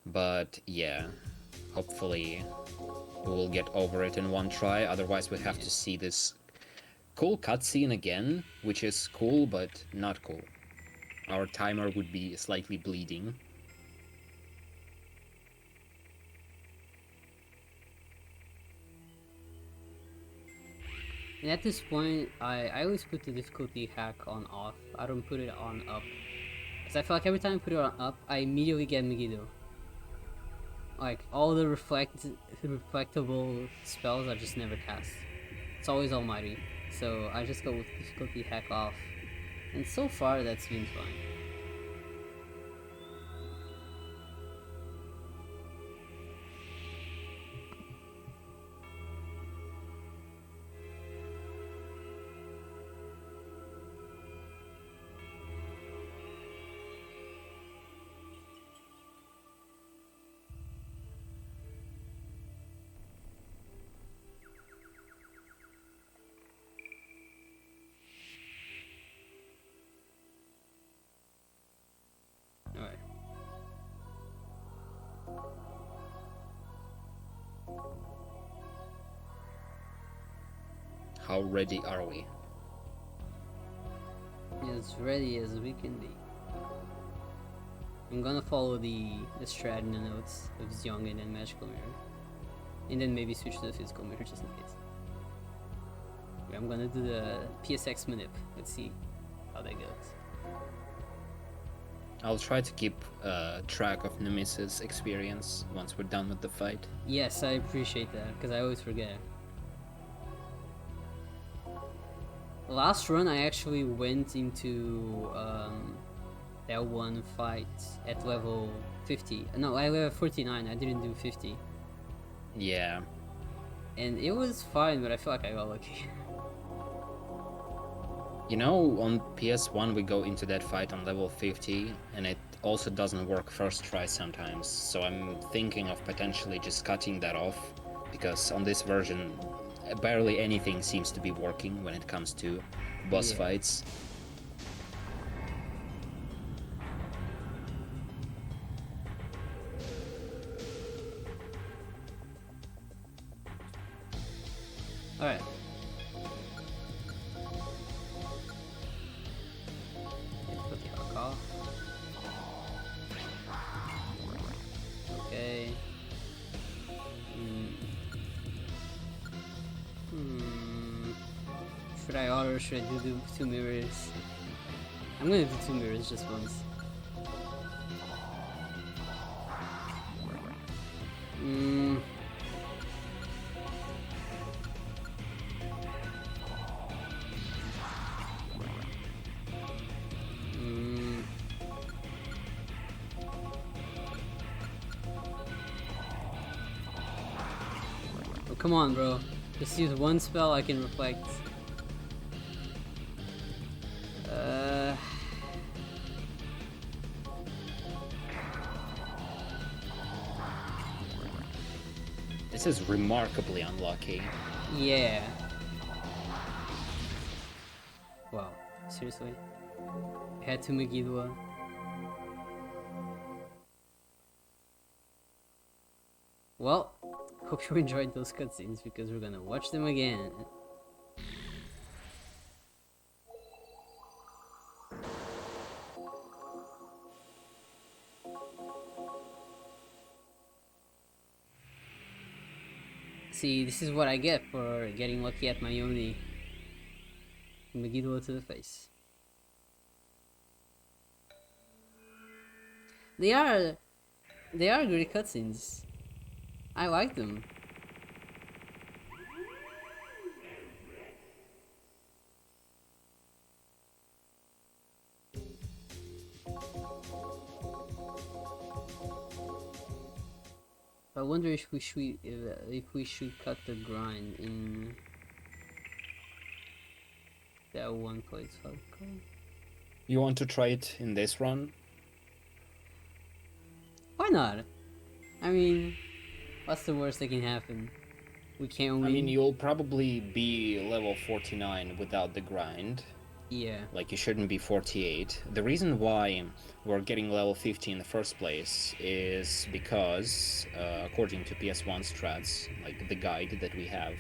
S3: But yeah, hopefully we will get over it in one try. Otherwise, we have to see this cool cutscene again, which is cool but not cool. Our timer would be slightly bleeding.
S1: And at this point, I always put the difficulty hack on off. I don't put it on up. Because I feel like every time I put it on up, I immediately get Megiddo. Like, all the reflectable spells I just never cast. It's always Almighty. So I just go with difficulty hack off. And so far, that's been fine. Alright.
S3: How ready are we?
S1: As ready as we can be. I'm gonna follow the strat in the notes of Xiongin and Magical Mirror. And then maybe switch to the Physical Mirror just in case. Okay, I'm gonna do the PSX manip. Let's see how that goes.
S3: I'll try to keep track of Nemissa's experience once we're done with the fight.
S1: Yes, I appreciate that, because I always forget. Last run I actually went into that one fight at level 50. No, I level 49, I didn't do 50.
S3: Yeah.
S1: And it was fine, but I feel like I got lucky.
S3: You know, on PS1 we go into that fight on level 50, and it also doesn't work first try sometimes, so I'm thinking of potentially just cutting that off, because on this version barely anything seems to be working when it comes to boss fights.
S1: Alright. Okay. Should I auto or should I do the 2 mirrors? I'm gonna do 2 mirrors just once. Oh, come on, bro. Just use one spell, I can reflect.
S3: This is remarkably unlucky.
S1: Yeah. Wow, seriously? Head to Megiddo. Well, hope you enjoyed those cutscenes because we're gonna watch them again. See, this is what I get for getting lucky at Mayone. Megiddo to the face. They are great cutscenes. I like them. I wonder if we should cut the grind in that one place. Okay.
S3: You want to try it in this run?
S1: Why not? I mean, what's the worst that can happen? We can't win.
S3: I mean, you'll probably be level 49 without the grind.
S1: Yeah.
S3: Like, you shouldn't be 48. The reason why we're getting level 50 in the first place is because, according to PS1 strats, like the guide that we have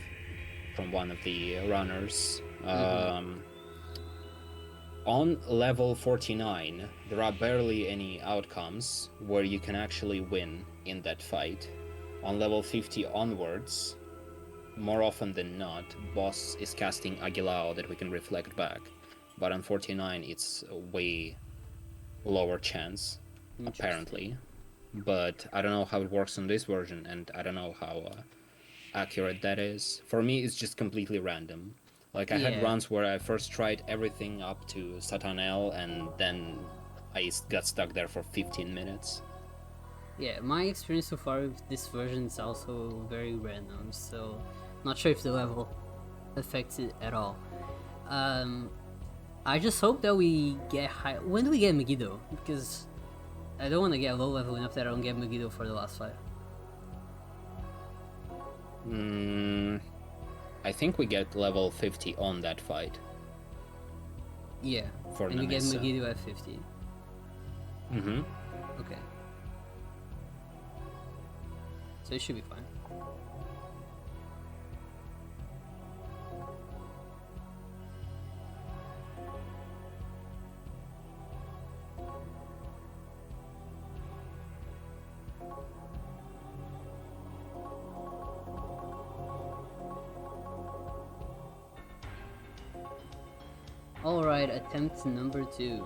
S3: from one of the runners, on level 49, there are barely any outcomes where you can actually win in that fight. On level 50 onwards, more often than not, boss is casting Agilao that we can reflect back. But on 49, it's a way lower chance, apparently. But I don't know how it works on this version, and I don't know how accurate that is. For me, it's just completely random. Like, I had runs where I first tried everything up to Satanel, and then I got stuck there for 15 minutes.
S1: Yeah, my experience so far with this version is also very random, so not sure if the level affects it at all. I just hope that we get high. When do we get Megiddo? Because I don't want to get low level enough that I don't get Megiddo for the last fight.
S3: I think we get level 50 on that fight.
S1: Yeah,
S3: for
S1: and we get
S3: Nemissa.
S1: Megiddo at 50. Okay. So it should be fine. Alright, attempt number 2.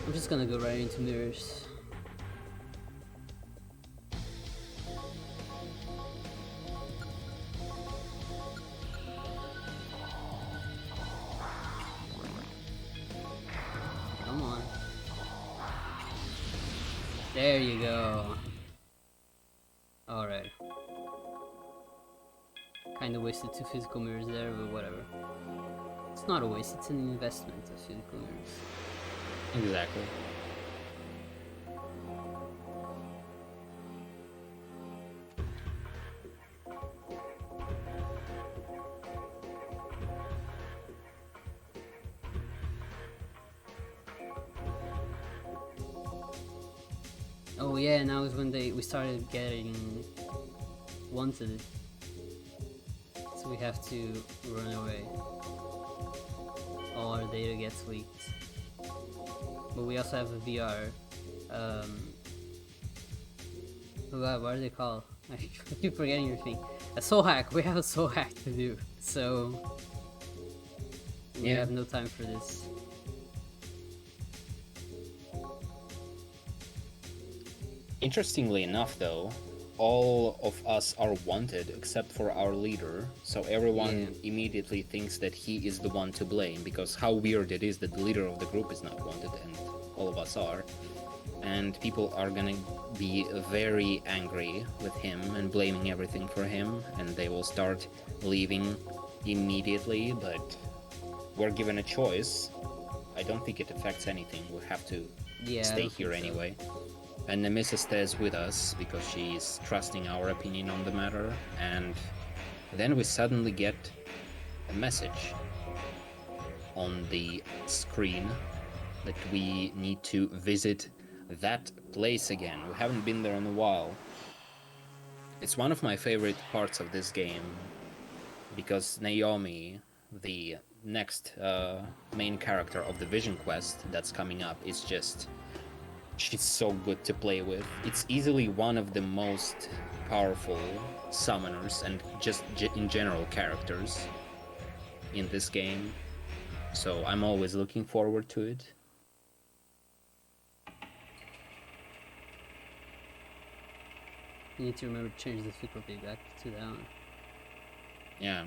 S1: I'm just gonna go right into mirrors. Come on. There you go. Alright. Kinda wasted 2 physical mirrors there, but whatever. It's not a waste, it's an investment of physical mirrors.
S3: Exactly.
S1: Oh yeah, now is when we started getting wanted. So we have to run away. All our data gets leaked. But we also have a VR. Oh god, what are they called? I keep forgetting your thing. A soul hack. We have a soul hack to do. So we have no time for this.
S3: Interestingly enough, though, all of us are wanted except for our leader, so everyone immediately thinks that he is the one to blame, because how weird it is that the leader of the group is not wanted and all of us are. And people are gonna be very angry with him and blaming everything for him, and they will start leaving immediately, but we're given a choice. I don't think it affects anything. We have to stay here anyway. And Nemissa stays with us because she's trusting our opinion on the matter, and then we suddenly get a message on the screen that we need to visit that place again. We haven't been there in a while. It's one of my favorite parts of this game, because Naomi, the next main character of the Vision Quest that's coming up, is just... she's so good to play with. It's easily one of the most powerful summoners and just in general characters in this game. So I'm always looking forward to it.
S1: You need to remember to change the difficulty back to that one.
S3: Yeah.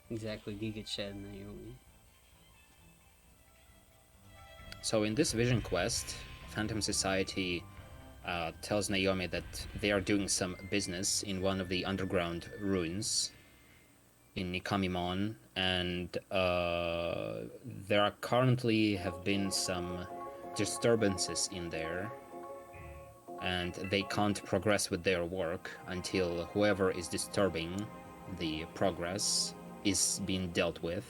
S1: Exactly, Giga Chad Naomi.
S3: So in this Vision Quest, Phantom Society tells Naomi that they are doing some business in one of the underground ruins in Nikamimon, and there are currently have been some disturbances in there, and they can't progress with their work until whoever is disturbing the progress is being dealt with.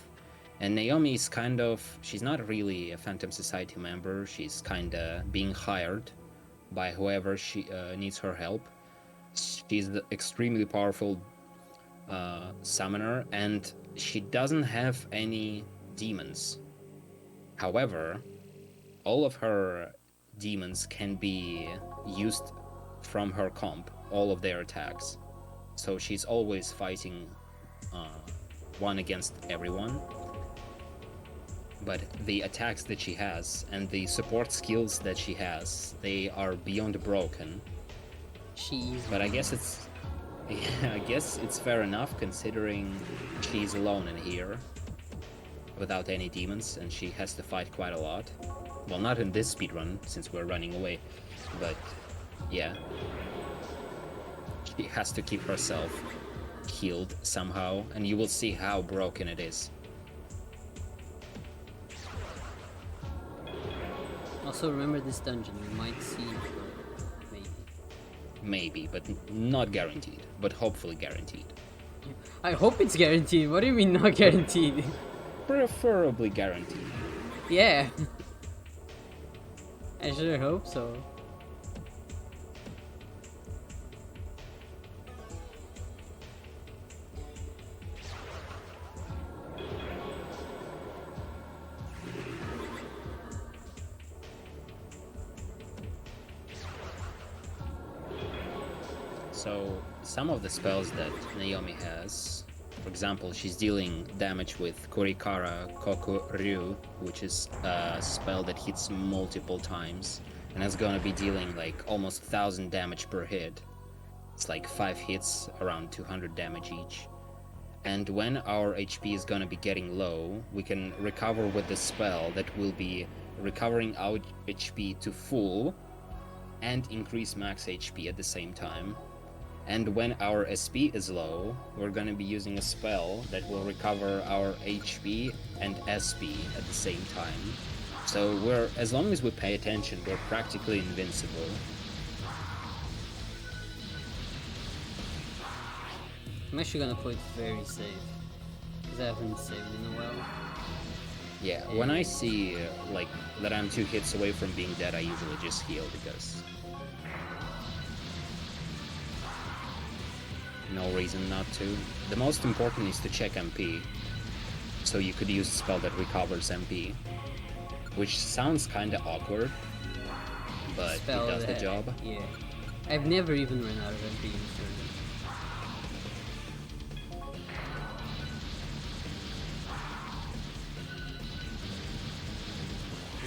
S3: And Naomi is kind of, she's not really a Phantom Society member, she's kind of being hired by whoever she needs her help. She's the extremely powerful summoner, and she doesn't have any demons. However, all of her demons can be used from her comp, all of their attacks. So she's always fighting one against everyone. But the attacks that she has and the support skills that she has, they are beyond broken. But I guess it's I guess it's fair enough, considering she's alone in here without any demons, and she has to fight quite a lot. Well, not in this speedrun, since we're running away, but yeah. She has to keep herself healed somehow, and you will see how broken it is.
S1: Also remember this dungeon, you might see
S3: Maybe, but not guaranteed. But hopefully guaranteed.
S1: I hope it's guaranteed. What do you mean not guaranteed?
S3: Preferably guaranteed.
S1: Yeah. I sure hope so.
S3: So, some of the spells that Naomi has, for example, she's dealing damage with Kurikara Koku Ryu, which is a spell that hits multiple times, and it's gonna be dealing like almost 1000 damage per hit. It's like 5 hits, around 200 damage each. And when our HP is gonna be getting low, we can recover with the spell that will be recovering our HP to full and increase max HP at the same time. And when our SP is low, we're gonna be using a spell that will recover our HP and SP at the same time. So as long as we pay attention, we're practically invincible.
S1: I'm actually gonna play it very safe, because I haven't saved in a while.
S3: Yeah, when I see like that I'm 2 hits away from being dead, I usually just heal, because no reason not to. The most important is to check MP, so you could use a spell that recovers MP, which sounds kinda awkward, but it does the job.
S1: Yeah. I've never even run out of MP in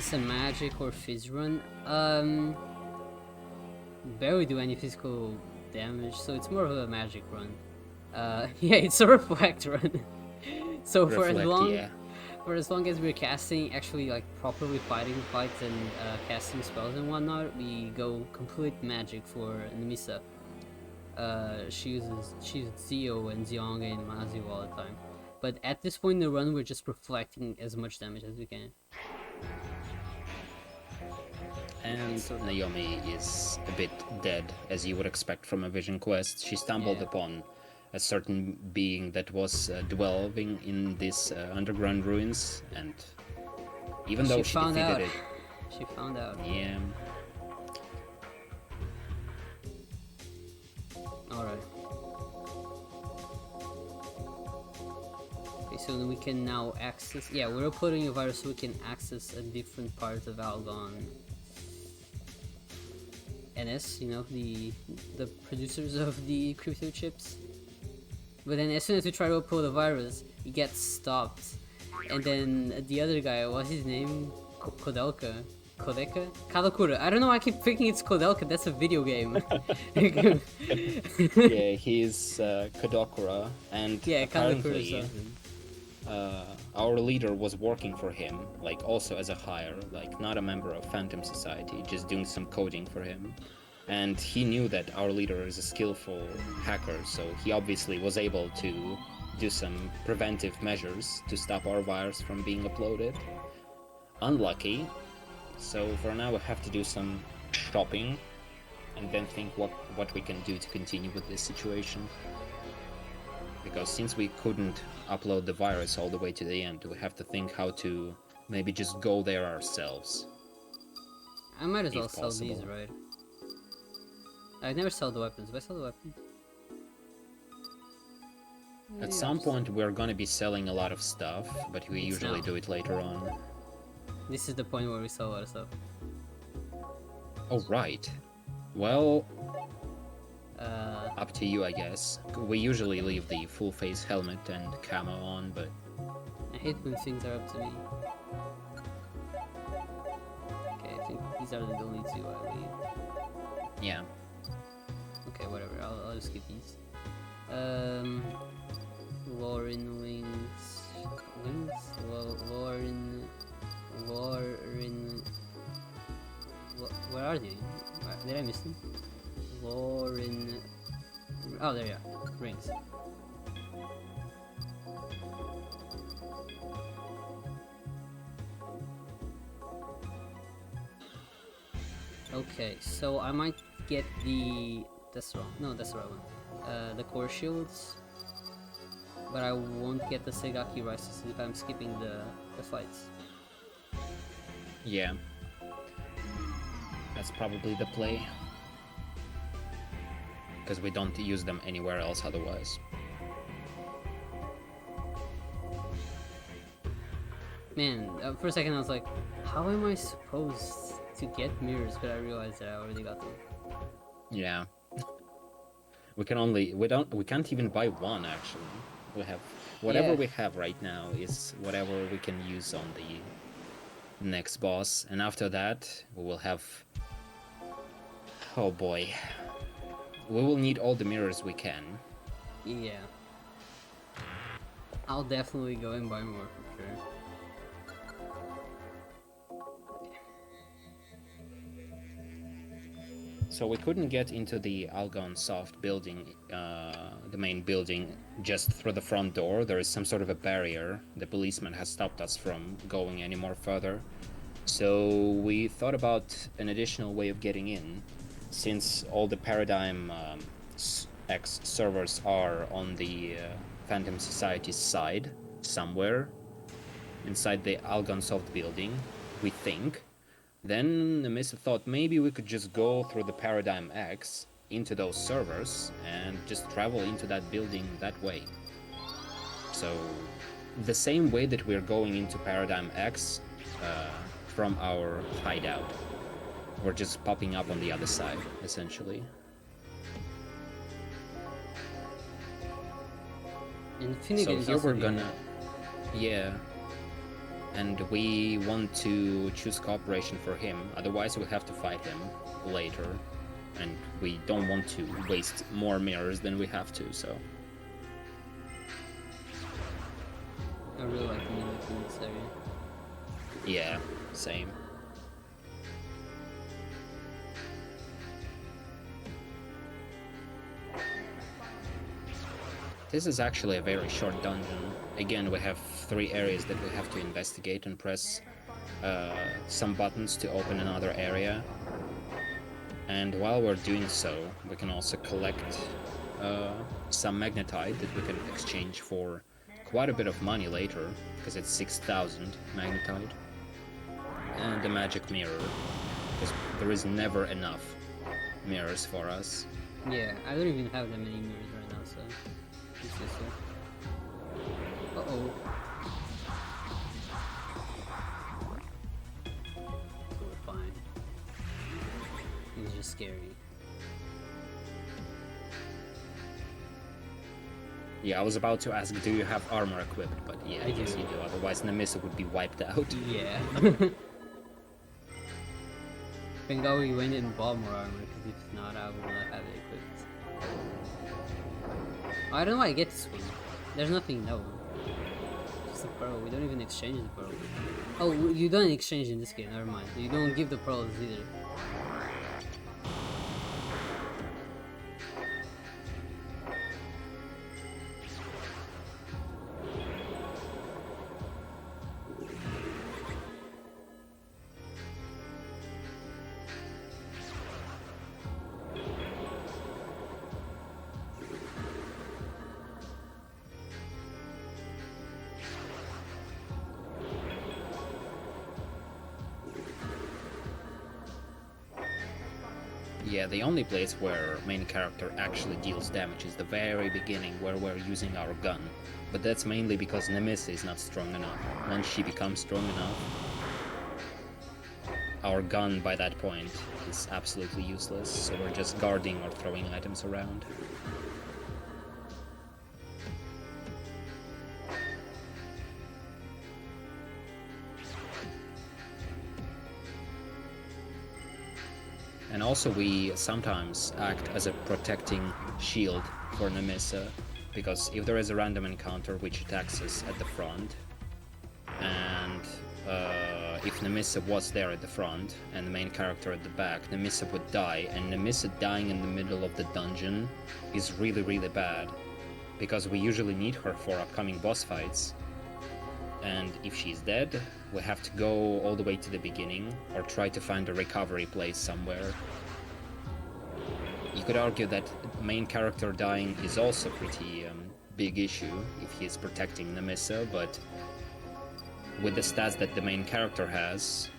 S1: it's a magic or phys run, barely do any physical damage, so it's more of a magic run. Yeah, it's a reflect run. So for as long as we're casting, actually like properly fighting fights and casting spells and whatnot, we go complete magic for Nemissa. She uses Zio and Zionga and Mazio all the time. But at this point in the run, we're just reflecting as much damage as we can.
S3: And Naomi is a bit dead, as you would expect from a vision quest. She stumbled upon a certain being that was dwelling in these underground ruins, and even though she defeated it...
S1: She found out.
S3: Yeah.
S1: Alright. Okay, so we can now access... Yeah, we're uploading a virus so we can access a different part of Algon. NS, you know, the producers of the crypto chips. But then as soon as we try to upload the virus, it gets stopped. And then the other guy, what's his name? Kodeka? Kudakura. I don't know, I keep thinking it's Kudakura, that's a video game.
S3: Yeah, he's Kudakura, and apparently our leader was working for him, like also as a hire, like not a member of Phantom Society, just doing some coding for him. And he knew that our leader is a skillful hacker, so he obviously was able to do some preventive measures to stop our virus from being uploaded. Unlucky. So for now we have to do some shopping and then think what we can do to continue with this situation. Because since we couldn't upload the virus all the way to the end, we have to think how to maybe just go there ourselves.
S1: I might as well sell these, right? I never sell the weapons. Do I sell the weapons?
S3: At some point we're gonna be selling a lot of stuff, but we usually do it later on.
S1: This is the point where we sell a lot of stuff.
S3: Oh, right. Well, up to you, I guess. We usually leave the full face helmet and camo on, but...
S1: I hate when things are up to me. Okay, I think these are the only two I leave.
S3: Yeah.
S1: Okay, whatever, I'll just skip these. Lauren wings... Lauren... Where are they? Did I miss them? Lauren... Oh, there you are. Rings. Okay, so I might get the... That's wrong. No, that's the right one. The core shields. But I won't get the Segaki rises if I'm skipping the fights.
S3: Yeah. That's probably the play. Because we don't use them anywhere else otherwise.
S1: Man, for a second I was like, how am I supposed to get mirrors? But I realized that I already got them.
S3: Yeah. We can't even buy one actually. We have whatever we have right now is whatever we can use on the next boss, and after that we will have, oh boy, we will need all the mirrors we can.
S1: Yeah. I'll definitely go and buy more for sure.
S3: So we couldn't get into the Algon Soft building, the main building, just through the front door. There is some sort of a barrier. The policeman has stopped us from going any more further. So we thought about an additional way of getting in, since all the Paradigm X servers are on the Phantom Society's side, somewhere inside the Algon Soft building, we think. Then Nemissa thought maybe we could just go through the Paradigm X into those servers and just travel into that building that way. So the same way that we're going into Paradigm X from our hideout. We're just popping up on the other side, essentially.
S1: And Finnegan
S3: so here we're gonna... Yeah. and we want to choose cooperation for him, otherwise we'll have to fight him later, and we don't want to waste more mirrors than we have to, so...
S1: I really like the music in this area.
S3: Yeah, same. This is actually a very short dungeon. Again, we have 3 areas that we have to investigate and press some buttons to open another area. And while we're doing so, we can also collect some magnetite that we can exchange for quite a bit of money later, because it's 6,000 magnetite. And the magic mirror, because there is never enough mirrors for us.
S1: Yeah, I don't even have that many mirrors right now, so... It's this one. Uh-oh. We're fine. It's just scary.
S3: Yeah, I was about to ask, do you have armor equipped? But yeah, I guess
S1: do.
S3: you do, otherwise Nemissa would be wiped out.
S1: Yeah. Thank God we went and bought more armor, because if not, I would not have it equipped. I don't know why I get this one. There's nothing, no. Just a pearl. We don't even exchange the pearl. Oh, you don't exchange in this game, never mind. You don't give the pearls either.
S3: Yeah, the only place where main character actually deals damage is the very beginning, where we're using our gun. But that's mainly because Nemissa is not strong enough. Once she becomes strong enough, our gun by that point is absolutely useless, so we're just guarding or throwing items around. And also we sometimes act as a protecting shield for Nemissa, because if there is a random encounter which attacks us at the front, and if Nemissa was there at the front and the main character at the back, Nemissa would die, and Nemissa dying in the middle of the dungeon is really, really bad, because we usually need her for upcoming boss fights. And if she's dead, we have to go all the way to the beginning, or try to find a recovery place somewhere. You could argue that main character dying is also a pretty big issue if he's protecting Nemissa, but with the stats that the main character has,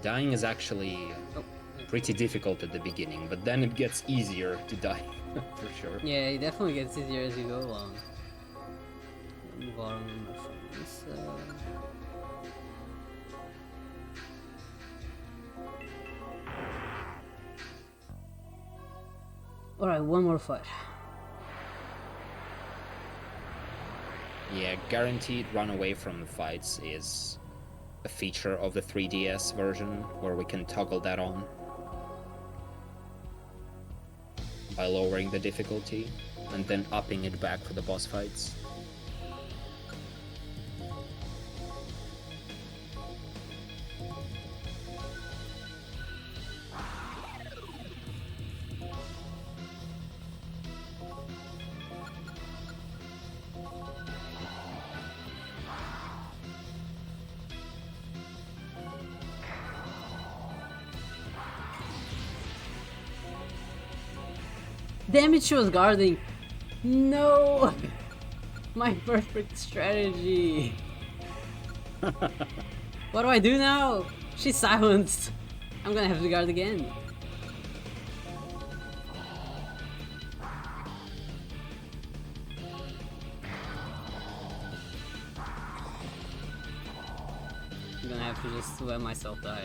S3: dying is actually pretty difficult at the beginning, but then it gets easier to die, for sure.
S1: Yeah, it definitely gets easier as you go along. Move on from this. Alright, one more fight.
S3: Yeah, guaranteed run away from the fights is a feature of the 3DS version, where we can toggle that on by lowering the difficulty and then upping it back for the boss fights.
S1: Damn it, she was guarding! No! My perfect strategy! What do I do now? She's silenced! I'm gonna have to guard again. I'm gonna have to just let myself die.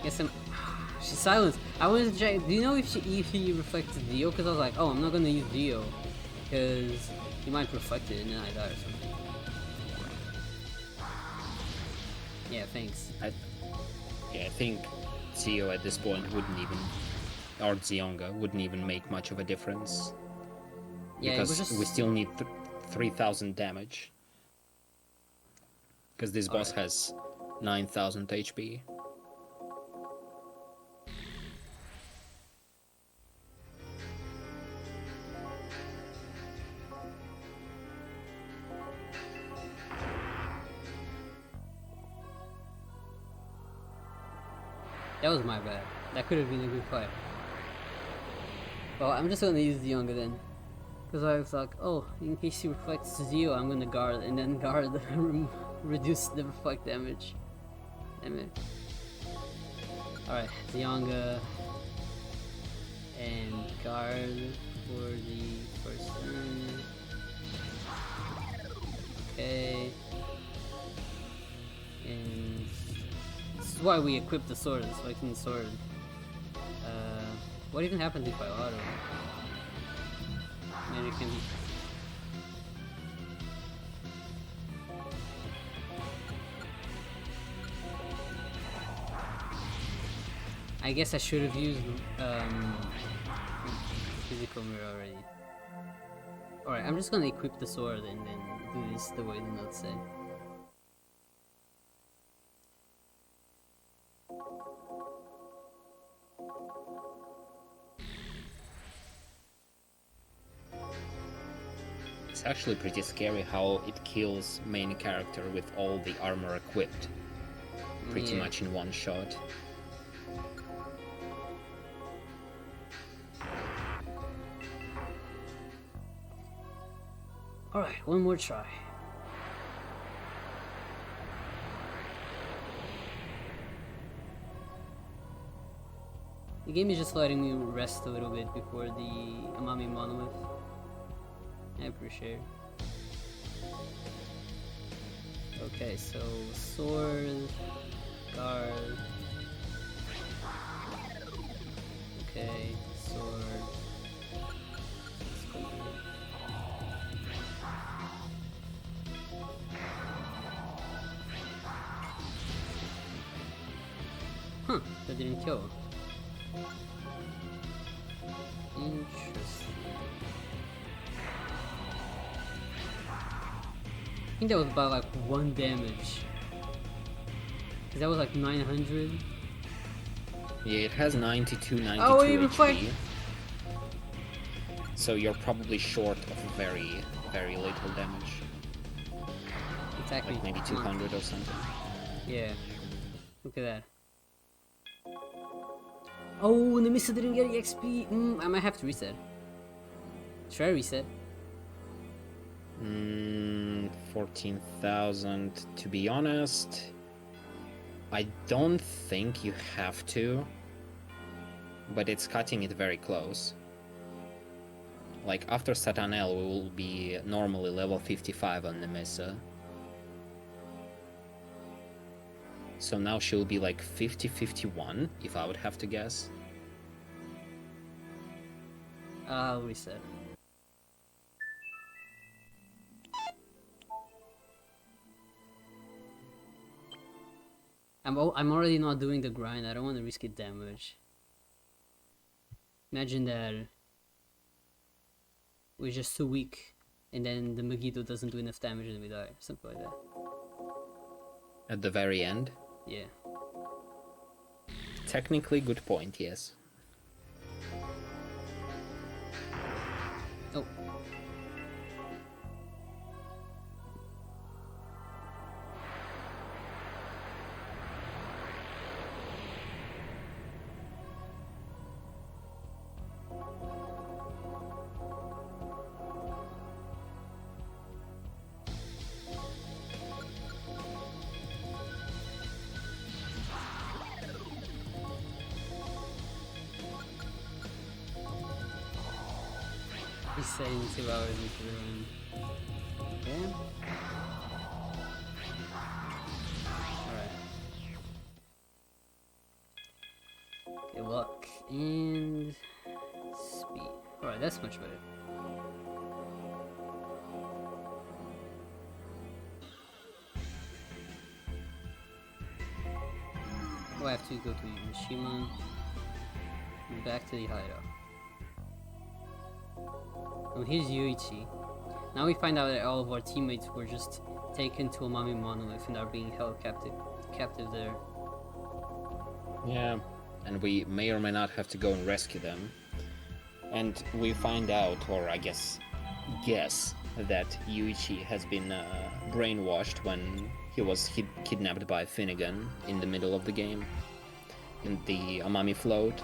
S1: Guess I'm... She's silenced. I wanted to check. Do you know if he reflected Dio? Because I was like, oh, I'm not gonna use Dio because he might reflect it and then I die or something. Yeah, thanks.
S3: I think Zio at this point wouldn't even, or Zionga wouldn't even make much of a difference.
S1: Yeah,
S3: because we still need 3,000 damage. Because this boss has 9,000 HP.
S1: That was my bad. That could have been a good fight. Well, I'm just gonna use the younger then. Because I was like, oh, in case he reflects Zio, I'm gonna guard, and then guard reduce the reflect damage. Damn it. Alright, Zionga and guard for the first turn. Okay. And this is why we equip the sword, so I can sword. What even happens if I auto? Maybe it can be. I guess I should have used physical mirror already. Alright, I'm just gonna equip the sword and then do this the way the notes say.
S3: It's actually pretty scary how it kills main character with all the armor equipped. Pretty much in one shot.
S1: Alright, one more try. The game is just letting me rest a little bit before the Umami monolith. I appreciate it. Okay, so sword, guard. Okay, sword. Huh, that didn't kill. Interesting. I think that was about like 1 damage. Cause that was like 900.
S3: Yeah, it has 92 HP.
S1: Reflect.
S3: So you're probably short of very, very little damage.
S1: Exactly.
S3: Like maybe 200 or something.
S1: Yeah. Look at that. Oh, Nemissa didn't get XP. I might have to reset. Should I reset?
S3: 14,000. To be honest, I don't think you have to, but it's cutting it very close. Like after Satanel, we will be normally level 55 on Nemissa. So now she'll be like 50-51, if I would have to guess.
S1: I'll reset. I'm already not doing the grind. I don't want to risk it damage. Imagine that we're just too weak, and then the Megiddo doesn't do enough damage and we die. Something like that.
S3: At the very end?
S1: Yeah.
S3: Technically, good point, yes.
S1: Oh. Resetting 2 hours into the run. Okay. Alright. Okay, that's much better. Oh, I have to go to Mishima. Back to the hideout. Oh, here's Yuichi. Now we find out that all of our teammates were just taken to Umami Monolith and are being held captive there.
S3: Yeah, and we may or may not have to go and rescue them. And we find out, or I guess, that Yuichi has been brainwashed when he was kidnapped by Finnegan in the middle of the game, in the Umami float.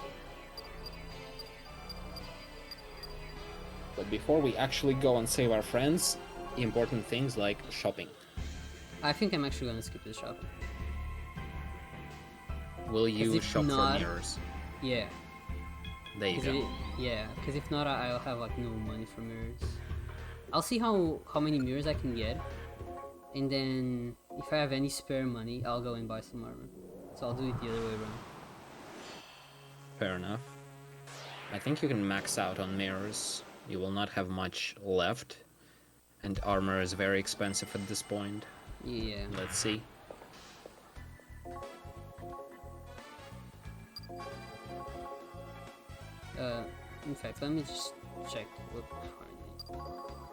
S3: But before we actually go and save our friends, important things like shopping.
S1: I think I'm actually gonna skip this shop.
S3: Will you
S1: if
S3: shop
S1: not-
S3: for mirrors?
S1: Yeah.
S3: There you go.
S1: Yeah, because if not, I'll have like no money for mirrors. I'll see how many mirrors I can get, and then if I have any spare money, I'll go and buy some armor. So I'll do it the other way around.
S3: Fair enough. I think you can max out on mirrors. You will not have much left, and armor is very expensive at this point.
S1: Yeah.
S3: Let's see.
S1: In fact, let me just check.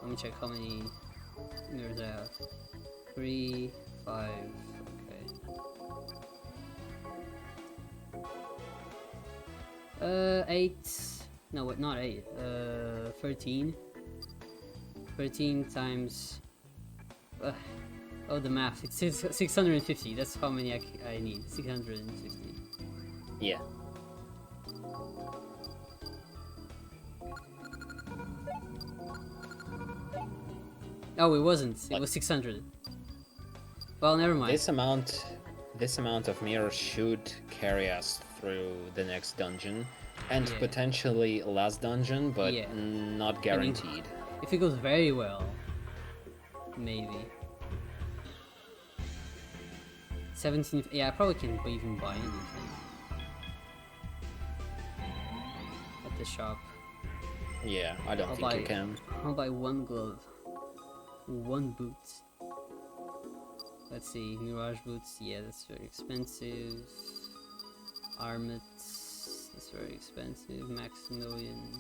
S1: Let me check how many mirrors I have. 3, 5. Okay. 8. No, what? Not 8. 13. 13 times. Oh, the math. It's 650. That's how many I need. 650.
S3: Yeah.
S1: Oh, it wasn't. It was 600. Well, never mind.
S3: This amount of mirrors should carry us through the next dungeon, and
S1: Yeah.
S3: potentially last dungeon, but
S1: Yeah.
S3: not guaranteed.
S1: If it goes very well, maybe. 17. Yeah, I probably can't even buy anything at the shop.
S3: Yeah, I don't think you can.
S1: I'll buy one glove, one boot. Let's see, Mirage boots. Yeah, that's very expensive. Armets. That's very expensive. Maximilians.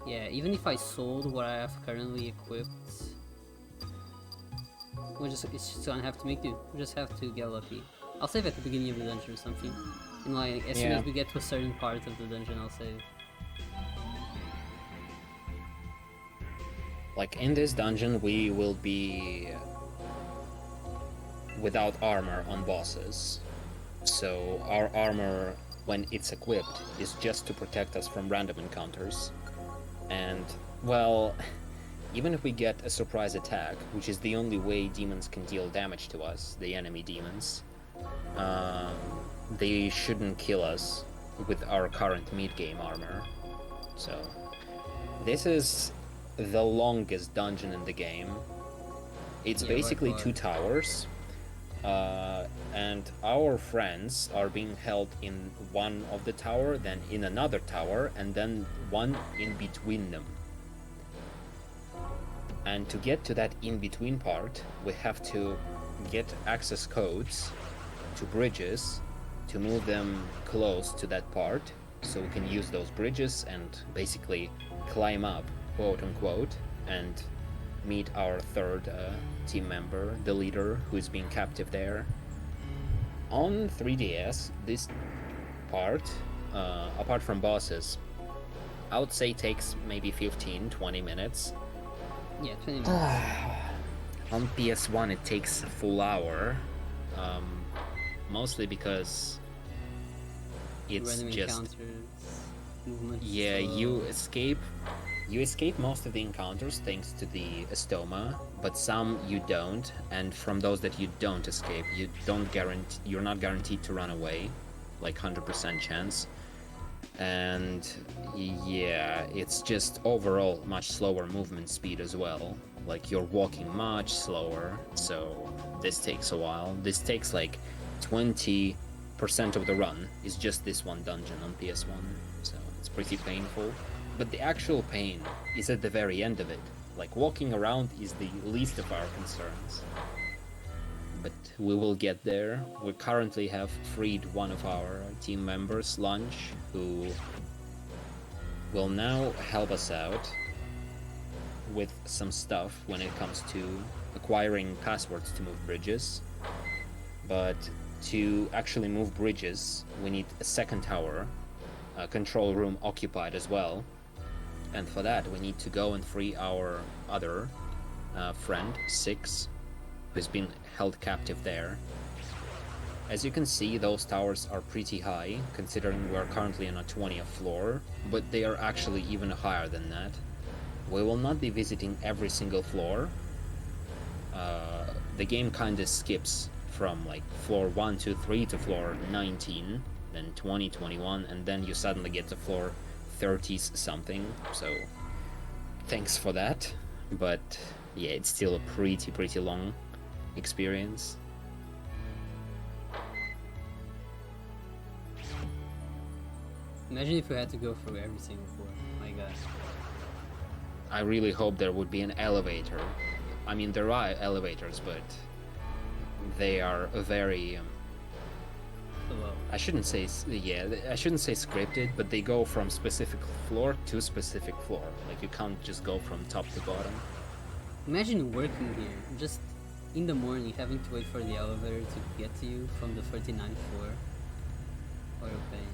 S1: Yeah, even if I sold what I have currently equipped, it's just gonna have to make do. We just have to get lucky. I'll save at the beginning of the dungeon or something. And like, as soon
S3: Yeah.
S1: as we get to a certain part of the dungeon, I'll save.
S3: Like in this dungeon, we will be without armor on bosses. So our armor, when it's equipped, is just to protect us from random encounters. And, well, even if we get a surprise attack, which is the only way demons can deal damage to us, the enemy demons, they shouldn't kill us with our current mid-game armor. So, this is the longest dungeon in the game. It's
S1: Yeah,
S3: basically
S1: by far.
S3: 2 towers, and our friends are being held in one of the tower, then in another tower, and then one in between them. And to get to that in-between part, we have to get access codes to bridges to move them close to that part, so we can use those bridges and basically climb up, quote-unquote, and meet our third team member, the leader, who is being captive there. On 3DS, this part, apart from bosses, I would say takes maybe 15-20 minutes.
S1: Yeah, 20 minutes.
S3: On PS1 it takes a full hour, mostly because it's
S1: Random
S3: just...
S1: encounters, movement.
S3: Yeah, you escape most of the encounters thanks to the Estoma, but some you don't, and from those that you don't escape, you're not guaranteed to run away, like 100% chance. And yeah, it's just overall much slower movement speed as well. Like you're walking much slower, so this takes a while. This takes like 20% of the run is just this one dungeon on PS1, so it's pretty painful. But the actual pain is at the very end of it. Like, walking around is the least of our concerns. But we will get there. We currently have freed one of our team members, Lunch, who will now help us out with some stuff when it comes to acquiring passwords to move bridges. But to actually move bridges, we need a second tower, a control room occupied as well. And for that, we need to go and free our other friend, Six, who's been held captive there. As you can see, those towers are pretty high, considering we're currently on a 20th floor, but they are actually even higher than that. We will not be visiting every single floor. The game kinda skips from like floor 1, 2, 3 to floor 19, then 20, 21, and then you suddenly get to floor 30s something, so thanks for that. But yeah, it's still a pretty long experience.
S1: Imagine if we had to go through every single floor. My god.
S3: I really hope there would be an elevator. I mean, there are elevators, but they are very
S1: Hello.
S3: I shouldn't say scripted, but they go from specific floor to specific floor. Like, you can't just go from top to bottom.
S1: Imagine working here, just in the morning, having to wait for the elevator to get to you from the 39th floor. What a pain.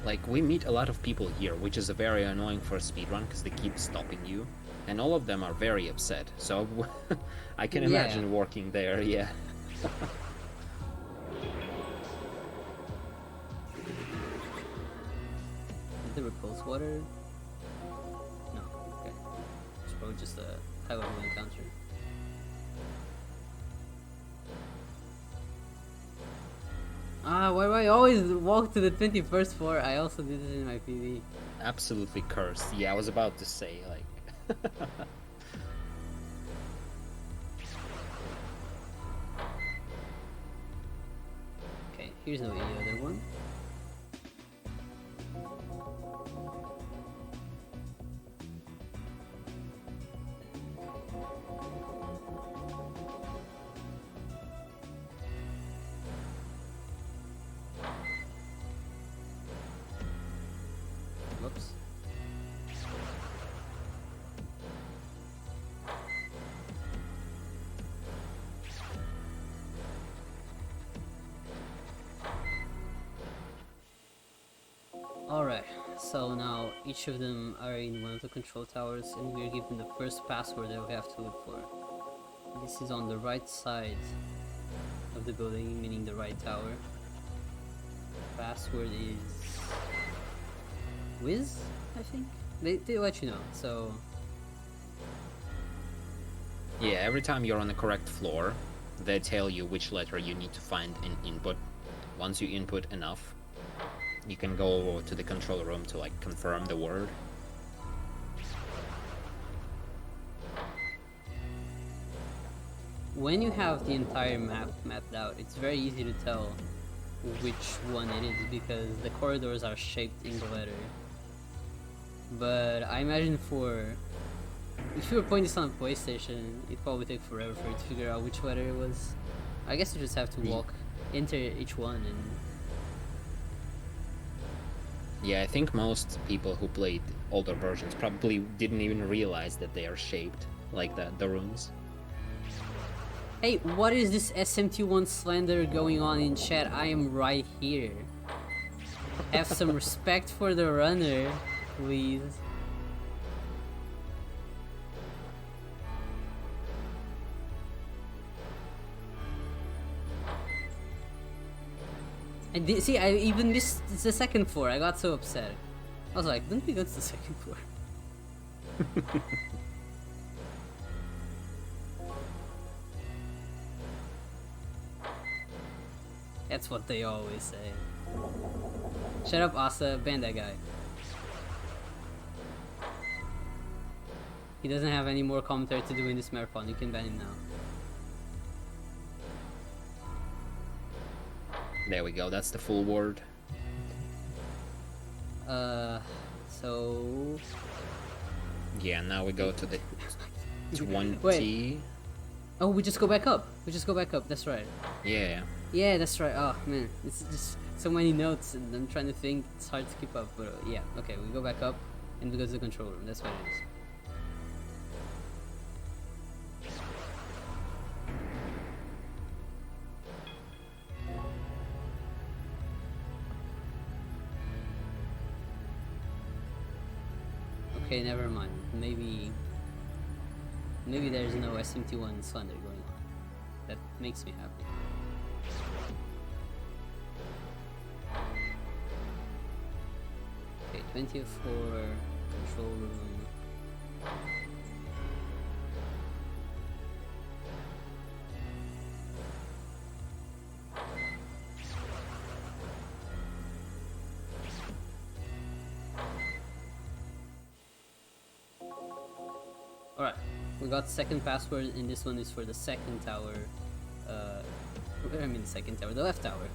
S3: Like, we meet a lot of people here, which is very annoying for a speedrun because they keep stopping you, and all of them are very upset. So I can imagine working there. Yeah.
S1: Is there repulse water? No. Okay. It's probably just a high-level encounter. Why do I always walk to the 21st floor? I also did this in my PV.
S3: Absolutely cursed. Yeah, I was about to say, like...
S1: Okay, here's no any other one. Whoops. Alright, so now each of them are in one of the control towers and we are given the first password that we have to look for. This is on the right side of the building, meaning the right tower. Password is... Wiz, I think? They let you know, so...
S3: Yeah, every time you're on the correct floor, they tell you which letter you need to find in input. Once you input enough, you can go over to the control room to like confirm the word.
S1: When you have the entire map mapped out, it's very easy to tell which one it is because the corridors are shaped in the letter. But I imagine if you were playing this on a PlayStation, it'd probably take forever for you to figure out which letter it was. I guess you just have to enter each one and...
S3: Yeah, I think most people who played older versions probably didn't even realize that they are shaped like that, the rooms.
S1: Hey, what is this SMT1 slander going on in chat? I am right here. Have some respect for the runner, please. And see, I even missed the second floor. I got so upset. I was like, don't we go to the second floor? That's what they always say. Shut up, Asa. Ban that guy. He doesn't have any more commentary to do in this marathon. You can ban him now.
S3: There we go, that's the full word.
S1: So
S3: Yeah, now we go to the 20.
S1: Wait. Oh, we just go back up. We just go back up. That's right.
S3: Yeah.
S1: Yeah, that's right. Oh man, it's just so many notes, and I'm trying to think. It's hard to keep up. But yeah, okay, we go back up, and we go to the control room. That's what it is. Okay, never mind. Maybe there's no SMT1 Slender going on. That makes me happy. Okay, 20 of 4, control room. Alright, we got second password, and this one is for the second tower. I mean the second tower, the left tower.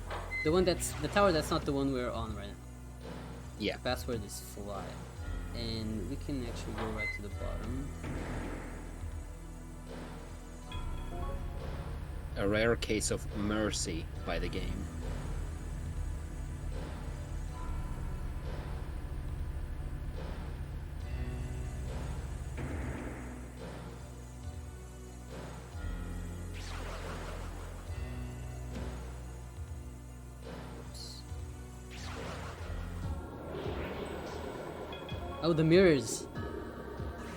S1: The tower that's not the one we're on right now.
S3: Yeah.
S1: The password is fly. And we can actually go right to the bottom.
S3: A rare case of mercy by the game.
S1: Oh, the mirrors!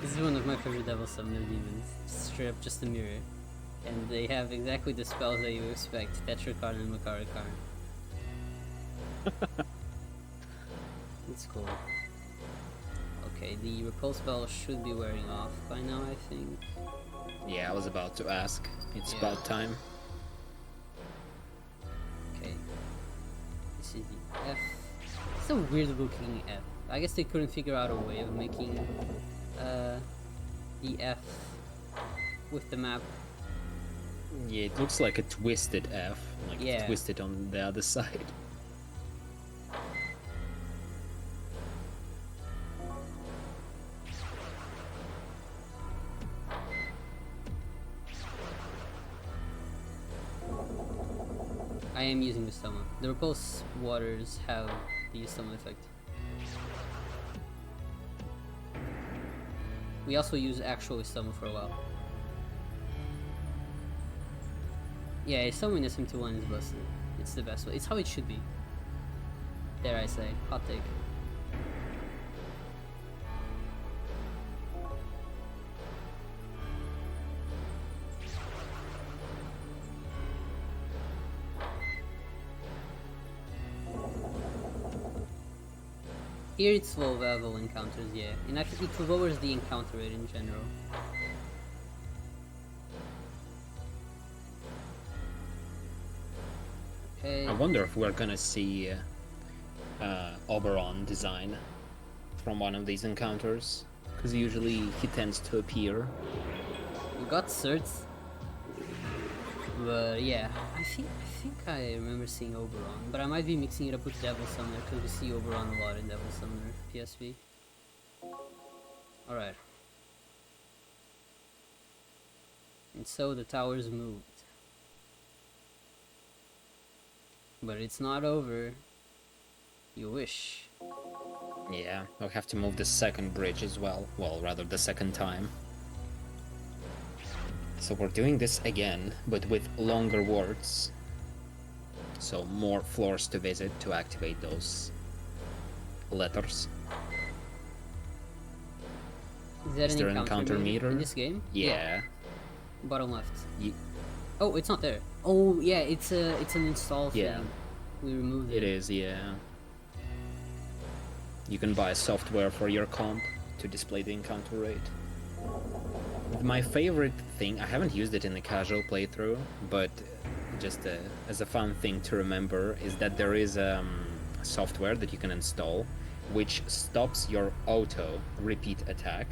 S1: This is one of my favorite Devil Summoner demons. Straight up just a mirror. And they have exactly the spells that you expect. Tetrakarn and Makarakarn. It's cool. Okay, the repulse spell should be wearing off by now, I think.
S3: Yeah, I was about to ask. It's
S1: Yeah.
S3: about time.
S1: Okay. This is the F. It's a weird looking F. I guess they couldn't figure out a way of making the F with the map.
S3: Yeah, it looks like a twisted F, like
S1: Yeah.
S3: twisted on the other side.
S1: I am using the Stoma. The repulse waters have the Stoma effect. We also use actual Stoma for a while. Yeah, Stoma in SMT1 is busted. It's the best way. It's how it should be. Dare I say. Hot take. Here it's low level encounters, yeah. And I think it lowers the encounter rate in general. Okay.
S3: I wonder if we're gonna see Oberon design from one of these encounters, because usually he tends to appear.
S1: We got certs. But yeah, I think I remember seeing Oberon, but I might be mixing it up with Devil Summoner because we see Oberon a lot in Devil Summoner PSV. Alright. And so the tower's moved. But it's not over. You wish.
S3: Yeah, we'll have to move the second bridge as well. Well, rather the second time. So we're doing this again, but with longer wards. So more floors to visit to activate those letters.
S1: Is that
S3: Is there an encounter meter
S1: in this game?
S3: Yeah.
S1: Bottom left.
S3: Ye-
S1: Oh, it's not there. Oh, yeah, it's an install
S3: Yeah.
S1: thing. We removed it.
S3: It is, yeah. You can buy software for your comp to display the encounter rate. My favorite thing, I haven't used it in the casual playthrough, but just as a fun thing to remember, is that there is software that you can install which stops your auto repeat attack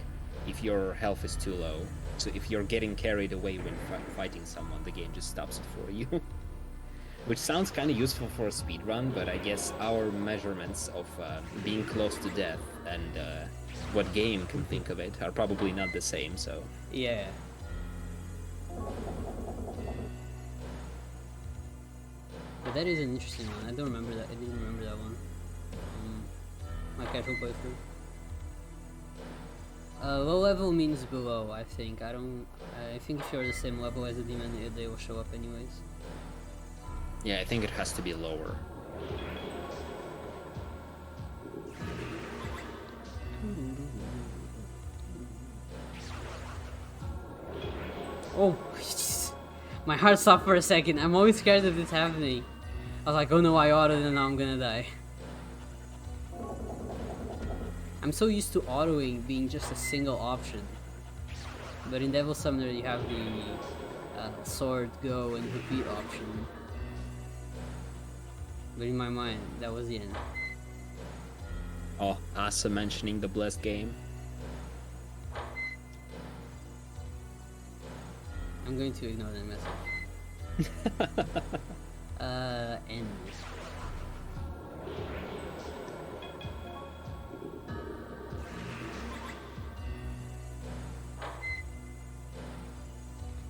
S3: if your health is too low. So if you're getting carried away when fighting someone, the game just stops it for you. which sounds kind of useful for a speedrun, but I guess our measurements of being close to death and what game can think of it are probably not the same, so...
S1: Yeah. But that is an interesting one. I don't remember that. I didn't remember that one. My casual playthrough. Low level means below, I think. I think if you're the same level as a demon, they will show up anyways.
S3: Yeah, I think it has to be lower.
S1: Oh, my heart stopped for a second. I'm always scared of this happening. I was like, oh no, I autoed and now I'm gonna die. I'm so used to autoing being just a single option. But in Devil Summoner you have the sword, go, and repeat option. But in my mind, that was the end.
S3: Oh, Asa mentioning the blessed game.
S1: I'm going to ignore that message. End.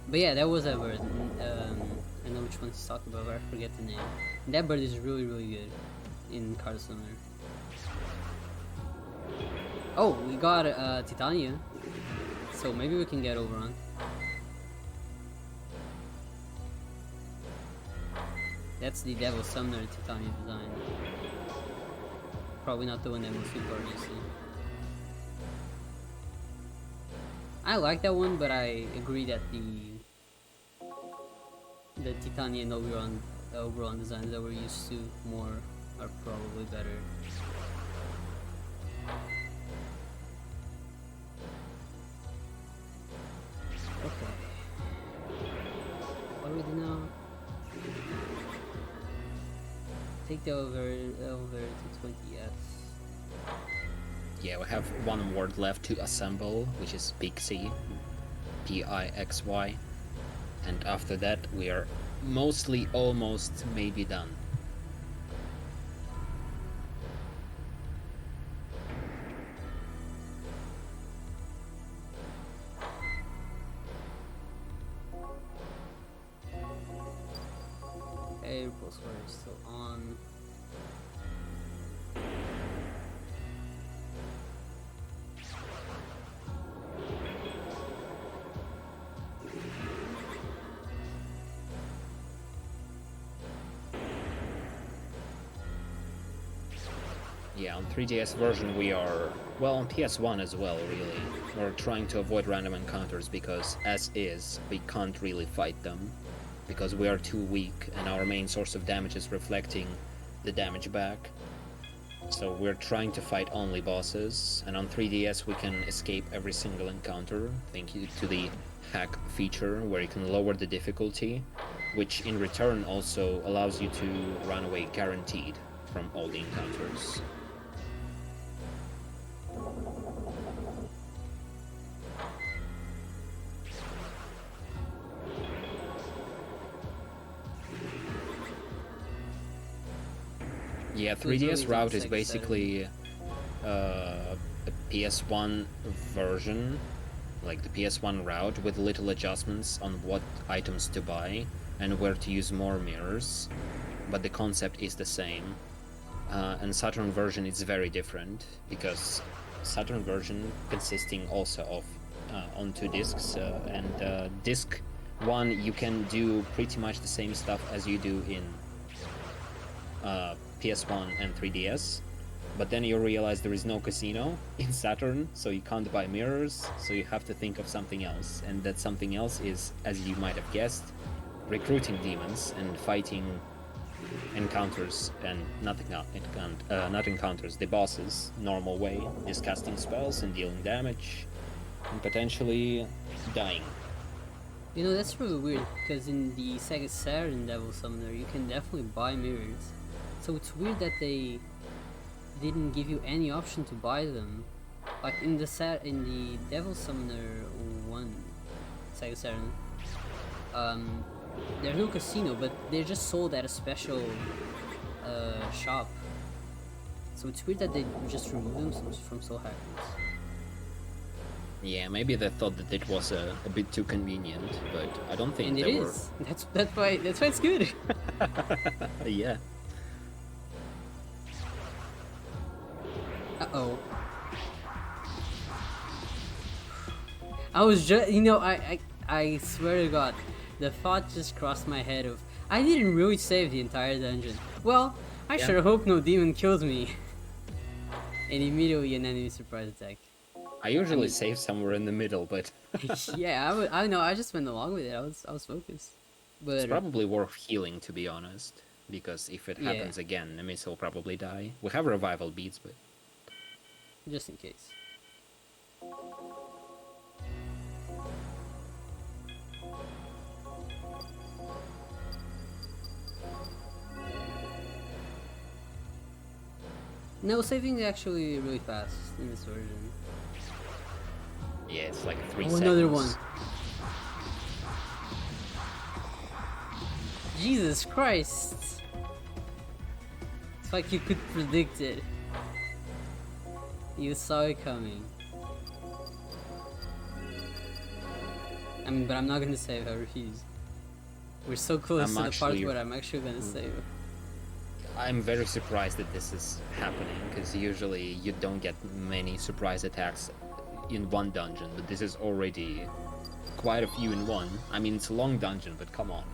S1: But yeah, that was a bird. I know which one he's talking about, but I forget the name. And that bird is really, really good in Card Summoner. Oh, we got Titania. So maybe we can get Oberon. That's the Devil Summoner Titania design. Probably not the one that most people are using. I like that one, but I agree that the Titania and Oberon designs that we're used to more are probably better. Okay. What do we do now? Take the elevator to 20S.
S3: Yeah, we have one word left to assemble, which is Pixie. Pixy. And after that, we are mostly, almost, maybe done.
S1: Okay, pulse wire is still on.
S3: Yeah, on 3DS version we are, well, on PS1 as well, really. We're trying to avoid random encounters because, as is, we can't really fight them. Because we are too weak and our main source of damage is reflecting the damage back. So we're trying to fight only bosses, and on 3DS we can escape every single encounter, thank you to the hack feature where you can lower the difficulty, which in return also allows you to run away guaranteed from all the encounters. Yeah, 3DS route is basically a PS1 version, like the PS1 route with little adjustments on what items to buy and where to use more mirrors, but the concept is the same. And Saturn version is very different, because Saturn version consisting also of on 2 discs, and disc 1 you can do pretty much the same stuff as you do in PS1 and 3DS, but then you realize there is no casino in Saturn, so you can't buy mirrors, so you have to think of something else, and that something else is, as you might have guessed, recruiting demons and fighting encounters, and not encounters, the bosses, normal way, just casting spells and dealing damage, and potentially dying.
S1: You know, that's really weird, because in the Sega Saturn Devil Summoner you can definitely buy mirrors. So it's weird that they didn't give you any option to buy them. Like in the Devil Summoner 1 Sega Saturn, There's no casino, but they're just sold at a special shop. So it's weird that they just removed them from Soul Hackers.
S3: Yeah, maybe they thought that it was a bit too convenient, but I don't think
S1: And it
S3: they
S1: is. That's why it's good.
S3: were. Yeah.
S1: Uh-oh. I was just, I swear to God, the thought just crossed my head of, I didn't really save the entire dungeon. Well, I
S3: Yeah.
S1: sure hope no demon kills me. And immediately an enemy surprise attack.
S3: I usually save somewhere in the middle, but
S1: Yeah, I know, I just went along with it, I was focused. But
S3: it's probably worth healing, to be honest. Because if it
S1: Yeah.
S3: happens again, Nemissa will probably die. We have revival beads, but
S1: just in case. No, saving is actually really fast in this version.
S3: yeah, it's like 3
S1: Oh,
S3: seconds.
S1: another one. Jesus Christ! It's like you could predict it. You saw it coming. I mean, but I'm not gonna save, I refuse. We're so close
S3: I'm
S1: to the part
S3: actually-
S1: where I'm actually gonna save.
S3: I'm very surprised that this is happening, because usually you don't get many surprise attacks in one dungeon, but this is already quite a few in one. I mean, it's a long dungeon, but come on.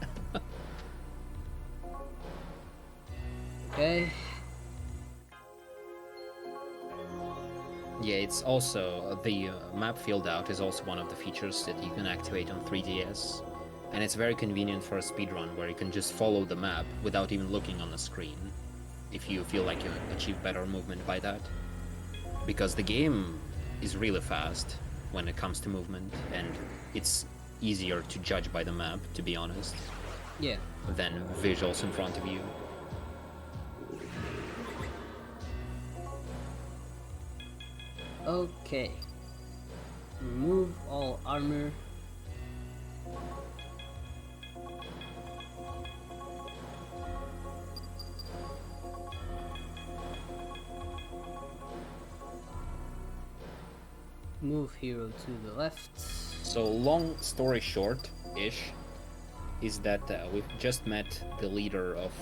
S1: Okay.
S3: Yeah, it's also the map filled out is also one of the features that you can activate on 3DS, and it's very convenient for a speedrun where you can just follow the map without even looking on the screen, if you feel like you achieve better movement by that. Because the game is really fast when it comes to movement, and it's easier to judge by the map, to be honest,
S1: Yeah.
S3: than visuals in front of you.
S1: Okay. Remove all armor. Move hero to the left.
S3: So, long story short-ish, is that we've just met the leader of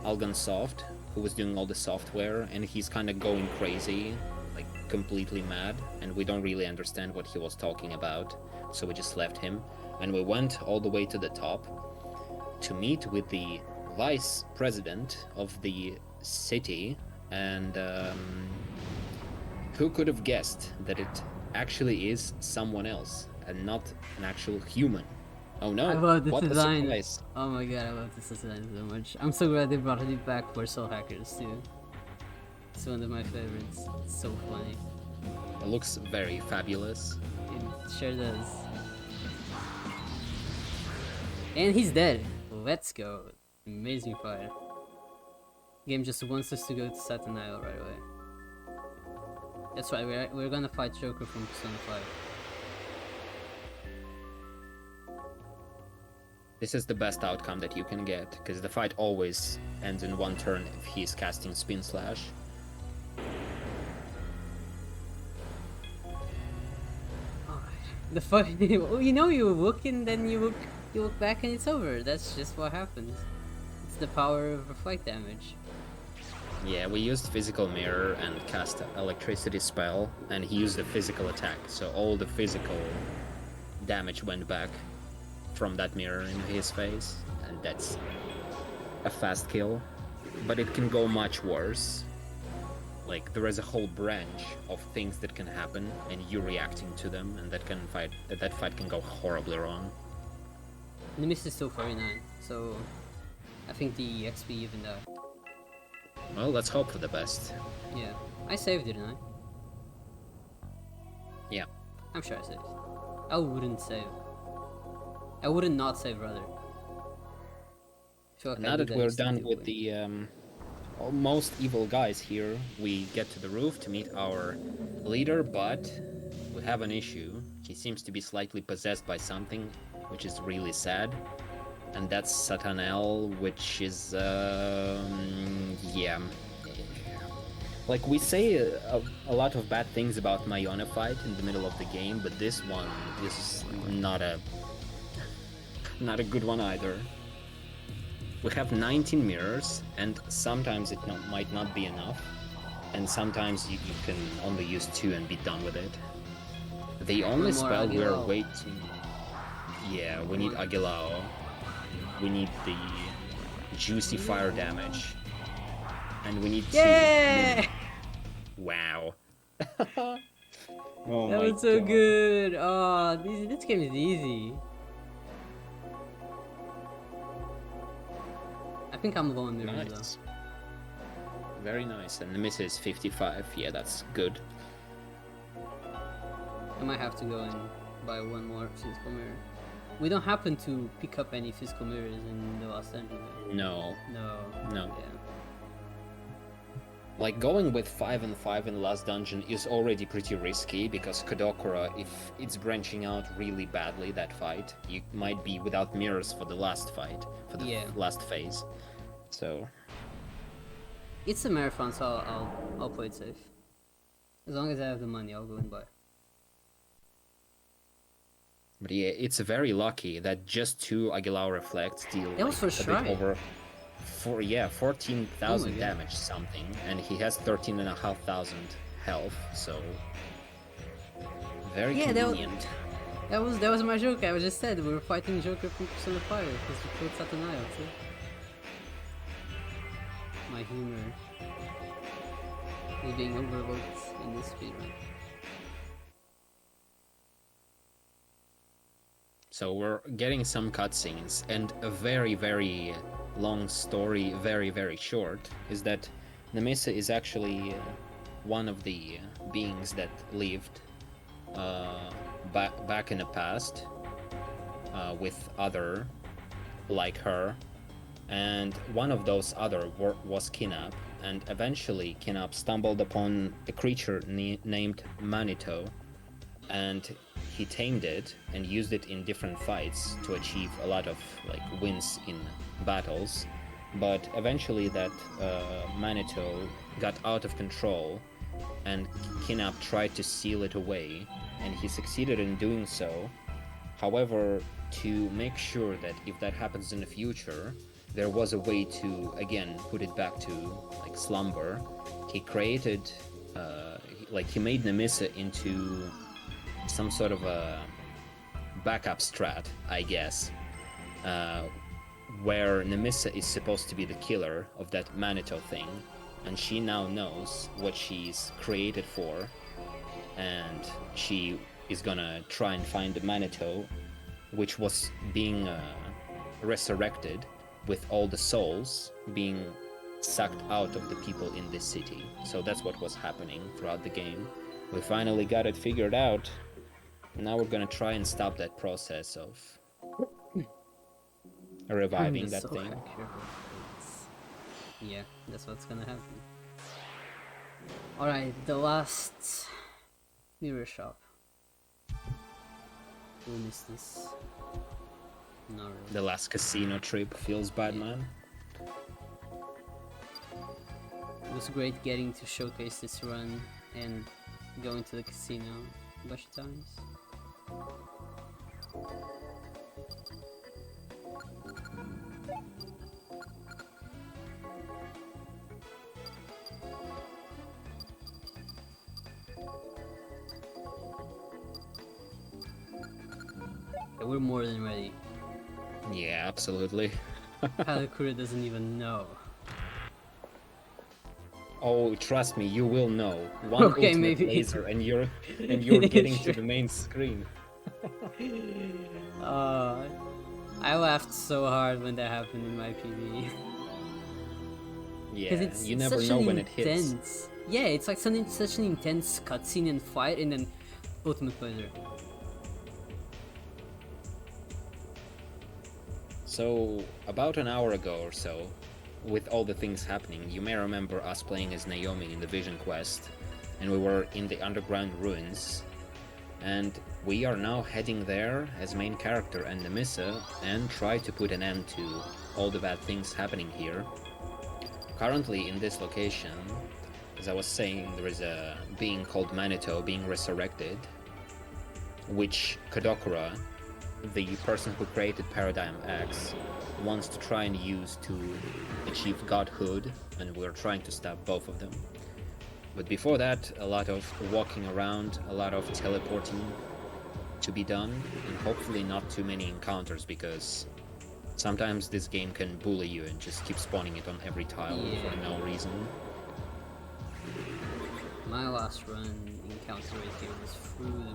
S3: Algon Soft, who was doing all the software, and he's kind of going crazy, like completely mad, and we don't really understand what he was talking about, so we just left him, and we went all the way to the top to meet with the vice president of the city, and who could have guessed that it actually is someone else and not an actual human? Oh no,
S1: I love this
S3: what
S1: design.
S3: a surprise.
S1: Oh my god, I love this design so much. I'm so glad they brought it back for Soul Hackers too. It's one of my favorites. It's so funny.
S3: It looks very fabulous.
S1: It sure does. And he's dead. Let's go. Amazing fight. Game just wants us to go to Satanel right away. That's right, we're gonna fight Joker from Persona 5.
S3: This is the best outcome that you can get, because the fight always ends in one turn if he's casting Spin Slash.
S1: Alright. The fight, you look and then you look back and it's over. That's just what happens. It's the power of reflect damage.
S3: Yeah, we used Physical Mirror and cast Electricity Spell, and he used a physical attack, so all the physical damage went back from that mirror into his face, and that's a fast kill. But it can go much worse. Like, there is a whole branch of things that can happen, and you reacting to them, and that fight can go horribly wrong.
S1: Nemissa is still 49, so I think the XP evened out.
S3: Well, let's hope for the best.
S1: Yeah. I saved, didn't I?
S3: Yeah.
S1: I'm sure I saved. I wouldn't save. I wouldn't not save, rather. I feel like I
S3: Now
S1: do
S3: that we're done
S1: instinctively.
S3: with the almost evil guys here, we get to the roof to meet our leader, but we have an issue. He seems to be slightly possessed by something. which is really sad. And that's Satanel, which is, yeah. Like, we say a lot of bad things about Mayone fight in the middle of the game, but this one is not a good one either. We have 19 mirrors, and sometimes it might not be enough, and sometimes you can only use 2 and be done with it. The only spell we're waiting... Yeah, we need Agilao. We need the juicy fire damage. And we need
S1: Yeah!
S3: Wow.
S1: Oh, that was so good. Oh, this game is easy. I think I'm low on the
S3: Nice. Very nice. And Nemissa is 55. Yeah, that's good.
S1: I might have to go and buy one more physical mirror. We don't happen to pick up any physical mirrors in the last dungeon.
S3: No.
S1: No.
S3: No.
S1: Yeah.
S3: Like, going with 5 and 5 in the last dungeon is already pretty risky, because Kudakura, if it's branching out really badly, that fight, you might be without mirrors for the last fight, for the last phase. So...
S1: It's a marathon, so I'll play it safe. As long as I have the money, I'll go and buy.
S3: But yeah, it's very lucky that just 2 Agilao reflects deal
S1: that was for
S3: a bit over 14,000
S1: God.
S3: damage something, and he has 13,500 health, so very convenient.
S1: That was my joke. I just said we were fighting Joker from Persona 5 because we killed Satanel too. My humor is being overlooked in this speedrun.
S3: So we're getting some cutscenes, and a very, very long story, very, very short, is that Nemissa is actually one of the beings that lived back in the past with other like her, and one of those other was Kinap, and eventually Kinap stumbled upon a creature named Manito, and he tamed it and used it in different fights to achieve a lot of like wins in battles, but eventually that Manito got out of control, and Kinap tried to seal it away, and he succeeded in doing so. However, to make sure that if that happens in the future, there was a way to again put it back to like slumber, he created he made Nemissa into some sort of a backup strat, I guess, where Nemissa is supposed to be the killer of that Manito thing, and she now knows what she's created for, and she is gonna try and find the Manito, which was being resurrected with all the souls being sucked out of the people in this city. So that's what was happening throughout the game. We finally got it figured out. Now we're gonna try and stop that process of reviving that thing.
S1: Yeah, that's what's gonna happen. Alright, the last mirror shop. We'll miss this. No, really.
S3: The last casino trip feels bad, man.
S1: It was great getting to showcase this run and going to the casino a bunch of times. Yeah, we're more than ready.
S3: Yeah, absolutely.
S1: Kudakura doesn't even know.
S3: Oh, trust me, you will know. One
S1: Okay,
S3: ultimate
S1: maybe.
S3: laser and you're getting
S1: Sure.
S3: to the main screen.
S1: I laughed so hard when that happened in my PB.
S3: Yeah,
S1: It's
S3: you never
S1: such
S3: know
S1: an
S3: when it hits.
S1: intense... Yeah, it's like such an intense cutscene and fight, and then ultimate pleasure.
S3: So, about an hour ago or so, with all the things happening, you may remember us playing as Naomi in the Vision Quest, and we were in the underground ruins, And we are now heading there as main character and Nemissa and try to put an end to all the bad things happening here. Currently in this location, as I was saying, there is a being called Manito being resurrected, which Kudakura, the person who created Paradigm X, wants to try and use to achieve godhood, and we're trying to stop both of them. But before that, a lot of walking around, a lot of teleporting to be done, and hopefully not too many encounters, because sometimes this game can bully you and just keep spawning it on every tile for no reason.
S1: My last run encounter right here was through the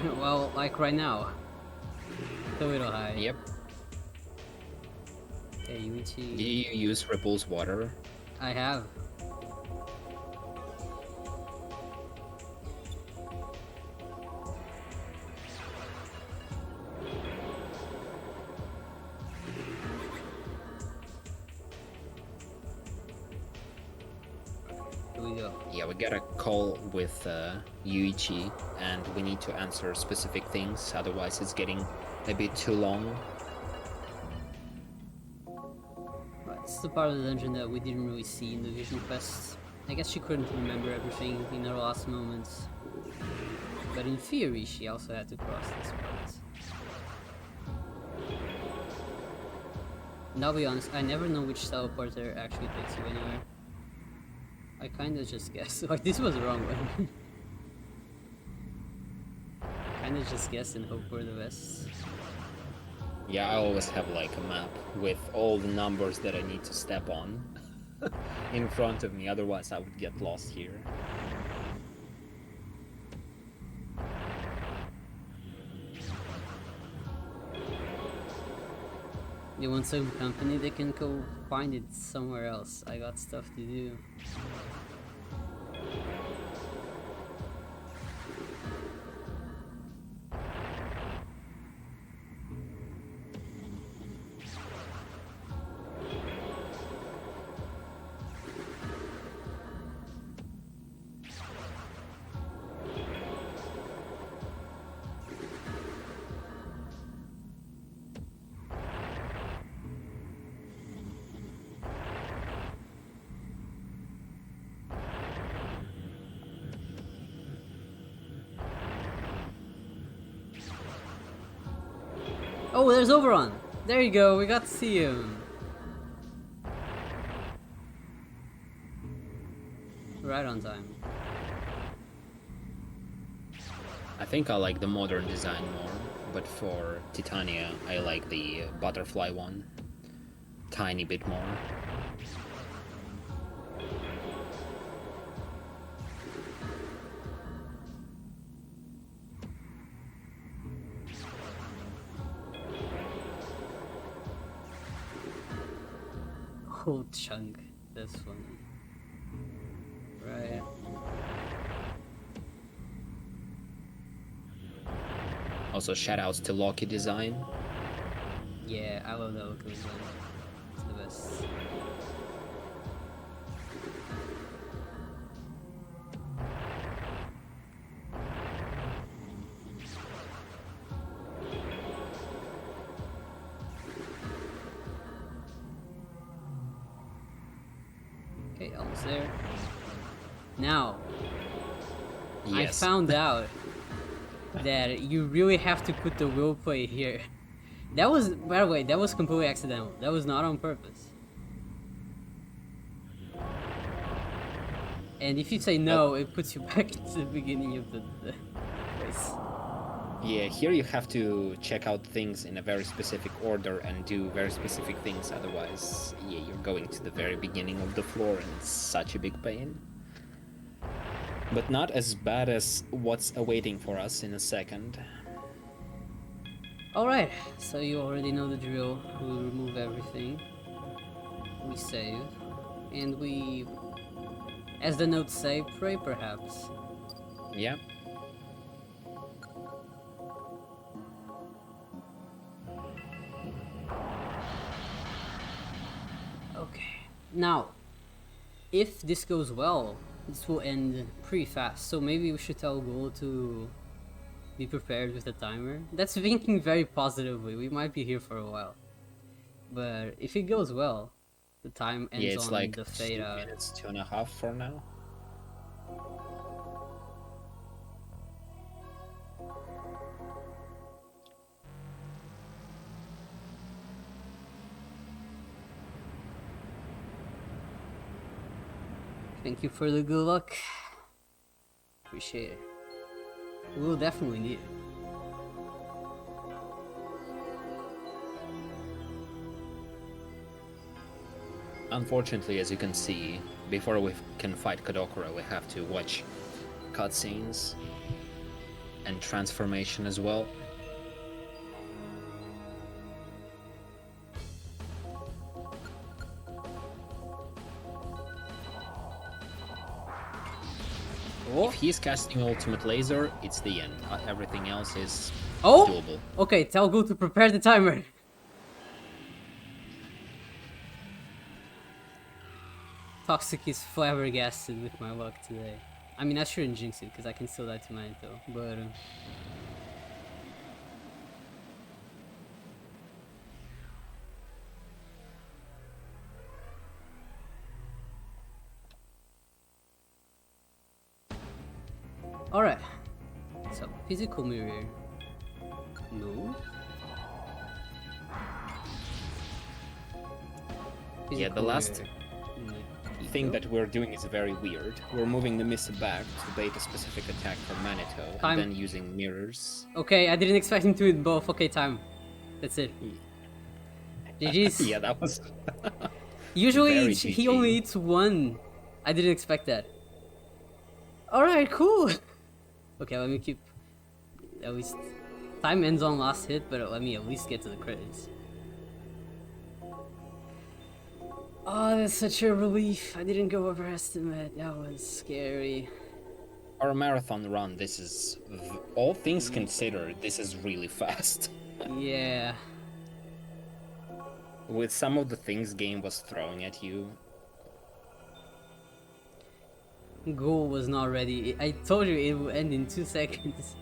S1: roof. Well, like right now. A little high.
S3: Yep.
S1: Okay, Yuichi.
S3: Do you use Repulse Water?
S1: I have. Here we go.
S3: Yeah, we got a call with Yuichi, and we need to answer specific things, otherwise it's getting a bit too long.
S1: Right, this is the part of the dungeon that we didn't really see in the vision quest. I guess she couldn't remember everything in her last moments. But in theory, she also had to cross this part. And I'll be honest, I never know which teleporter actually takes you anywhere. I kinda just guessed. Like, this was the wrong one. Kinda just guessed and hope for the best.
S3: Yeah, I always have like a map with all the numbers that I need to step on in front of me, otherwise I would get lost here.
S1: You want some company? They can go find it somewhere else. I got stuff to do. Oh, there's Oberon! There you go, we got to see him! Right on time.
S3: I think I like the modern design more, but for Titania I like the butterfly one. Tiny bit more.
S1: Whole chunk, this one. Right.
S3: Also shoutouts to Loki design.
S1: Yeah, I love that look of design. It's the best. Okay, almost there. Now,
S3: Yes.
S1: I found out that you really have to put the will play here. That was, by the way, that was completely accidental. That was not on purpose. And if you say no, it puts you back into the beginning of the place.
S3: Yeah, here you have to check out things in a very specific order and do very specific things, otherwise, yeah, you're going to the very beginning of the floor and it's such a big pain. But not as bad as what's awaiting for us in a second.
S1: Alright, so you already know the drill. We remove everything. We save. And we, as the notes say, pray perhaps.
S3: Yeah.
S1: Okay. Now, if this goes well, this will end pretty fast. So maybe we should tell Ghoul to be prepared with the timer. That's thinking very positively. We might be here for a while. But if it goes well, the time ends
S3: Yeah, it's
S1: on
S3: like
S1: the fade
S3: 2
S1: out.
S3: minutes, 2.5 for now.
S1: Thank you for the good luck. Appreciate it. We'll definitely need it.
S3: Unfortunately, as you can see, before we can fight Kudakura, we have to watch cutscenes and transformation as well. If he's casting ultimate laser, it's the end. Everything else is doable.
S1: Okay, tell Ghoul to prepare the timer. Toxic is flabbergasted with my luck today. I mean, I shouldn't jinx it, because I can still die tonight, though. But, Alright. So, physical mirror. No.
S3: Yeah, the last thing that we're doing is very weird. We're moving the Nemissa back to bait a specific attack from Manito,
S1: Time.
S3: and then using mirrors.
S1: Okay, I didn't expect him to hit both. Okay, time. That's it. GG's.
S3: Yeah, that was...
S1: Usually
S3: very
S1: he
S3: GG.
S1: only eats one. I didn't expect that. Alright, cool. Okay, let me keep... At least... Time ends on last hit, but let me at least get to the credits. Oh, that's such a relief. I didn't go over estimate. That was scary.
S3: For a marathon run, this is... All things considered, this is really fast.
S1: Yeah.
S3: With some of the things game was throwing at you.
S1: Goal was not ready. I told you it would end in 2 seconds.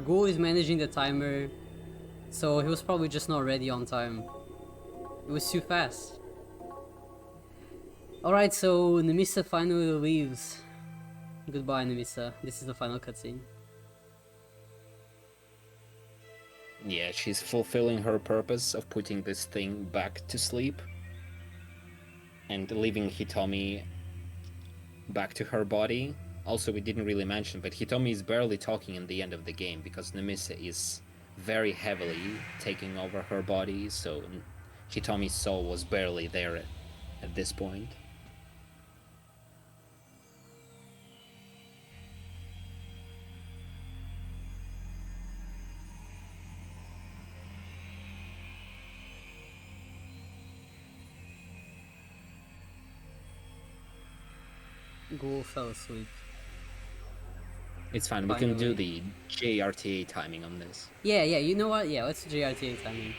S1: Goal is managing the timer, so he was probably just not ready on time. It was too fast. Alright, so Nemissa finally leaves. Goodbye, Nemissa. This is the final cutscene.
S3: Yeah, she's fulfilling her purpose of putting this thing back to sleep. And leaving Hitomi back to her body. Also, we didn't really mention, but Hitomi is barely talking in the end of the game because Nemissa is very heavily taking over her body, so Hitomi's soul was barely there at this point.
S1: Goal fell asleep.
S3: It's fine, we can do the JRTA timing on this.
S1: Yeah, you know what? Yeah, let's JRTA timing.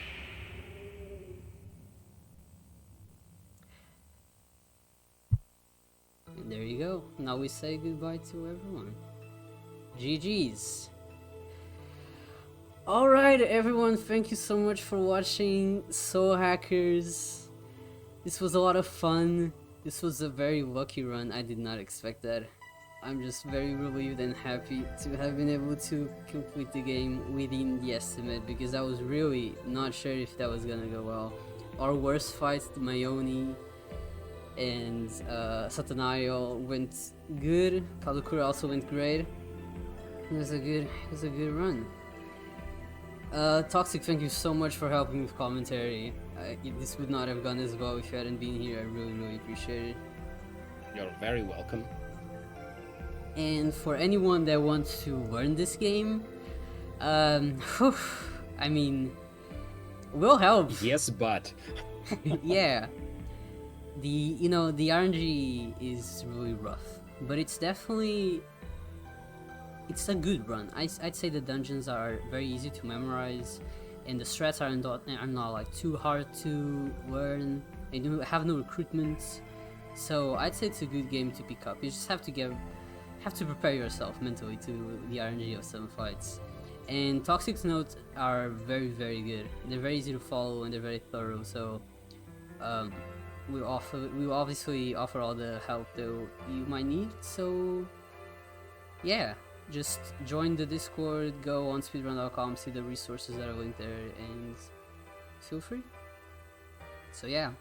S1: And there you go. Now we say goodbye to everyone. GG's. Alright everyone, thank you so much for watching Soul Hackers. This was a lot of fun. This was a very lucky run. I did not expect that. I'm just very relieved and happy to have been able to complete the game within the estimate, because I was really not sure if that was gonna go well. Our worst fights, the Mayone and Satanel, went good. Kudakura also went great. It was a good run. Toxic, thank you so much for helping with commentary. This would not have gone as well if you hadn't been here. I really appreciate it.
S3: You're very welcome.
S1: And for anyone that wants to learn this game, I mean, will help.
S3: Yes, but
S1: Yeah, the RNG is really rough. but it's definitely it's a good run. I'd say the dungeons are very easy to memorize, and the strats are not like too hard to learn. They do have no recruitment, so I'd say it's a good game to pick up. You just have to prepare yourself mentally to the RNG of some fights. And Toxic's notes are very, very good. They're very easy to follow and they're very thorough. So we obviously offer all the help that you might need. So yeah, just join the Discord, go on speedrun.com, see the resources that are linked there, and feel free. So yeah,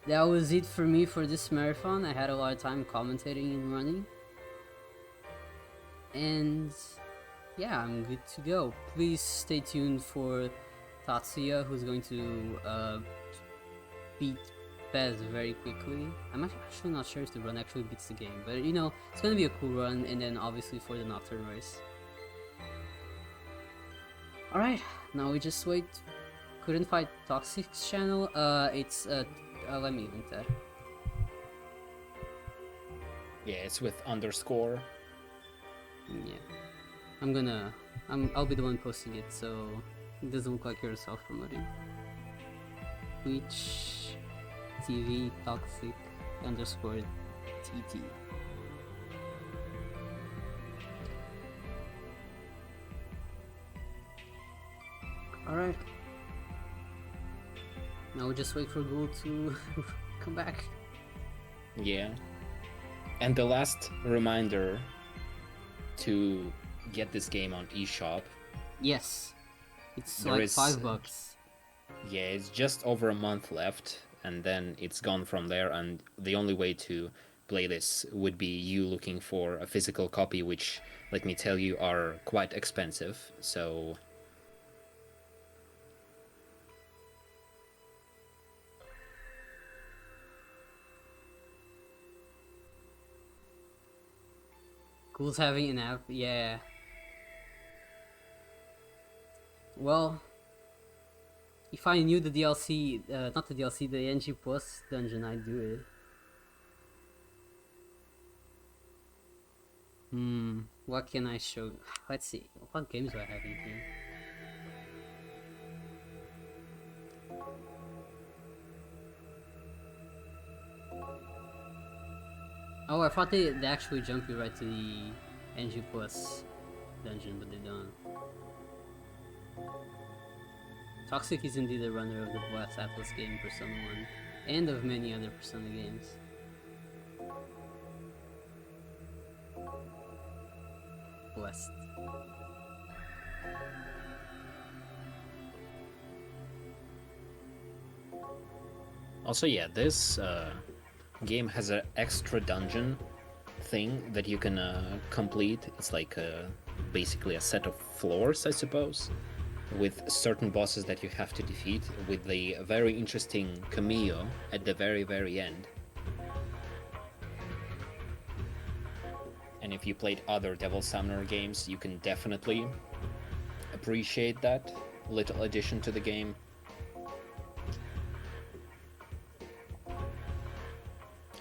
S1: that was it for me for this marathon. I had a lot of time commentating and running. And yeah, I'm good to go. Please stay tuned for Tatsuya, who's going to beat Pez very quickly. I'm actually not sure if the run actually beats the game, but you know, it's gonna be a cool run, and then obviously for the Nocturne race. Alright, now we just wait. Couldn't find Toxic's channel. It's let me link that.
S3: Yeah, it's with underscore.
S1: Yeah. I'll be the one posting it, so it doesn't look like you're self-promoting. Twitch TV Toxic _ TT. Alright. Now we just wait for Gould to come back.
S3: Yeah. And the last reminder to get this game on eShop.
S1: Yes. It's
S3: There
S1: like
S3: is-
S1: $5.
S3: Yeah, it's just over a month left, and then it's gone from there, and the only way to play this would be you looking for a physical copy, which, let me tell you, are quite expensive, so...
S1: Gould's having an app, yeah. Well, if I knew the DLC, not the DLC, the NG Plus dungeon, I'd do it. What can I show? Let's see, what games do I have in here? Oh, I thought they actually jump you right to the NG Plus dungeon, but they don't. Toxic is indeed the runner of the Blast Atlas game, Persona 1, and of many other Persona games. Blessed.
S3: Also, yeah, this game has an extra dungeon thing that you can complete. It's like basically a set of floors, I suppose, with certain bosses that you have to defeat, with the very interesting cameo at the very, very end. And if you played other Devil Summoner games, you can definitely appreciate that little addition to the game.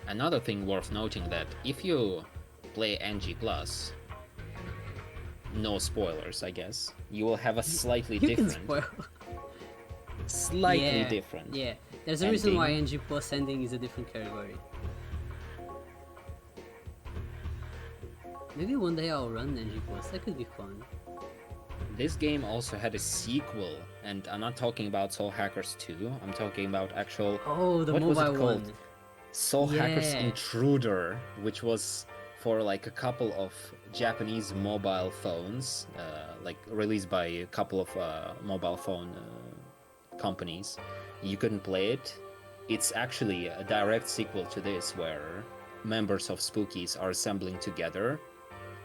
S3: Another thing worth noting that if you play NG+, no spoilers, I guess, you will have a slightly
S1: You can
S3: different...
S1: spoil.
S3: Slightly
S1: Yeah,
S3: different.
S1: Yeah, there's a reason why
S3: ending.
S1: NG Plus ending is a different category. Maybe one day I'll run NG Plus, that could be fun.
S3: This game also had a sequel, and I'm not talking about Soul Hackers 2, I'm talking about actual...
S1: Oh, the
S3: what was it
S1: mobile
S3: called?
S1: one.
S3: Soul Hackers
S1: Yeah.
S3: Intruder, which was for like a couple of Japanese mobile phones, like released by a couple of mobile phone companies. You couldn't play it. It's actually a direct sequel to this, where members of Spookies are assembling together,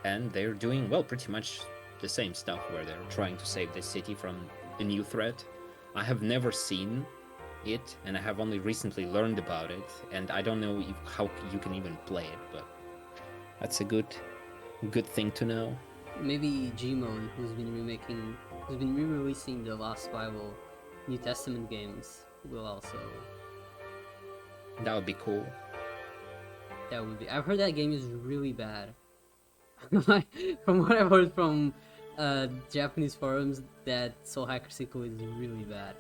S3: and they're doing, well, pretty much the same stuff, where they're trying to save the city from a new threat. I have never seen it, and I have only recently learned about it, and I don't know how you can even play it, but that's a good thing to know.
S1: Maybe Gmode, who's been re-releasing the Lost Bible New Testament games, will also...
S3: That would be cool.
S1: that would be. I've heard that game is really bad. From what I've heard from Japanese forums, that Soul Hacker sequel is really bad.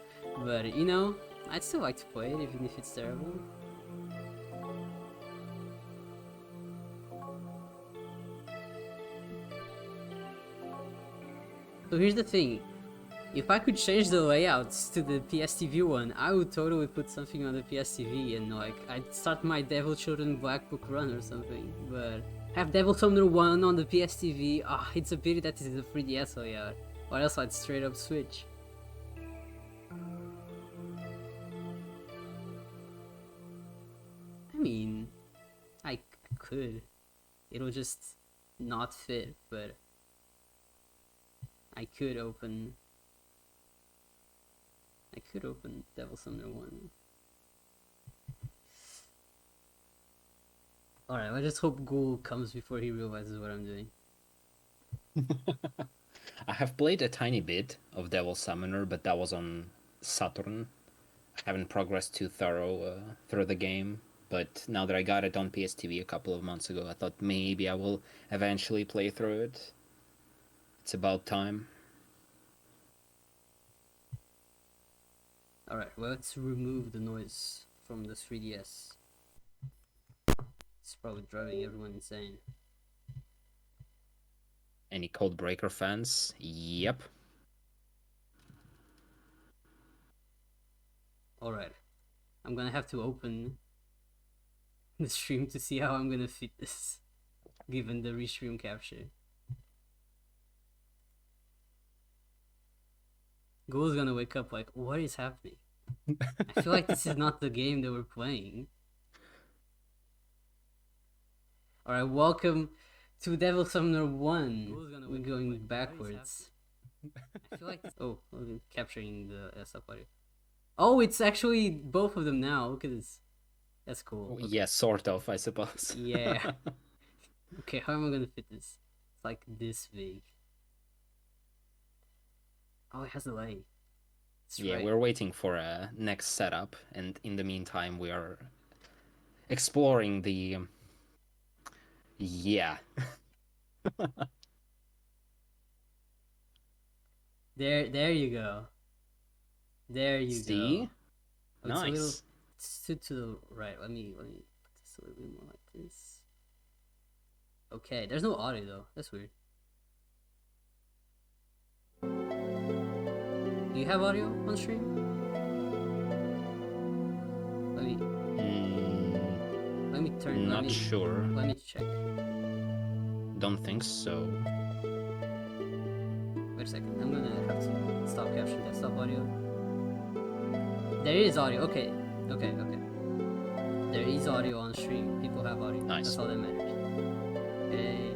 S1: But you know, I'd still like to play it even if it's terrible. So here's the thing. If I could change the layouts to the PSTV one, I would totally put something on the PSTV and like I'd start my Devil Children Black Book run or something. But have Devil Summoner 1 on the PSTV, it's a pity that it's a 3DS layout. Or else I'd straight up switch. I mean, I could. It'll just not fit, but I could open Devil Summoner 1. Alright, I just hope Ghoul comes before he realizes what I'm doing.
S3: I have played a tiny bit of Devil Summoner, but that was on Saturn. I haven't progressed too thorough through the game, but now that I got it on PSTV a couple of months ago, I thought maybe I will eventually play through it. It's about time.
S1: Alright, well, let's remove the noise from the 3DS. It's probably driving everyone insane.
S3: Any Codebreaker fans? Yep.
S1: Alright. I'm gonna have to open the stream to see how I'm gonna fit this, given the restream capture. Ghoul's gonna wake up like, what is happening? I feel like this is not the game that we're playing. Alright, welcome to Devil Summoner 1. We're going backwards. I feel like this... Oh, we're capturing the SF audio. Oh, it's actually both of them now. Look at this. That's cool. Okay.
S3: Yeah, sort of, I suppose.
S1: Yeah. Okay, how am I gonna fit this? It's like this big. Oh, it has a leg.
S3: Yeah,
S1: right.
S3: We're waiting for a next setup, and in the meantime, we are exploring the... Yeah.
S1: There you go. There you
S3: See?
S1: go. Oh,
S3: Nice.
S1: It's a little stood to the right. Let me put this a little bit more like this. Okay, there's no audio though. That's weird. Do you have audio on stream? Let me turn.
S3: Not sure.
S1: Let me check.
S3: Don't think so.
S1: Wait a second. I'm gonna have to stop capturing desktop audio. There is audio. Okay. There is audio on stream. People have audio.
S3: Nice.
S1: That's all that matters. Okay.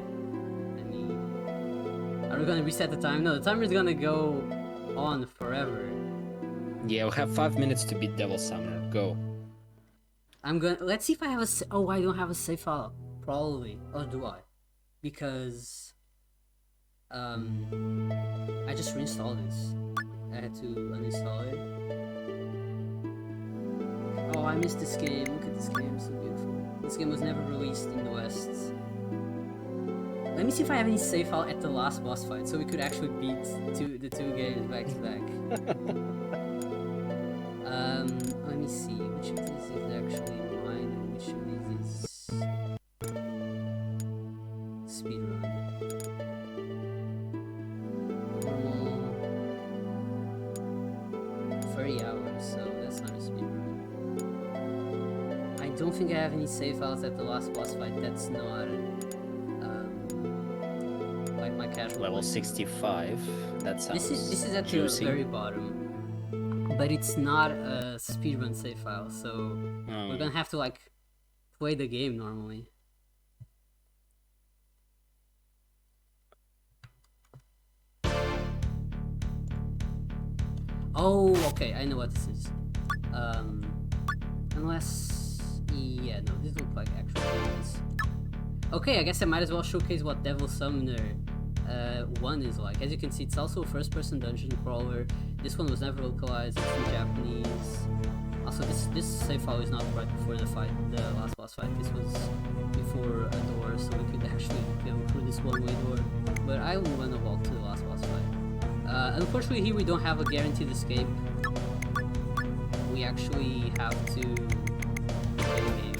S1: Are we gonna reset the time? No, the timer is gonna go on forever.
S3: Yeah, we'll have 5 minutes to beat Devil Summoner. Go.
S1: Let's see if I have a... Oh, I don't have a save file. Probably. Or do I? Because... I just reinstalled this. I had to uninstall it. Oh, I missed this game. Look at this game. It's so beautiful. This game was never released in the West. Let me see if I have any save file at the last boss fight, so we could actually beat the two games back to back. Let me see. Which of these is actually mine and which of these is speedrun? Normal. 30 hours, so that's not a speedrun. I don't think I have any save files at the last boss fight. That's not like my casual
S3: Level
S1: playthrough.
S3: 65. That sounds
S1: This is at
S3: juicy.
S1: the very bottom. But it's not a speedrun save file, so we're gonna have to like play the game normally. Oh, okay, I know what this is. Unless... Yeah, no, this looks like actual games. Okay, I guess I might as well showcase what Devil Summoner 1 is like. As you can see, it's also a first-person dungeon crawler. This one was never localized, it's in Japanese. Also, this save file is not right before the last boss fight. This was before a door, so we could actually go through this one-way door. But I will run a walk to the last boss fight. Unfortunately, here we don't have a guaranteed escape. We actually have to play the game.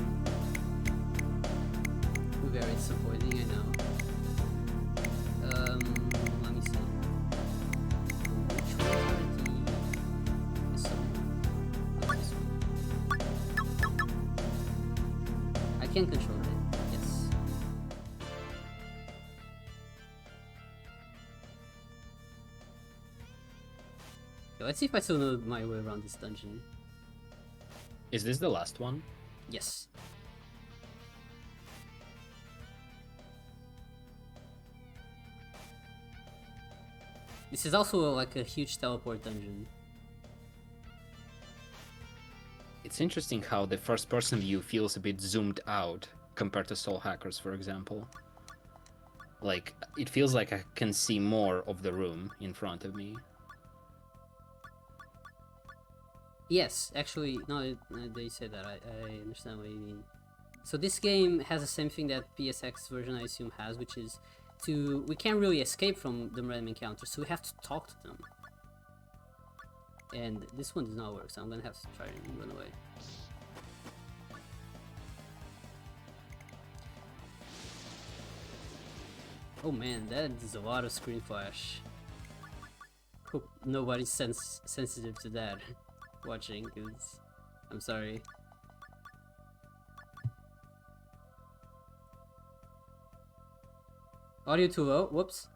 S1: Very disappointing, I know. Let me see. Which one are this one. I can control it. Yes. Okay, let's see if I still know my way around this dungeon.
S3: Is this the last one?
S1: Yes. This is also like a huge teleport dungeon.
S3: It's interesting how the first-person view feels a bit zoomed out compared to Soul Hackers, for example. Like, it feels like I can see more of the room in front of me.
S1: Yes, actually, no, they said that. I understand what you mean. So this game has the same thing that PSX version, I assume, has, which is we can't really escape from the random encounters, so we have to talk to them. And this one does not work, so I'm gonna have to try and run away. Oh man, that is a lot of screen flash. Hope nobody's sensitive to that watching, because I'm sorry. Audio too low, whoops.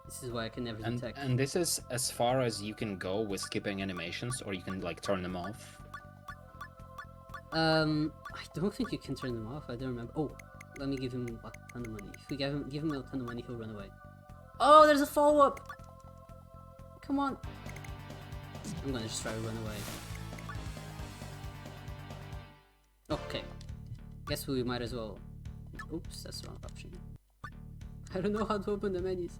S1: This is why I can never detect.
S3: And this is as far as you can go with skipping animations, or you can like turn them off?
S1: I don't think you can turn them off, I don't remember. Oh, let me give him a ton of money. If we give him a ton of money, he'll run away. Oh, there's a follow-up! Come on! I'm gonna just try to run away. Okay. Guess we might as well... Oops, that's the wrong option. I don't know how to open the menus.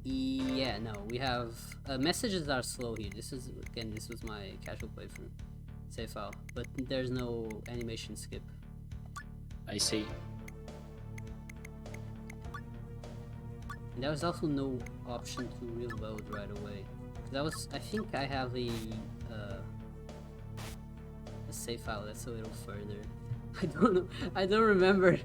S1: Yeah, no, we have... messages are slow here. This is, again, this was my casual playthrough. Save file. But there's no animation skip.
S3: I see.
S1: And there was also no option to reload right away. That was... I think I have a save file that's a little further. I don't know. I don't remember.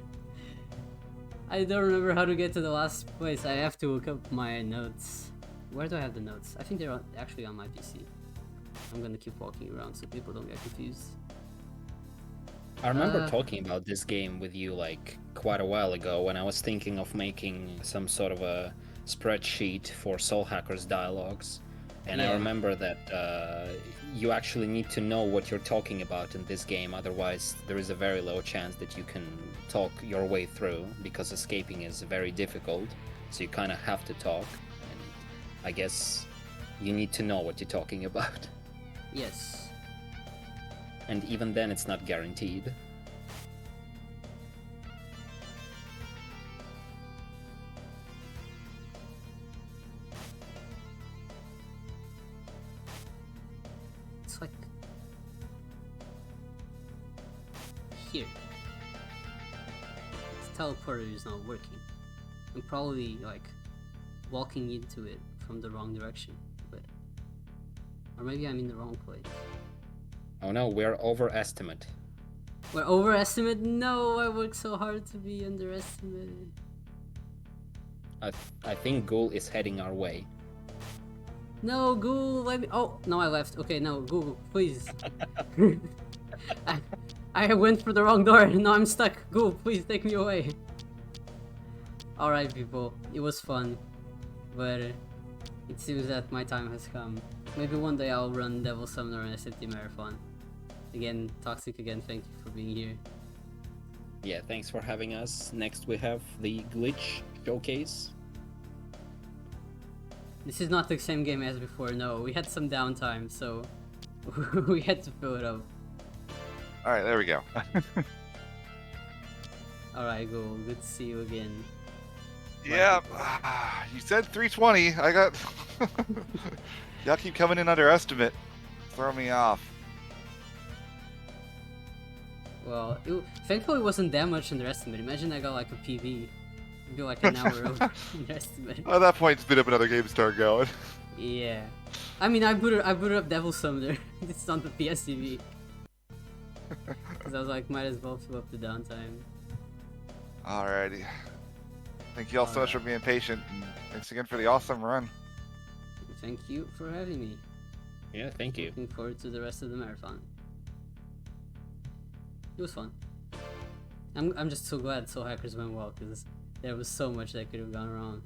S1: I don't remember how to get to the last place. I have to look up my notes. Where do I have the notes? I think they're actually on my PC. I'm gonna keep walking around so people don't get confused.
S3: I remember talking about this game with you like quite a while ago when I was thinking of making some sort of a spreadsheet for Soul Hackers dialogues. And
S1: Yeah.
S3: I remember that you actually need to know what you're talking about in this game, otherwise there is a very low chance that you can talk your way through, because escaping is very difficult, so you kind of have to talk, and I guess you need to know what you're talking about.
S1: Yes.
S3: And even then it's not guaranteed.
S1: It's like... here. This teleporter is not working. I'm probably like walking into it from the wrong direction, but... Or maybe I'm in the wrong place.
S3: Oh no, we're overestimate.
S1: We're overestimate? No, I worked so hard to be underestimated.
S3: I think Ghoul is heading our way.
S1: No, Google, let me... Oh, no, I left. Okay, no, Google, please. I went for the wrong door. No, I'm stuck. Google, please take me away. Alright, people. It was fun. But it seems that my time has come. Maybe one day I'll run Devil Summoner and SMT Marathon. Again, Toxic again, thank you for being here.
S3: Yeah, thanks for having us. Next we have the Glitch Showcase.
S1: This is not the same game as before, no. We had some downtime, so we had to fill it up.
S2: All right, there we go.
S1: Alright, go. Good to see you again.
S2: Yeah, you said 320. I got. Y'all keep coming in underestimate. Throw me off.
S1: Well, thankfully it wasn't that much underestimate. Imagine I got like a PB. It'd be like an hour of underestimate.
S2: At that point, spin up another game, start going.
S1: Yeah. I mean, I booted up Devil Summoner. It's on the PSTV. Because I was like, might as well fill up the downtime.
S2: Alrighty. Thank you all so much for being patient, and thanks again for the awesome run.
S1: Thank you for having me.
S3: Yeah, thank you.
S1: Looking forward to the rest of the marathon. It was fun. I'm just so glad Soul Hackers went well, because there was so much that could have gone wrong.